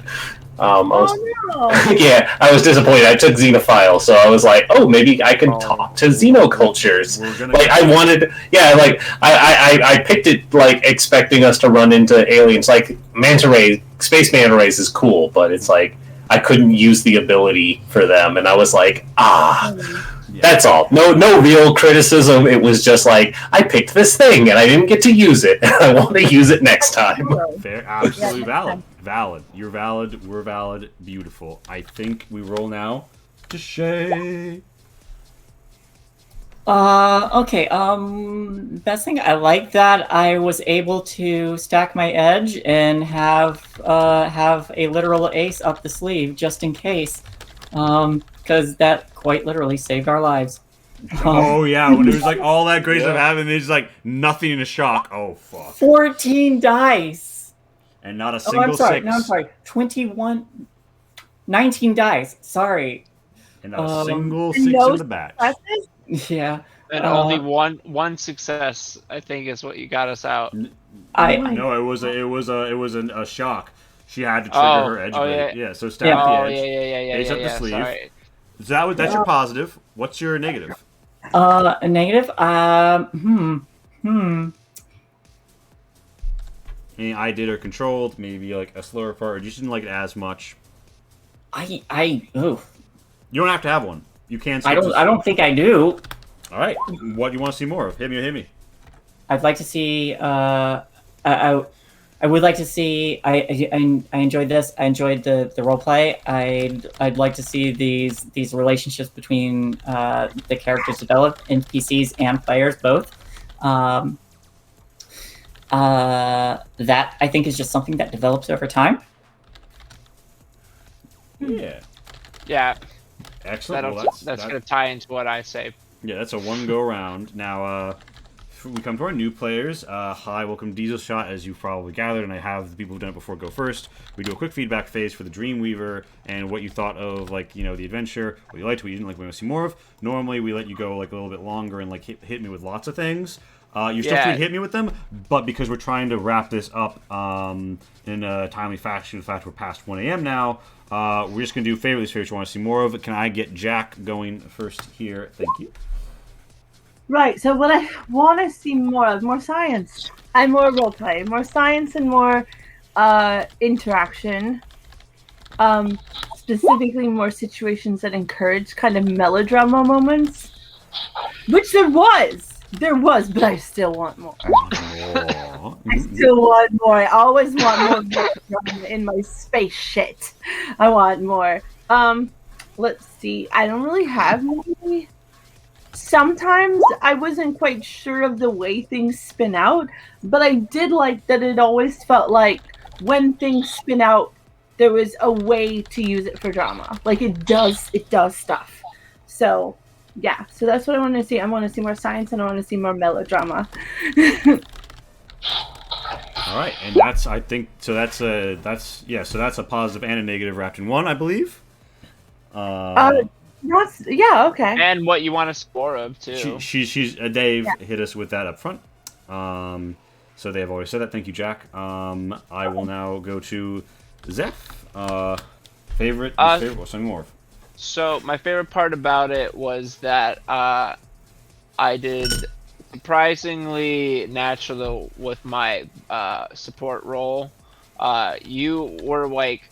Yeah, I was disappointed. I took Xenophile, so I was like, oh, maybe I can talk to Xenocultures. Like, I wanted... Yeah, like, I picked it, like, expecting us to run into aliens. Like, manta rays, space manta rays is cool, but it's like, I couldn't use the ability for them, and I was like, that's all. No real criticism. It was just like, I picked this thing, and I didn't get to use it, and I want to use it next time. Fair, absolutely valid. Valid. You're valid, we're valid, beautiful. I think we roll now to Shay. Okay, best thing, I like that I was able to stack my edge and have a literal ace up the sleeve just in case, because that quite literally saved our lives. Oh yeah, when it was like all that great stuff happened, there's like nothing in a shock. Oh fuck. 14 dice! And not a single six. No, I'm sorry. 19 dice, sorry. And not a single six in the batch. Yeah. And only one success, I think, is what you got us out. No, it was a shock. She had to trigger her edge break. Yeah, so stab the edge. Ace up the sleeve. Sorry. So that's your positive. What's your negative? A negative? I did or controlled, maybe like a slower part, or you just didn't like it as much. You don't have to have one. You can. I don't think I do. All right. What do you want to see more of? Hit me. I'd like to see. I would like to see. I enjoyed this. I enjoyed the role play. I'd like to see these relationships between the characters developed, NPCs and players both. That I think is just something that develops over time. Yeah. Yeah. Excellent. That's going to tie into what I say. Yeah, that's a one go round. Now, we come to our new players. Hi, welcome Diesel Shot, as you've probably gathered, and I have the people who've done it before go first. We do a quick feedback phase for the Dreamweaver and what you thought of, like, you know, the adventure, what you liked, what you didn't like, what you want to see more of. Normally, we let you go, like, a little bit longer and, like, hit me with lots of things. You're still free to hit me with them, but because we're trying to wrap this up in a timely fashion, in fact, we're past 1 a.m. now, we're just going to do favorite, least favorite, you want to see more of. Can I get Jack going first here? Thank you. Right, so what I want to see more of, more science and more roleplay, more science and more interaction, specifically more situations that encourage kind of melodrama moments, which there was, but I still want more. Aw. I still want more. I always want more drama in my space shit. I want more. Let's see. I don't really have many. Sometimes I wasn't quite sure of the way things spin out, but I did like that it always felt like when things spin out, there was a way to use it for drama. Like it does stuff. So yeah, so that's what I want to see. I want to see more science and I want to see more melodrama. All right, and that's I think so. So that's a positive and a negative wrapped in one, I believe. Yeah, okay. And what you want a score of too. Dave hit us with that up front. So they have already said that. Thank you, Jack. I will now go to Zeph. Favorite, or something more. So my favorite part about it was that I did surprisingly natural with my support role. You were like,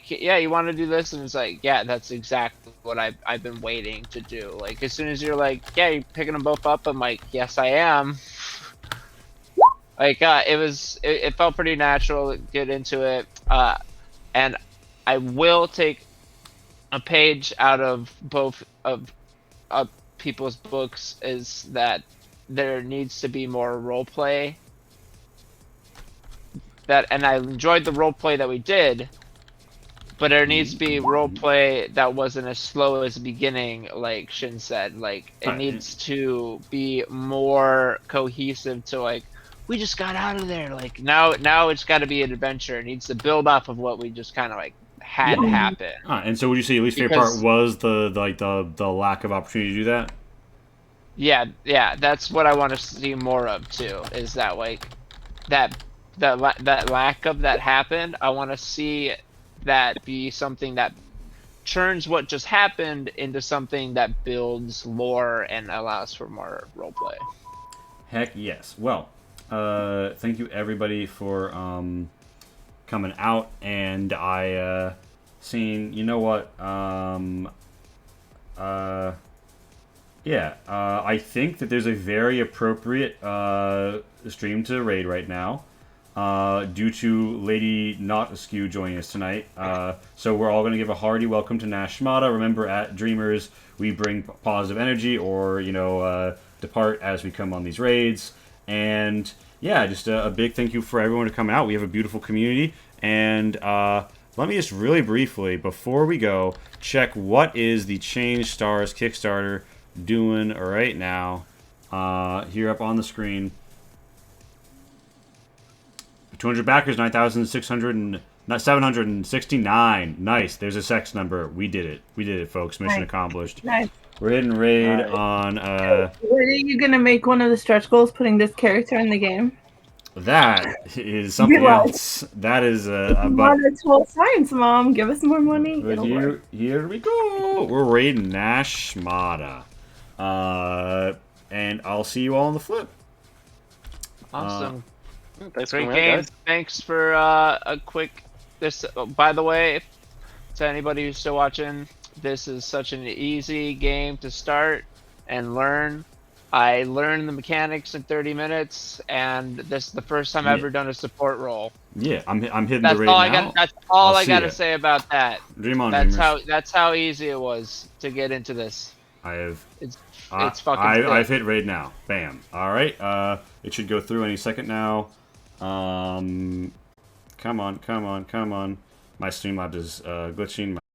yeah, you want to do this, and it's like, yeah, that's exactly what I've been waiting to do. Like, as soon as you're like, yeah, you're picking them both up, I'm like, yes, I am. Like, it felt pretty natural to get into it, and I will take a page out of both of people's books is that there needs to be more role play. And I enjoyed the role play that we did, but there needs to be role play that wasn't as slow as the beginning, like Shin said. Like, it needs to be more cohesive to, like, we just got out of there. Like, now it's got to be an adventure. It needs to build off of what we just kind of like had happen. And so would you say your least favorite part was the lack of opportunity to do that? Yeah, that's what I want to see more of too. Is that like that lack of that happened? I want to see that be something that turns what just happened into something that builds lore and allows for more roleplay. Heck yes. Well, thank you everybody for coming out, and I seen. You know what? I think that there's a very appropriate stream to raid right now, due to Lady Not Askew joining us tonight. So we're all going to give a hearty welcome to Nashmata. Remember, at Dreamers, we bring positive energy, or depart as we come on these raids. And yeah, just a big thank you for everyone to come out. We have a beautiful community, and let me just really briefly, before we go, check what is the Change Stars Kickstarter doing right now. Here up on the screen. 200 backers, 769. Nice. There's a sex number. We did it. We did it, folks. Mission accomplished. Nice. We're hitting raid on. Are you gonna make one of the stretch goals, putting this character in the game? That is something else. That is but it's whole science, Mom. Give us more money. But here we go. We're raiding Nashmata. And I'll see you all on the flip. Awesome. Thanks Great for game. guys. Thanks for a quick. This, by the way, to anybody who's still watching, this is such an easy game to start and learn. I learned the mechanics in 30 minutes, and this is the first time I've ever done a support role. Yeah, I'm hitting the raid now. That's all I gotta say about that. Dream on, That's how easy it was to get into this. It's fucking. I've hit raid now. Bam. All right. It should go through any second now. Come on. My Streamlabs is glitching.